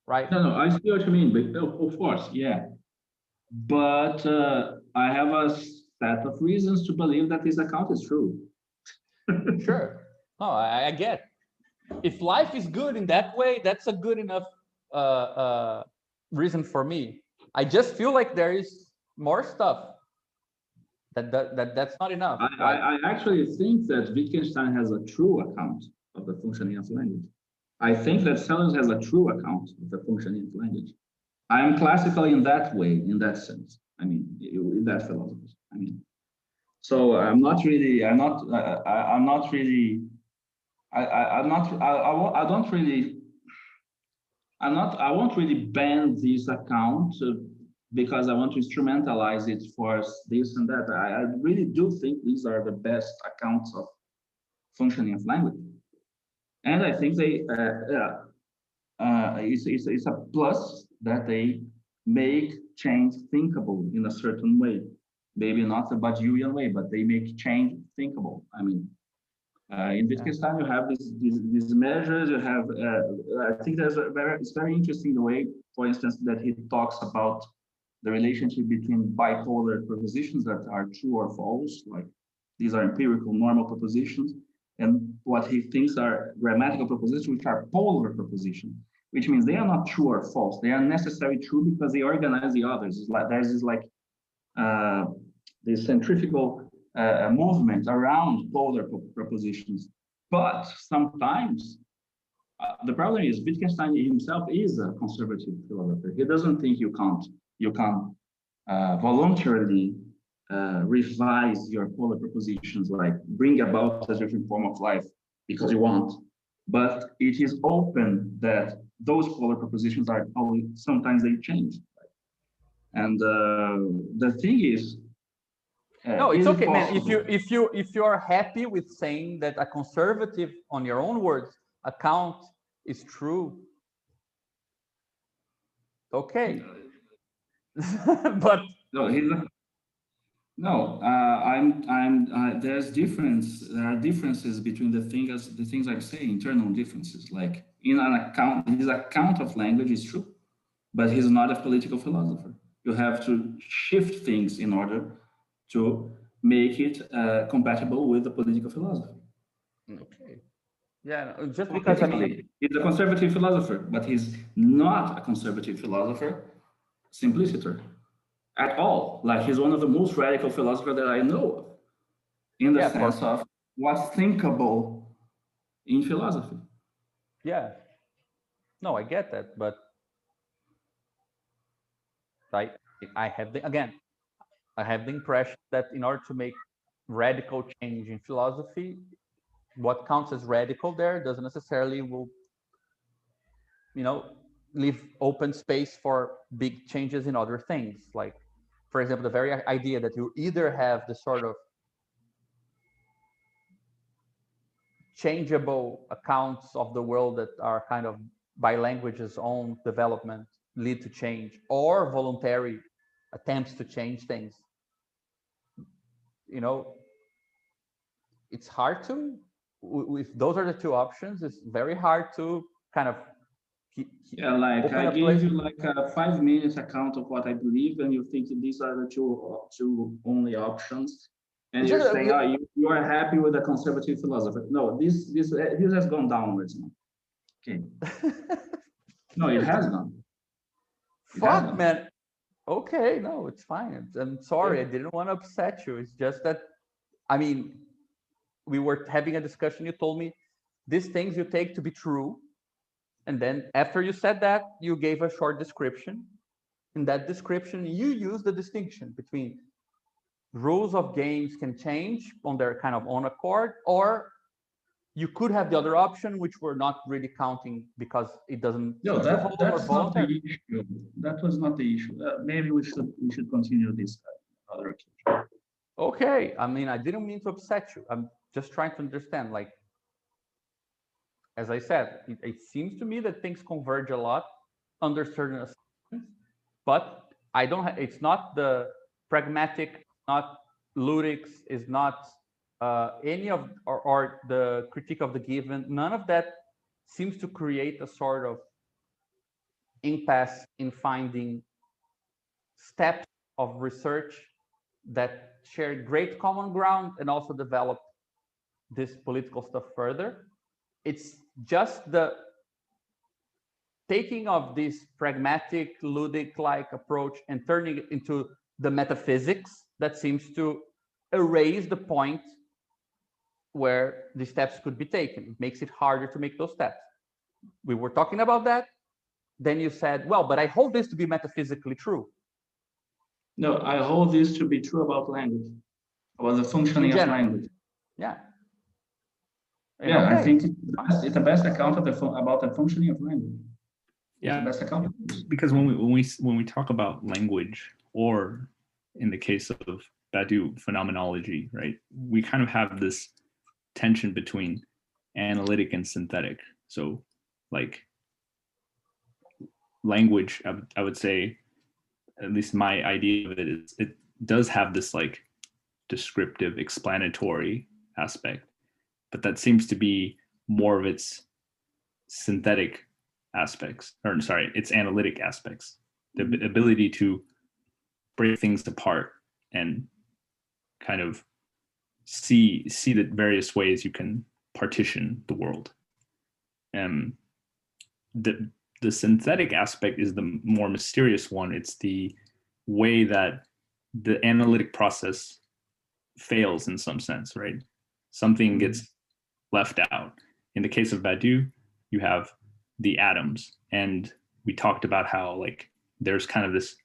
right? No, I see what you mean, but of course, yeah. But I have a set of reasons to believe that this account is true. Sure. No, I get. If life is good in that way, that's a good enough reason for me. I just feel like there is more stuff that's not enough. I actually think that Wittgenstein has a true account of the functioning of language. I think that Sellers has a true account of the functioning of language. I am classical in that way, in that sense. I mean, in that philosophy. I mean, so I'm not really. I don't really. I won't really ban this account because I want to instrumentalize it for this and that. I really do think these are the best accounts of functioning of language, and I think it's a plus that they make change thinkable in a certain way. Maybe not a Badiouian way, but they make change thinkable. I mean, in Wittgenstein, you have these measures. You have, I think it's very interesting the way, for instance, that he talks about the relationship between bipolar propositions that are true or false, like these are empirical normal propositions, and what he thinks are grammatical propositions, which are polar propositions, which means they are not true or false. They are necessarily true because they organize the others. It's like there's this like this centrifugal movement around polar propositions. But sometimes the problem is Wittgenstein himself is a conservative philosopher. He doesn't think you can voluntarily revise your polar propositions, like bring about a different form of life because you want. But it is open that those polar propositions are sometimes they change. And the thing is, no, it's okay, man. If you are happy with saying that a conservative, on your own words, account is true, okay. But no, there's differences between the things I say, internal differences. Like in an account, his account of language is true, but he's not a political philosopher. You have to shift things in order to make it compatible with the political philosophy. Okay. Yeah, just because I mean, he's a conservative philosopher, but he's not a conservative philosopher, simpliciter at all. Like he's one of the most radical philosophers that I know of, in the sense of what's thinkable in philosophy. Yeah. No, I get that, but I have the impression that in order to make radical change in philosophy, what counts as radical there doesn't necessarily will, leave open space for big changes in other things. Like, for example, the very idea that you either have the sort of changeable accounts of the world that are kind of by language's own development lead to change, or voluntary attempts to change things. It's hard to, if those are the two options, it's very hard to kind of like I gave you like a 5 minutes account of what I believe, and you think these are the two only options, and you're saying, you are happy with the conservative philosopher. No, this has gone downwards now. Okay. No, it has gone. Fuck, man. Okay, no, it's fine. I'm sorry, I didn't want to upset you. It's just that, I mean, we were having a discussion. You told me these things you take to be true. And then after you said that, you gave a short description. In that description, you use the distinction between rules of games can change on their kind of own accord, or you could have the other option, which we're not really counting because it doesn't. No, that's not the issue. That was not the issue. Maybe we should continue this other occasion. Okay, I mean, I didn't mean to upset you. I'm just trying to understand. Like, as I said, it seems to me that things converge a lot under certain assumptions, but I don't have, it's not the pragmatic, not ludics, is not any of, or the critique of the given, none of that seems to create a sort of impasse in finding steps of research that share great common ground and also develop this political stuff further. It's just the taking of this pragmatic, ludic-like approach and turning it into the metaphysics that seems to erase the point where the steps could be taken. It makes it harder to make those steps. We were talking about that. Then you said, well, but I hold this to be metaphysically true. No, I hold this to be true about language, about the functioning of language. Yeah. And yeah, okay, I think it's the best account of about the functioning of language. Yeah, it's the best account. Because when we talk about language, or in the case of Badiou phenomenology, right, we kind of have this tension between analytic and synthetic. So, like, language, I would say, at least my idea of it is, it does have this like descriptive, explanatory aspect, but that seems to be more of its synthetic aspects, or sorry, its analytic aspects, the ability to break things apart and kind of see the various ways you can partition the world. And the synthetic aspect is the more mysterious one. It's the way that the analytic process fails in some sense, right? Something gets left out. In the case of Badiou, you have the atoms, and we talked about how like there's kind of this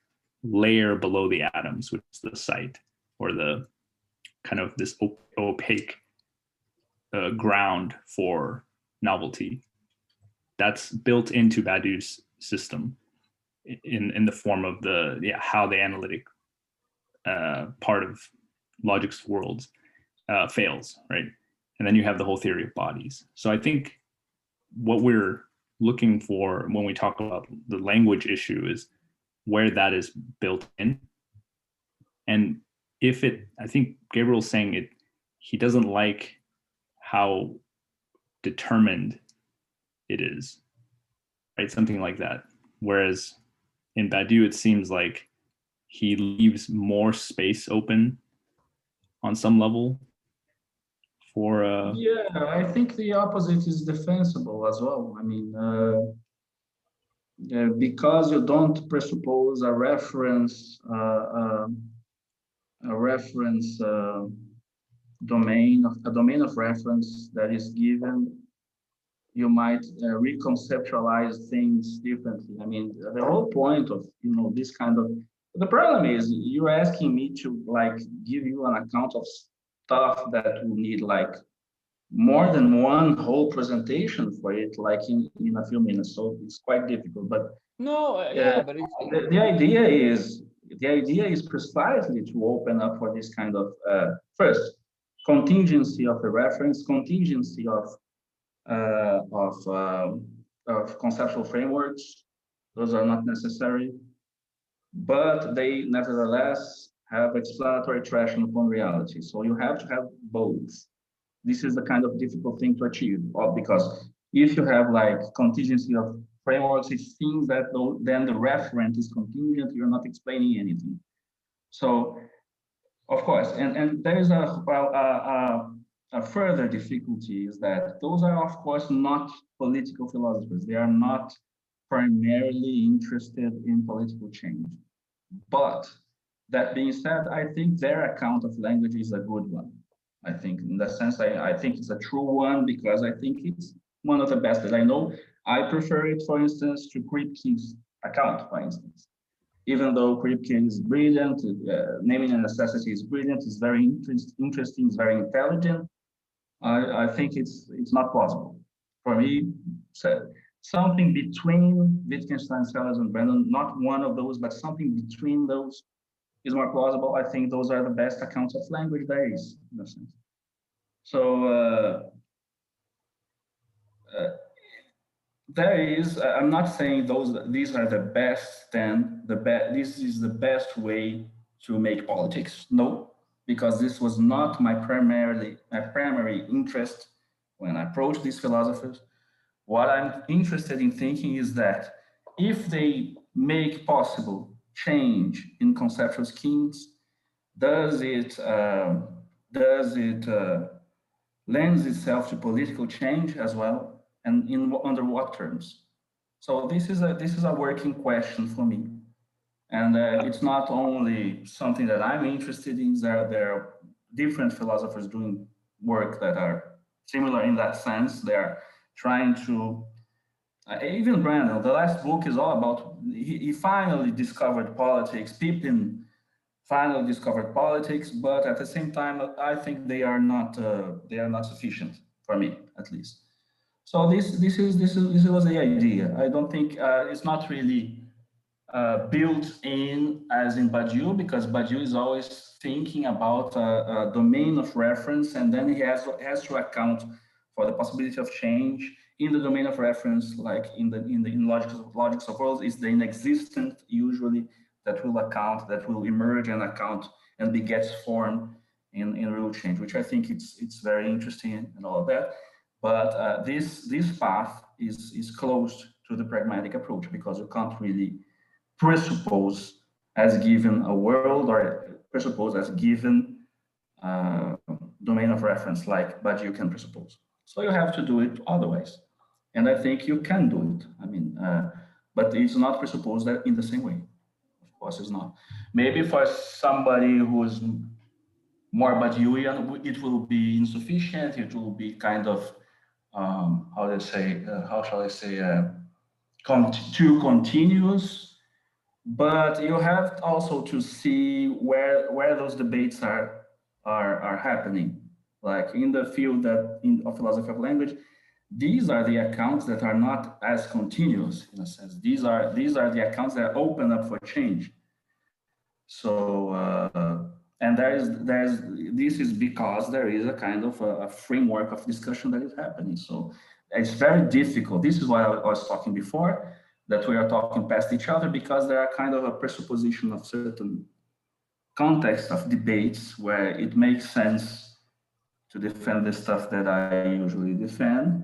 layer below the atoms, which is the site, or the kind of this opaque ground for novelty that's built into Badiou's system in the form of how the analytic part of logic's worlds fails, right? And then you have the whole theory of bodies. So I think what we're looking for when we talk about the language issue is where that is built in. And I think Gabriel's saying it, he doesn't like how determined it is, right? Something like that. Whereas in Badiou, it seems like he leaves more space open on some level for yeah, I think the opposite is defensible as well. I mean, because you don't presuppose a reference domain of reference that is given, you might reconceptualize things differently. I mean, the whole point of this kind of, the problem is you're asking me to like give you an account of stuff that will need like more than one whole presentation for it, like in a few minutes. So it's quite difficult. But no, but it's, the idea is precisely to open up for this kind of first contingency of the reference, contingency of conceptual frameworks. Those are not necessary, but they nevertheless have explanatory traction upon reality. So you have to have both. This is the kind of difficult thing to achieve, because if you have like contingency of frameworks, it seems that then the referent is contingent, you're not explaining anything. So, of course, and there is a further difficulty is that those are, of course, not political philosophers. They are not primarily interested in political change. But that being said, I think their account of language is a good one. I think in that sense, I think it's a true one because I think it's one of the best that I know. I prefer it, for instance, to Kripke's account, for instance. Even though Kripke is brilliant, naming a necessity is brilliant, it's very interesting, it's very intelligent. I think it's not possible. For me, so something between Wittgenstein, Sellers, and Brennan, not one of those, but something between those is more plausible. I think those are the best accounts of language there is, in a sense. So there is, I'm not saying these are the best, this is the best way to make politics. No, because this was not my primary interest when I approached these philosophers. What I'm interested in thinking is that if they make possible change in conceptual schemes, does it does it lends itself to political change as well, and under what terms? So this is a working question for me, and it's not only something that I'm interested in. There are different philosophers doing work that are similar in that sense. They are trying to even Brandon. The last book is all about he finally discovered politics. Pippin finally discovered politics, but at the same time, I think they are not sufficient for me, at least. So this was the idea. I don't think it's not really built in as in Badiou, because Badiou is always thinking about a domain of reference, and then he has to account for the possibility of change in the domain of reference, like in logics of worlds, is the inexistent usually that will emerge and account and begets form in real change, which I think it's very interesting and all of that. But this path is closed to the pragmatic approach, because you can't really presuppose as given a world, or presuppose as given uh, domain of reference, like, but you can presuppose. So you have to do it otherwise. And I think you can do it. I mean, but it's not presupposed that in the same way. Of course, it's not. Maybe for somebody who's more Badiouian, it will be insufficient. It will be kind of, how shall I say, too continuous. But you have also to see where those debates are happening. Like in the field of philosophy of language, these are the accounts that are not as continuous in a sense. These are the accounts that open up for change. So and there's this is because there is a kind of a framework of discussion that is happening. So it's very difficult. This is what I was talking before, that we are talking past each other, because there are kind of a presupposition of certain context of debates where it makes sense to defend the stuff that I usually defend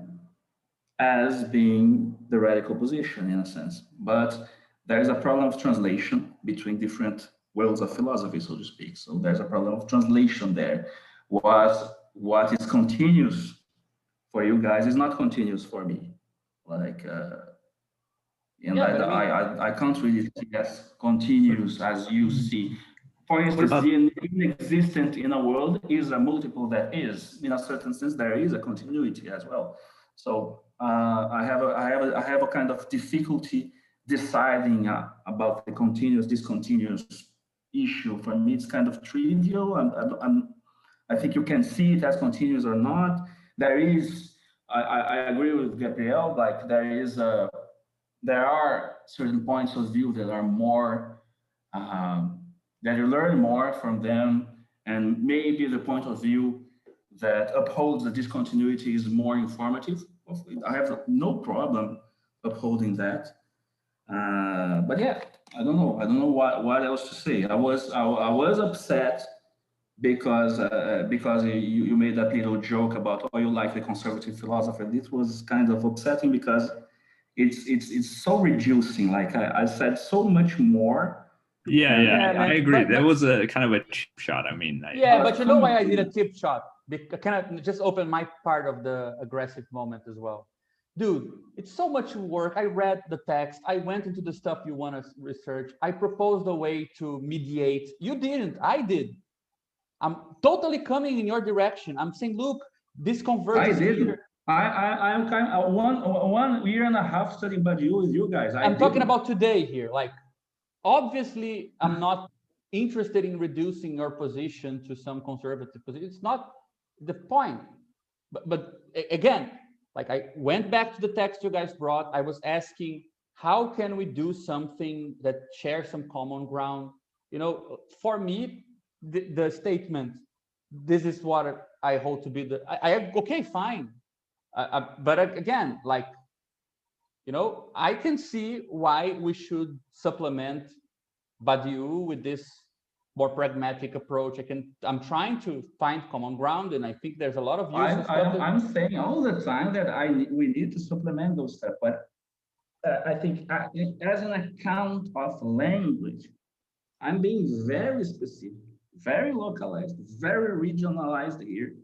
as being the radical position in a sense. But there's a problem of translation between different worlds of philosophy, so to speak. So there's a problem of translation there. What is continuous for you guys is not continuous for me. Like, and Yeah, but I mean, I can't really see as continuous as you see. For instance, the inexistent in a world is a multiple that is. In a certain sense, there is a continuity as well. So I have a kind of difficulty deciding about the continuous, discontinuous issue. For me, it's kind of trivial, and I think you can see it as continuous or not. There is, I agree with Gabriel. Like there are certain points of view that are more that you learn more from them, and maybe the point of view that upholds the discontinuity is more informative. I have no problem upholding that. But yeah, I don't know. I don't know what else to say. I was upset because you made that little joke about, oh, you like the conservative philosopher. This was kind of upsetting because it's so reducing. Like I said so much more. Yeah, And, yeah, man, I agree. That but was a kind of a cheap shot. I mean, yeah, but you know why I did a tip shot? Can I just open my part of the aggressive moment as well? Dude, it's so much work. I read the text. I went into the stuff you want to research. I proposed a way to mediate. You didn't. I did. I'm totally coming in your direction. I'm saying, look, this converges I did. here. I'm kind of one year and a half studying Badiou with you guys. I'm talking about today here. Like, obviously, I'm not interested in reducing your position to some conservative position. It's not the point. But again, like I went back to the text you guys brought. I was asking, how can we do something that shares some common ground? You know, for me, the statement, this is what I hold to be okay, fine. But again, like You know, I can see why we should supplement Badiou with this more pragmatic approach. I'm trying to find common ground, and I think there's a lot of useful stuff. I'm saying all the time that we need to supplement those stuff, but I think as an account of language, I'm being very specific, very localized, very regionalized here.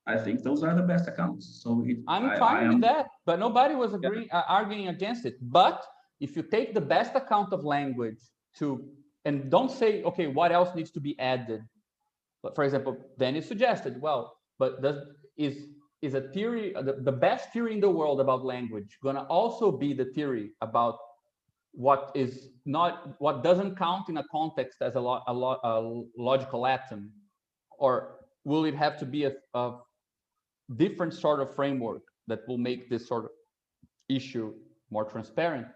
I think those are the best accounts. So I'm fine with that, but nobody was arguing against it. But if you take the best account of language and don't say, okay, what else needs to be added? But for example, Danny suggested, well, but is a theory, the best theory in the world about language gonna also be the theory about what doesn't count in a context as a logical atom, or will it have to be a different sort of framework that will make this sort of issue more transparent?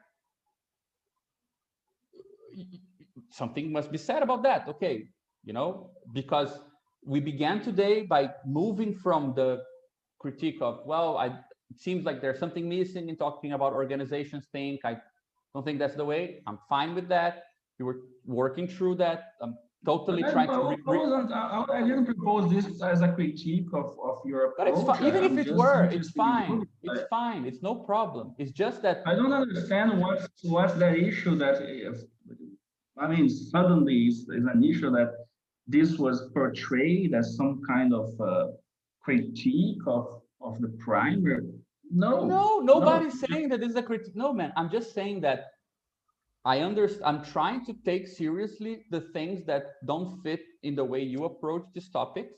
Something must be said about that. Okay, you know, because we began today by moving from the critique of, well, it seems like there's something missing in talking about organizations think. I don't think that's the way. I'm fine with that. We were working through that. I'm totally trying to. I didn't propose this as a critique of your approach. But it's fine. Even if it were, it's fine. It's fine. It's no problem. It's just that I don't understand what's the issue that I mean, suddenly is an issue that this was portrayed as some kind of critique of the primer. No, nobody's saying that this is a critique. No, man, I'm just saying that I'm trying to take seriously the things that don't fit in the way you approach these topics.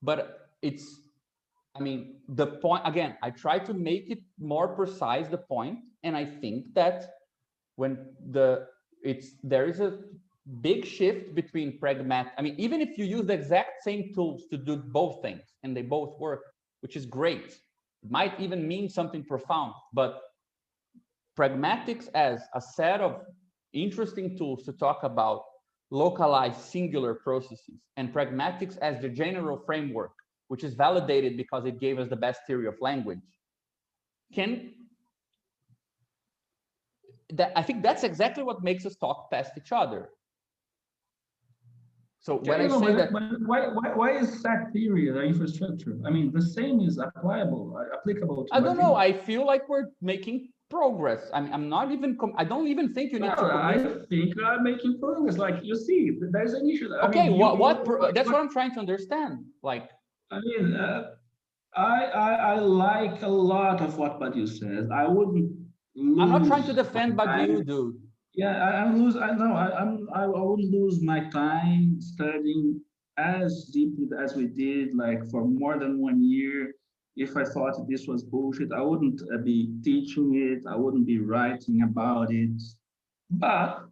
But the point, again, I try to make it more precise, the point. And I think that when there is a big shift between pragmatic. I mean, even if you use the exact same tools to do both things and they both work, which is great, it might even mean something profound. But pragmatics as a set of interesting tools to talk about localized singular processes, and pragmatics as the general framework, which is validated because it gave us the best theory of language, I think that's exactly what makes us talk past each other. So when I say that, why is that theory the infrastructure? I mean, the same is applicable to. I don't know. I feel like we're making progress. I'm not even. I don't even think you need to. I think I'm making progress. Like you see, there's an issue. Okay, that's what I'm trying to understand. Like, I mean, I like a lot of what Badiou says. I wouldn't. I'm not trying to defend Badiou, dude. Yeah, I wouldn't lose my time studying as deeply as we did, like for more than 1 year. If I thought this was bullshit, I wouldn't be teaching it. I wouldn't be writing about it. But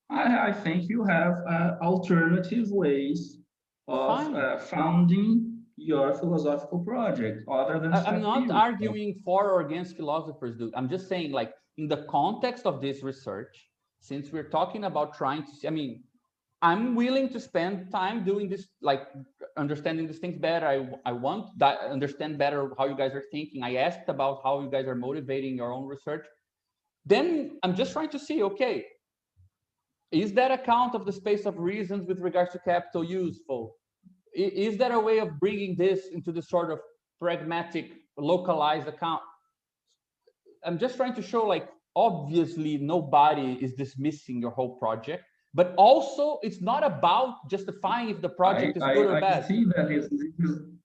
I think you have alternative ways of founding your philosophical project other than. I'm not arguing for or against philosophers, dude. I'm just saying, like, in the context of this research, since we're talking about trying to see, I mean, I'm willing to spend time doing this, like understanding these things better. I want to understand better how you guys are thinking. I asked about how you guys are motivating your own research. Then I'm just trying to see, okay, is that account of the space of reasons with regards to capital useful? Is that a way of bringing this into the sort of pragmatic, localized account? I'm just trying to show, like, obviously nobody is dismissing your whole project, but also it's not about justifying if the project is good or bad. I see that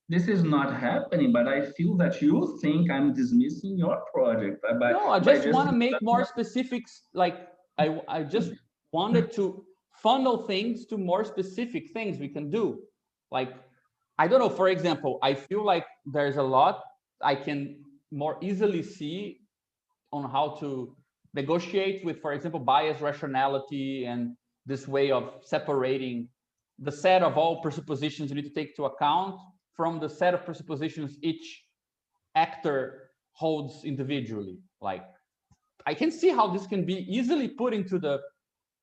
this is not happening, but I feel that you think I'm dismissing your project. No, I just want to make more specifics. Like, I just wanted to funnel things to more specific things we can do. Like, I don't know, for example, I feel like there's a lot I can more easily see on how to negotiate with, for example, bias rationality and this way of separating the set of all presuppositions you need to take into account from the set of presuppositions each actor holds individually. Like, I can see how this can be easily put into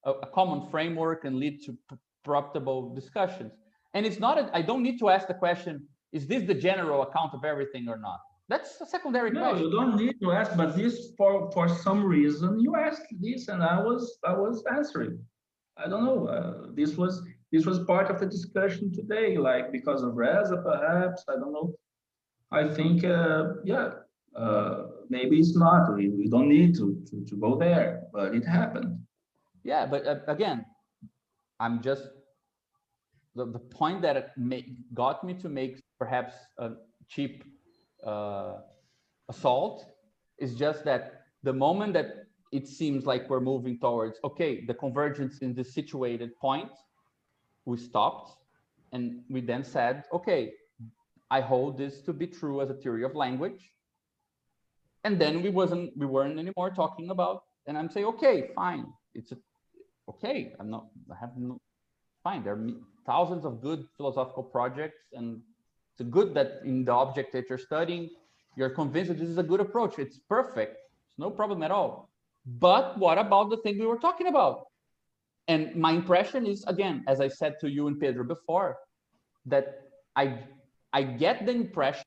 a common framework and lead to profitable discussions. And it's not, I don't need to ask the question, is this the general account of everything or not? That's a secondary No, question. you don't need to ask, but this for some reason you asked this, and I was answering. I don't know. This was part of the discussion today, like because of Reza, perhaps. I don't know. I think, yeah, maybe it's not. We don't need to go there, but it happened. Yeah, but again, I'm just the point that got me to make perhaps a cheap assault is just that the moment that it seems like we're moving towards, okay, the convergence in the situated point, we stopped and we then said, okay, I hold this to be true as a theory of language. And then we weren't anymore talking about, and I'm saying, okay, fine, okay, I have no, fine, there are thousands of good philosophical projects, and it's good that in the object that you're studying, you're convinced that this is a good approach. It's perfect. It's no problem at all. But what about the thing we were talking about? And my impression is, again, as I said to you and Pedro before, that I get the impression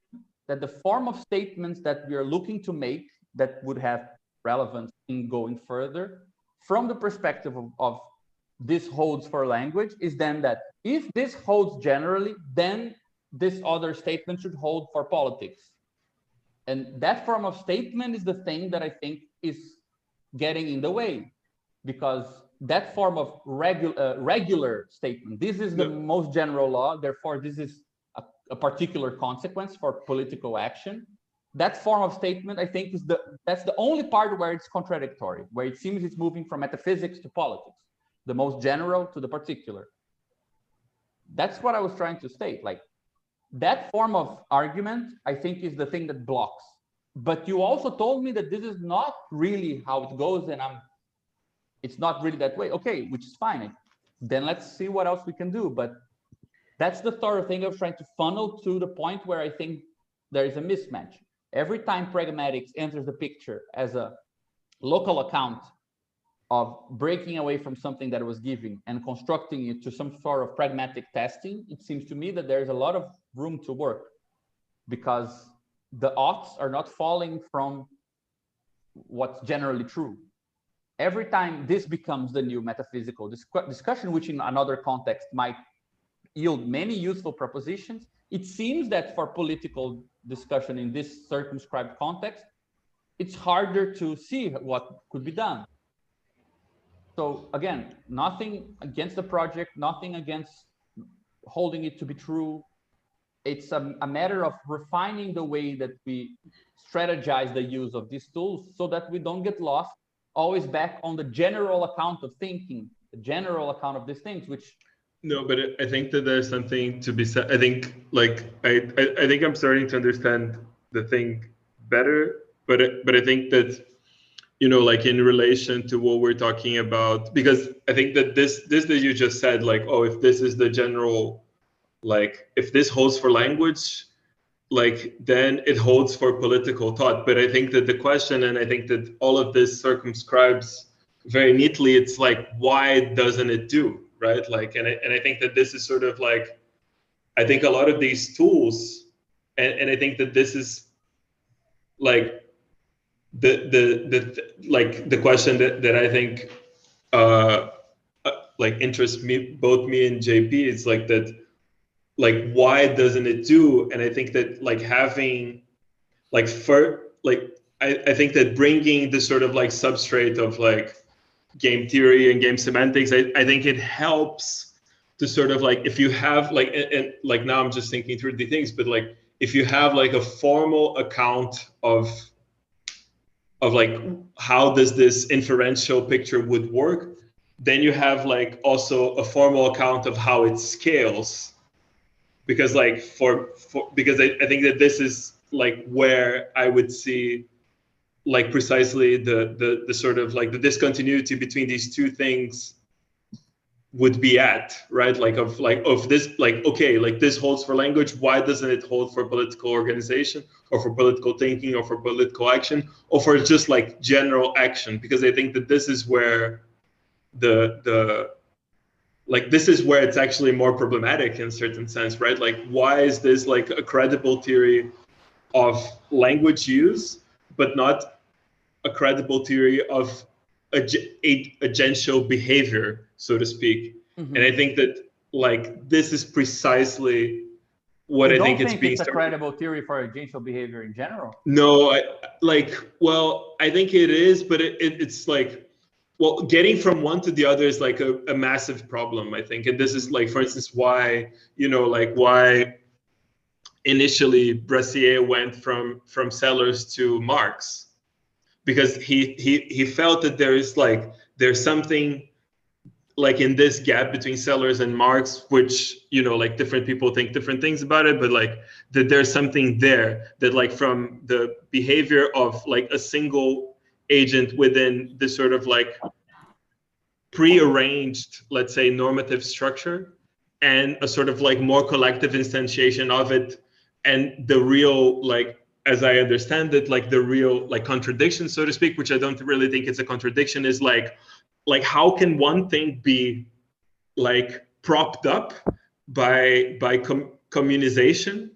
that the form of statements that we are looking to make that would have relevance in going further from the perspective of this holds for language is then that if this holds generally, then this other statement should hold for politics. And that form of statement is the thing that I think is getting in the way, because that form of regular statement, this is the most general law, therefore this is a particular consequence for political action. That form of statement, I think, that's the only part where it's contradictory, where it seems it's moving from metaphysics to politics, the most general to the particular. That's what I was trying to state. Like, that form of argument, I think, is the thing that blocks. But you also told me that this is not really how it goes, and it's not really that way. Okay, which is fine. Then let's see what else we can do. But that's the third thing I was trying to funnel to the point where I think there is a mismatch. Every time pragmatics enters the picture as a local account of breaking away from something that was given and constructing it to some sort of pragmatic testing, it seems to me that there's a lot of room to work, because the odds are not falling from what's generally true. Every time this becomes the new metaphysical discussion, which in another context might yield many useful propositions, it seems that for political discussion in this circumscribed context, it's harder to see what could be done. So again, nothing against the project, nothing against holding it to be true. It's a matter of refining the way that we strategize the use of these tools so that we don't get lost always back on the general account of thinking, the general account of these things, which... No, but I think that there's something to be said. I think, like, I think I'm starting to understand the thing better, but I think that, you know, like in relation to what we're talking about, because I think that this that you just said, like, oh, if this is the general, like, if this holds for language, like, then it holds for political thought. But I think that the question, and I think that all of this circumscribes very neatly, it's like, why doesn't it do? Right? Like, and I think that this is sort of like, I think a lot of these tools, and I think that this is like the question that I think like interests me, both me and JP, is like that, like, why doesn't it do? And I think that, like, having like I think that bringing the sort of like substrate of like game theory and game semantics, I think it helps to sort of like, if you have like, and like now I'm just thinking through the things, but like if you have like a formal account of like how does this inferential picture would work, then you have like also a formal account of how it scales, because like because I think that this is like where I would see like precisely the sort of like the discontinuity between these two things would be at, right? Like of this, like, okay, like this holds for language, why doesn't it hold for political organization or for political thinking or for political action or for just like general action? Because I think that this is where this is where it's actually more problematic in a certain sense, right? Like, why is this like a credible theory of language use, but not a credible theory of agential behavior, so to speak. Mhm. And I think that like this is precisely what You I don't think it's think being it's a started. credible theory for agential behavior in general? No, well, I think it is, but it's like, well, getting from one to the other is like a massive problem, I think. And this is like, for instance, why, like why initially Brassier went from Sellers to Marx, because he felt that there's something like in this gap between Sellers and Marx, which like different people think different things about it, but like that there's something there that like from the behavior of like a single agent within this sort of like prearranged, let's say, normative structure, and a sort of like more collective instantiation of it, and the real, like, as I understand it, like the real like contradiction, so to speak, which I don't really think it's a contradiction, is like how can one thing be like propped up by communization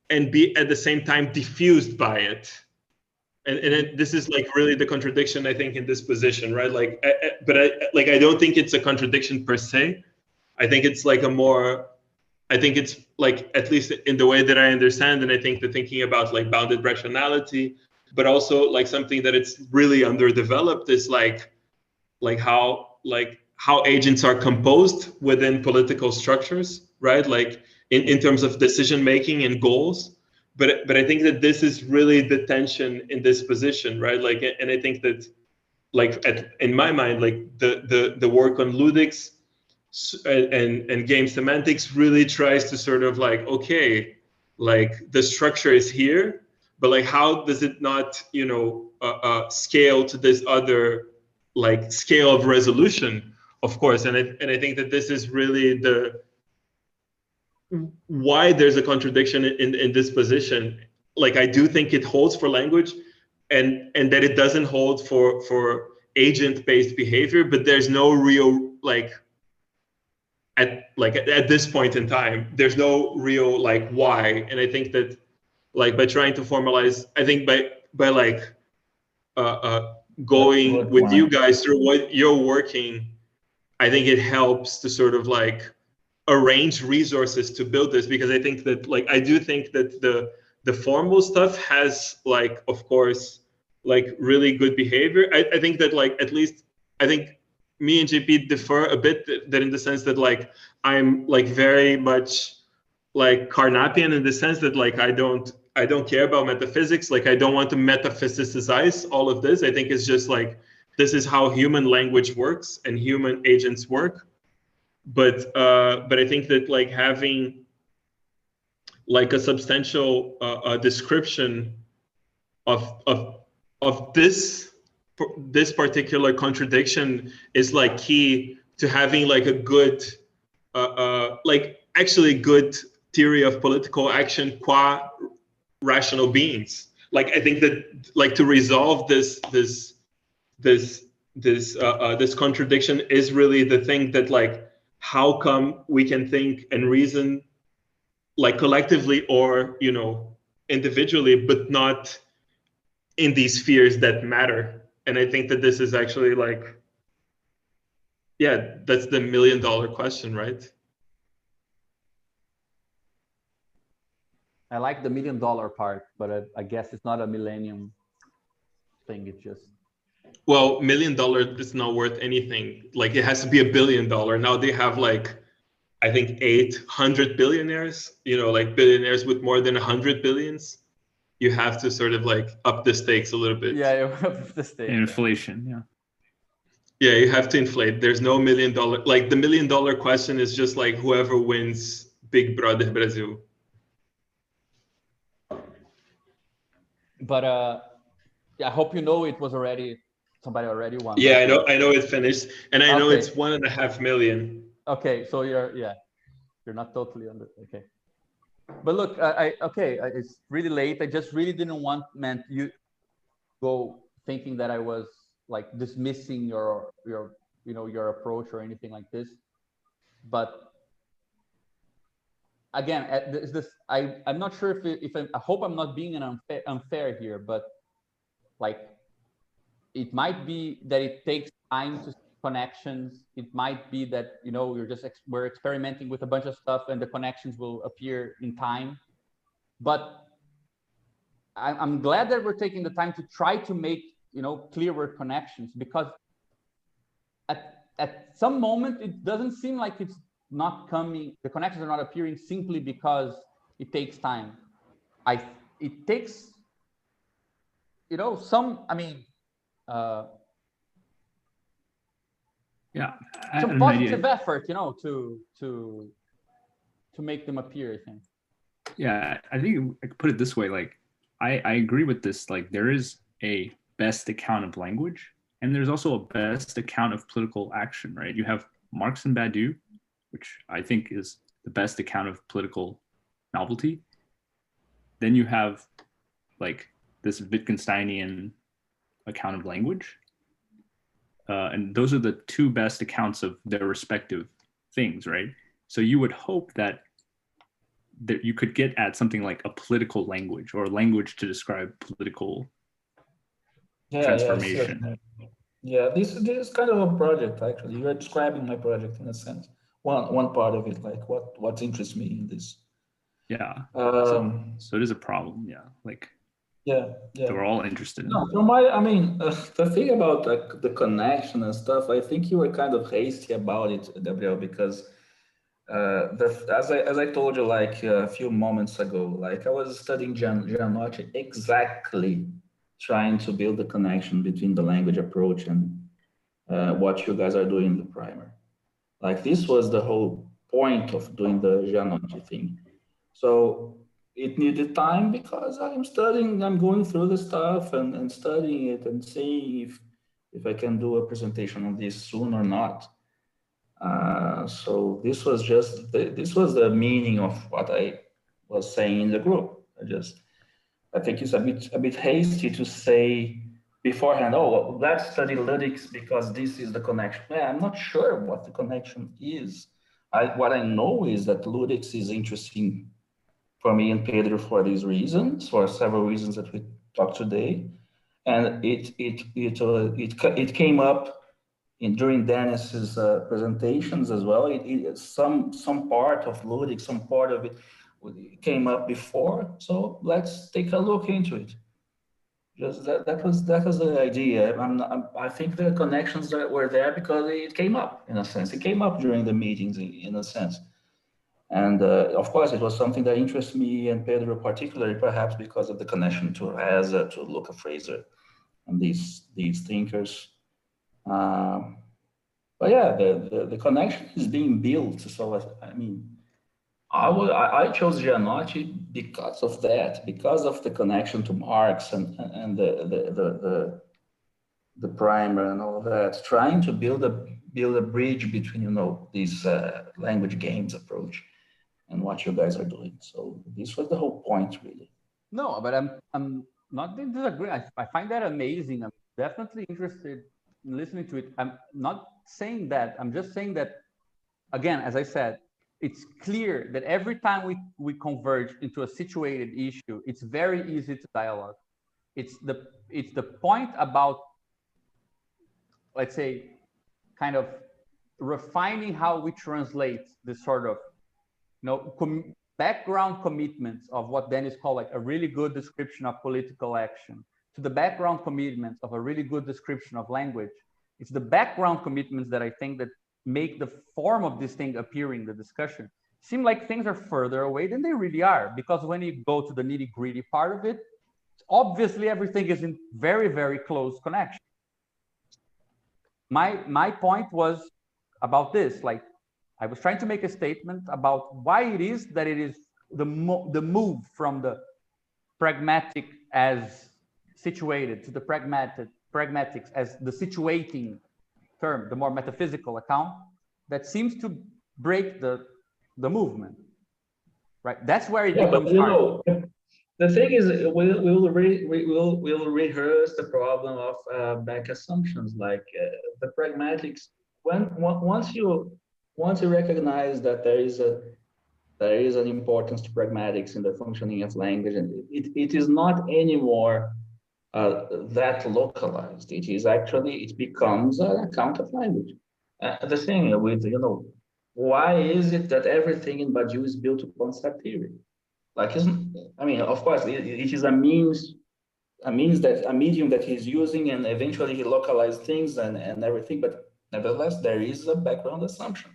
and be at the same time diffused by it? And this is like really the contradiction, I think, in this position, right? Like, but I don't think it's a contradiction per se. I think it's like I think it's like, at least in the way that I understand, and I think the thinking about like bounded rationality, but also like something that it's really underdeveloped is like how agents are composed within political structures, right? Like in terms of decision making and goals. But I think that this is really the tension in this position, right? Like, and I think that like in my mind, like the work on ludics and game semantics really tries to sort of like, okay, like the structure is here, but like how does it not scale to this other like scale of resolution, of course. And I think that this is really the why there's a contradiction in this position. Like, I do think it holds for language, and that it doesn't hold for agent-based behavior, but there's no real at this point in time, there's no real like why. And I think that like by trying to formalize, I think by like going with you guys through what you're working, I think it helps to sort of like arrange resources to build this, because I think that like I do think that the formal stuff has like, of course, like really good behavior. I think that like at least I think me and JP differ a bit, that in the sense that like I'm like very much like Carnapian in the sense that like I don't care about metaphysics. Like I don't want to metaphysicize all of this. I think it's just like this is how human language works and human agents work. But I think that like having like a substantial description of this particular contradiction is like key to having like a good like actually good theory of political action qua rational beings. Like I think that like to resolve this contradiction is really the thing, that like how come we can think and reason like collectively or individually, but not in these spheres that matter. And I think that this is actually like, yeah, that's the $1 million question, right? I like the $1 million part, but I guess it's not a millennium thing. It's just, well, $1 million is not worth anything. Like it has to be $1 billion. Now they have like, I think 800 billionaires, like billionaires with more than 100 billions. You have to sort of like up the stakes a little bit. yeah, you have the stakes. Inflation, yeah. Yeah, you have to inflate. There's no $1 million. Like the $1 million question is just like whoever wins Big Brother Brazil. But I hope it was already, somebody already won. Yeah, I know it finished, and I know Okay. it's 1.5 million. Okay, so you're not totally under. Okay, but look, it's really late. I just really didn't want you go thinking that I was like dismissing your your approach or anything like this. But again, I'm not sure I hope I'm not being unfair here, but like, it might be that it takes time to see connections. It might be that, you know, we're experimenting with a bunch of stuff and the connections will appear in time. But I'm glad that we're taking the time to try to make, you know, clearer connections, because at some moment it doesn't seem like it's not coming, the connections are not appearing simply because it takes time. It takes, you know, Yeah, some positive effort, you know, to make them appear, I think. Yeah, I think I could put it this way, like, I agree with this. Like, there is a best account of language, and there's also a best account of political action, right? You have Marx and Badiou, which I think is the best account of political novelty. Then you have like this Wittgensteinian account of language. And those are the two best accounts of their respective things, right? So you would hope that you could get at something like a political language, or a language to describe political transformation. Yeah, this is kind of a project, actually. You are describing my project in a sense. One part of it, like what interests me in this. Yeah. So it is a problem. Yeah. Like, yeah. we're all interested in. No, the thing about the connection and stuff, I think you were kind of hasty about it, Gabriel, because as I told you like a few moments ago, like I was studying Gianotti exactly trying to build the connection between the language approach and what you guys are doing in the primer. Like, this was the whole point of doing the Gianotti thing. So it needed time because I'm going through the stuff and studying it and seeing if I can do a presentation on this soon or not. So this was the meaning of what I was saying in the group. I think it's a bit hasty to say beforehand, oh, well, let's study ludics because this is the connection. Yeah, I'm not sure what the connection is. What I know is that ludics is interesting for me and Pedro for these reasons, for several reasons that we talked today, and it came up during Dennis's presentations as well. Some part of ludics, some part of it came up before, so let's take a look into it. Just that was the idea. I think the connections that were there because it came up in a sense. It came up during the meetings in a sense. And of course, it was something that interests me and Pedro particularly, perhaps because of the connection to Reza, to Luca Fraser, and these thinkers. But yeah, the connection is being built. So I mean, I chose Gianotti because of that, because of the connection to Marx and the primer and all of that, trying to build a bridge between, you know, these language games approach and what you guys are doing. So this was the whole point, really. No, but I'm not disagreeing. I find that amazing. I'm definitely interested in listening to it. I'm not saying that. I'm just saying that, again, as I said, it's clear that every time we converge into a situated issue, it's very easy to dialogue. It's the point about, let's say, kind of refining how we translate this sort of, you know, background commitments of what Dennis called like a really good description of political action to the background commitments of a really good description of language. It's the background commitments that I think that make the form of this thing appear in the discussion seem like things are further away than they really are, because when you go to the nitty-gritty part of it, obviously everything is in very, very close connection. My point was about this, like, I was trying to make a statement about why it is that it is the move from the pragmatic as situated to the pragmatics as the situating term, the more metaphysical account, that seems to break the movement, right? That's where it becomes hard. The thing is, we'll rehearse the problem of back assumptions, like the pragmatics. Once you recognize that there is there is an importance to pragmatics in the functioning of language, and it is not anymore that localized. It is actually, it becomes an account of language. The thing with, you know, why is it that everything in Badiou is built upon set theory? Like, I mean, of course, it is a medium that he's using, and eventually he localized things and everything, but nevertheless, there is a background assumption.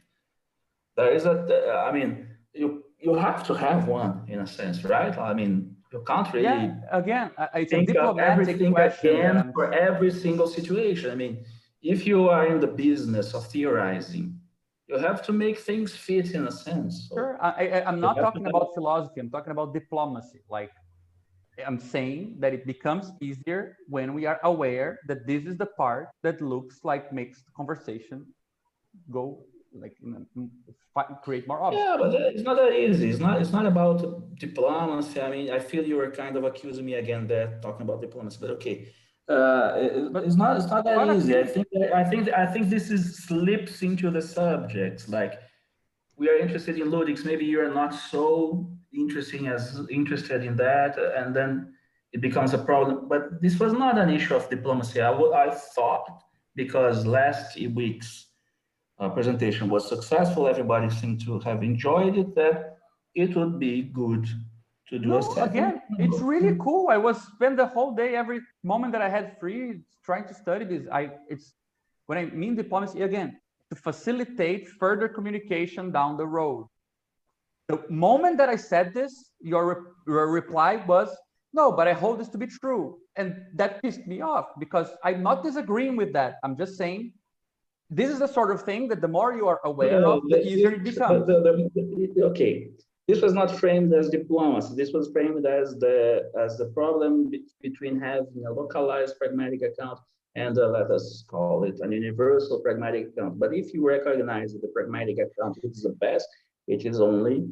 There is I mean, you have to have one in a sense, right? I mean, you can't really again, it's a think of diplomatic everything question again for every single situation. I mean, if you are in the business of theorizing, you have to make things fit in a sense. So sure, I'm not talking about philosophy. I'm talking about diplomacy. Like, I'm saying that it becomes easier when we are aware that this is the part that looks like makes the conversation go like create more obstacles. Yeah, but it's not that easy. It's not about diplomacy. I mean, I feel you were kind of accusing me again there talking about diplomacy, but okay. It's not that easy. I think this is slips into the subject. Like, we are interested in ludics. Maybe you're not so interested in that, and then it becomes a problem. But this was not an issue of diplomacy. I thought, because last week's presentation was successful, everybody seemed to have enjoyed it, that it would be good to do a second. Again, it's really cool. I was spend the whole day, every moment that I had free, trying to study this. It's when I mean diplomacy, again, to facilitate further communication down the road. The moment that I said this, your reply was, no, but I hold this to be true. And that pissed me off, because I'm not disagreeing with that. I'm just saying, this is the sort of thing that the more you are aware of, the easier it becomes. Okay, this was not framed as diplomacy. This was framed as the problem between having a localized pragmatic account and let us call it an universal pragmatic account. But if you recognize that the pragmatic account is the best, it is only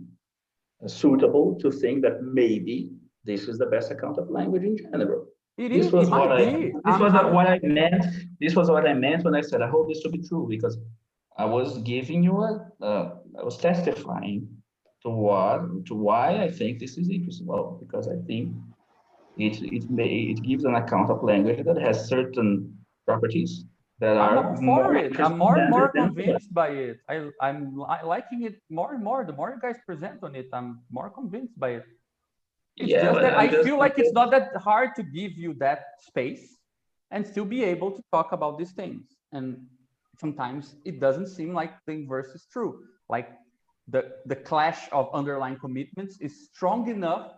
suitable to think that maybe this is the best account of language in general. This was what I meant. This was what I meant when I said I hope this to be true, because I was giving you I was testifying to why I think this is interesting. Well, because I think it gives an account of language that has certain properties that are for it. I'm more and more convinced by it. I'm liking it more and more. The more you guys present on it, I'm more convinced by it. It's just that I feel like it's not that hard to give you that space and still be able to talk about these things. And sometimes it doesn't seem like the inverse is true. Like the clash of underlying commitments is strong enough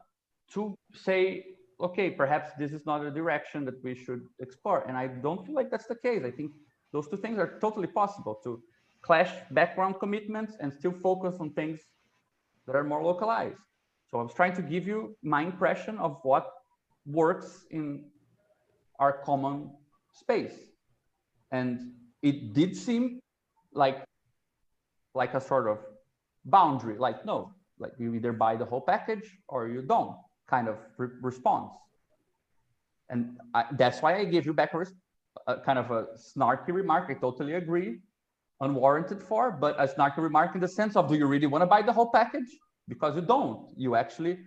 to say, okay, perhaps this is not a direction that we should explore. And I don't feel like that's the case. I think those two things are totally possible, to clash background commitments and still focus on things that are more localized. So I was trying to give you my impression of what works in our common space. And it did seem like a sort of boundary, like, no, like you either buy the whole package or you don't, kind of response. And that's why I gave you back a kind of a snarky remark. I totally agree, unwarranted for, but a snarky remark in the sense of, do you really want to buy the whole package? Because you don't. You actually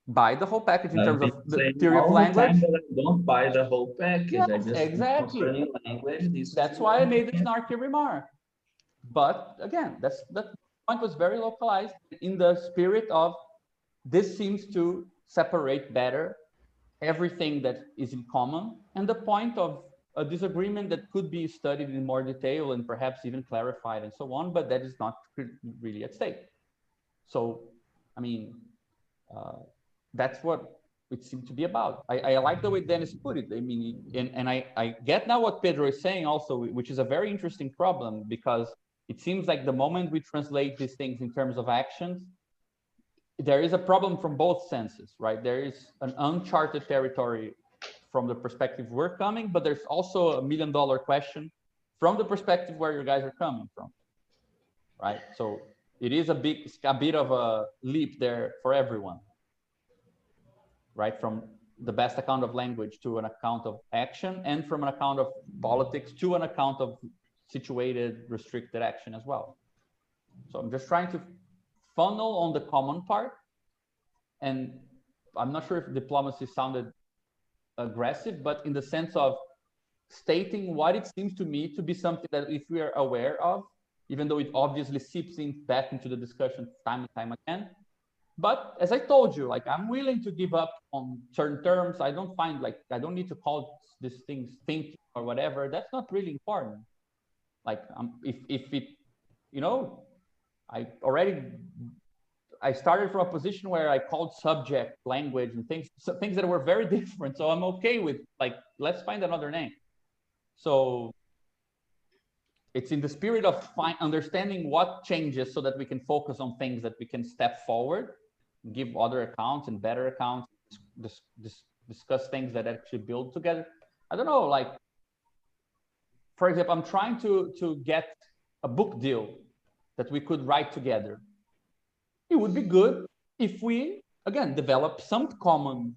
buy the whole package in terms of the theory of language. That I don't buy the whole package. Yes, I just exactly. Language. That's why I made the snarky remark. But again, that point was very localized in the spirit of, this seems to separate better everything that is in common, and the point of a disagreement that could be studied in more detail and perhaps even clarified and so on, but that is not really at stake. So, I mean, that's what it seemed to be about. I like the way Dennis put it. I mean, and I get now what Pedro is saying also, which is a very interesting problem, because it seems like the moment we translate these things in terms of actions, there is a problem from both senses, right? There is an uncharted territory from the perspective we're coming, but there's also $1 million question from the perspective where you guys are coming from, right? So it is a bit of a leap there for everyone, right? From the best account of language to an account of action, and from an account of politics to an account of situated, restricted action as well. So I'm just trying to funnel on the common part. And I'm not sure if diplomacy sounded aggressive, but in the sense of stating what it seems to me to be something that if we are aware of, even though it obviously seeps in back into the discussion time and time again. But as I told you, like, I'm willing to give up on certain terms. I don't find, like, I don't need to call these things thinking or whatever. That's not really important. Like, if it, you know, I started from a position where I called subject, language, and things that were very different. So I'm okay with, like, let's find another name. So it's in the spirit of understanding what changes so that we can focus on things that we can step forward, give other accounts and better accounts, discuss things that actually build together. I don't know, like, for example, I'm trying to get a book deal that we could write together. It would be good if we, again, develop some common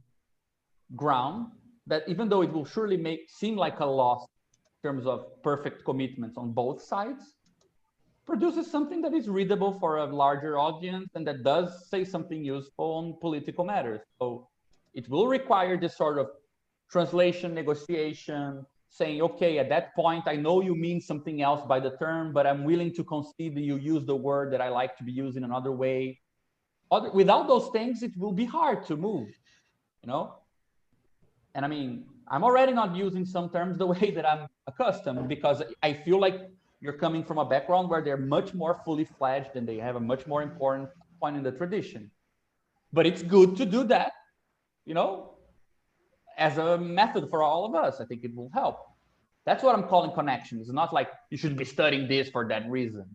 ground that, even though it will surely seem like a loss in terms of perfect commitments on both sides, produces something that is readable for a larger audience and that does say something useful on political matters. So it will require this sort of translation, negotiation, saying, okay, at that point, I know you mean something else by the term, but I'm willing to concede that you use the word that I like to be used in another way. Without those things, it will be hard to move, you know? And I mean, I'm already not using some terms the way that I'm accustomed, because I feel like you're coming from a background where they're much more fully fledged and they have a much more important point in the tradition. But it's good to do that, you know, as a method for all of us. I think it will help. That's what I'm calling connections. It's not like you should be studying this for that reason.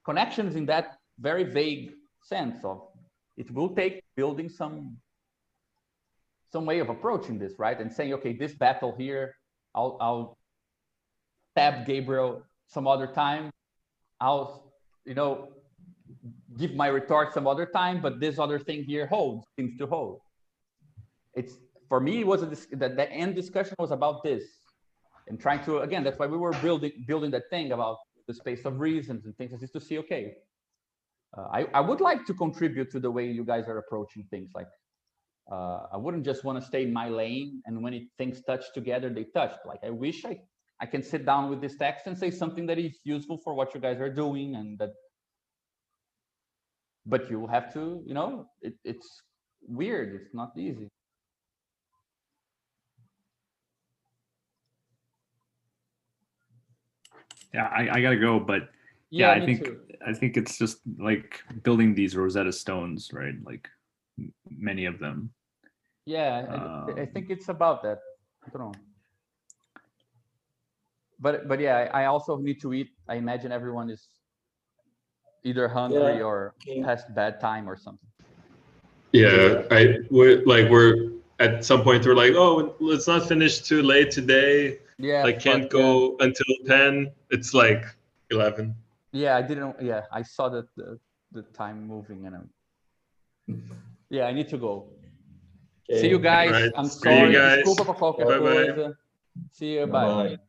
Connections in that very vague sense of, it will take building some way of approaching this, right? And saying, okay, this battle here, I'll tab Gabriel some other time. I'll, you know, give my retort some other time, but this other thing here seems to hold. It's, for me, it was the end discussion was about this, and trying to, again, that's why we were building that thing about the space of reasons and things, is to see, okay, I would like to contribute to the way you guys are approaching things. Like, I wouldn't just want to stay in my lane, and when things touch together, they touched. Like, I wish I can sit down with this text and say something that is useful for what you guys are doing, and that. But you have to, you know, it's weird. It's not easy. Yeah, I gotta go, but yeah, I think it's just like building these Rosetta Stones, right? Like many of them. Yeah, I think it's about that. I don't know. But yeah, I also need to eat. I imagine everyone is either hungry or past bad time or something. Yeah, we're at some point we're like, oh, let's not finish too late today. Yeah, like can't go until 10. It's like 11. Yeah, I didn't. Yeah, I saw that the time moving, and yeah, I need to go. Okay. See you guys. Right. I'm sorry. See you guys. Desculpa por qualquer coisa. See you. Bye.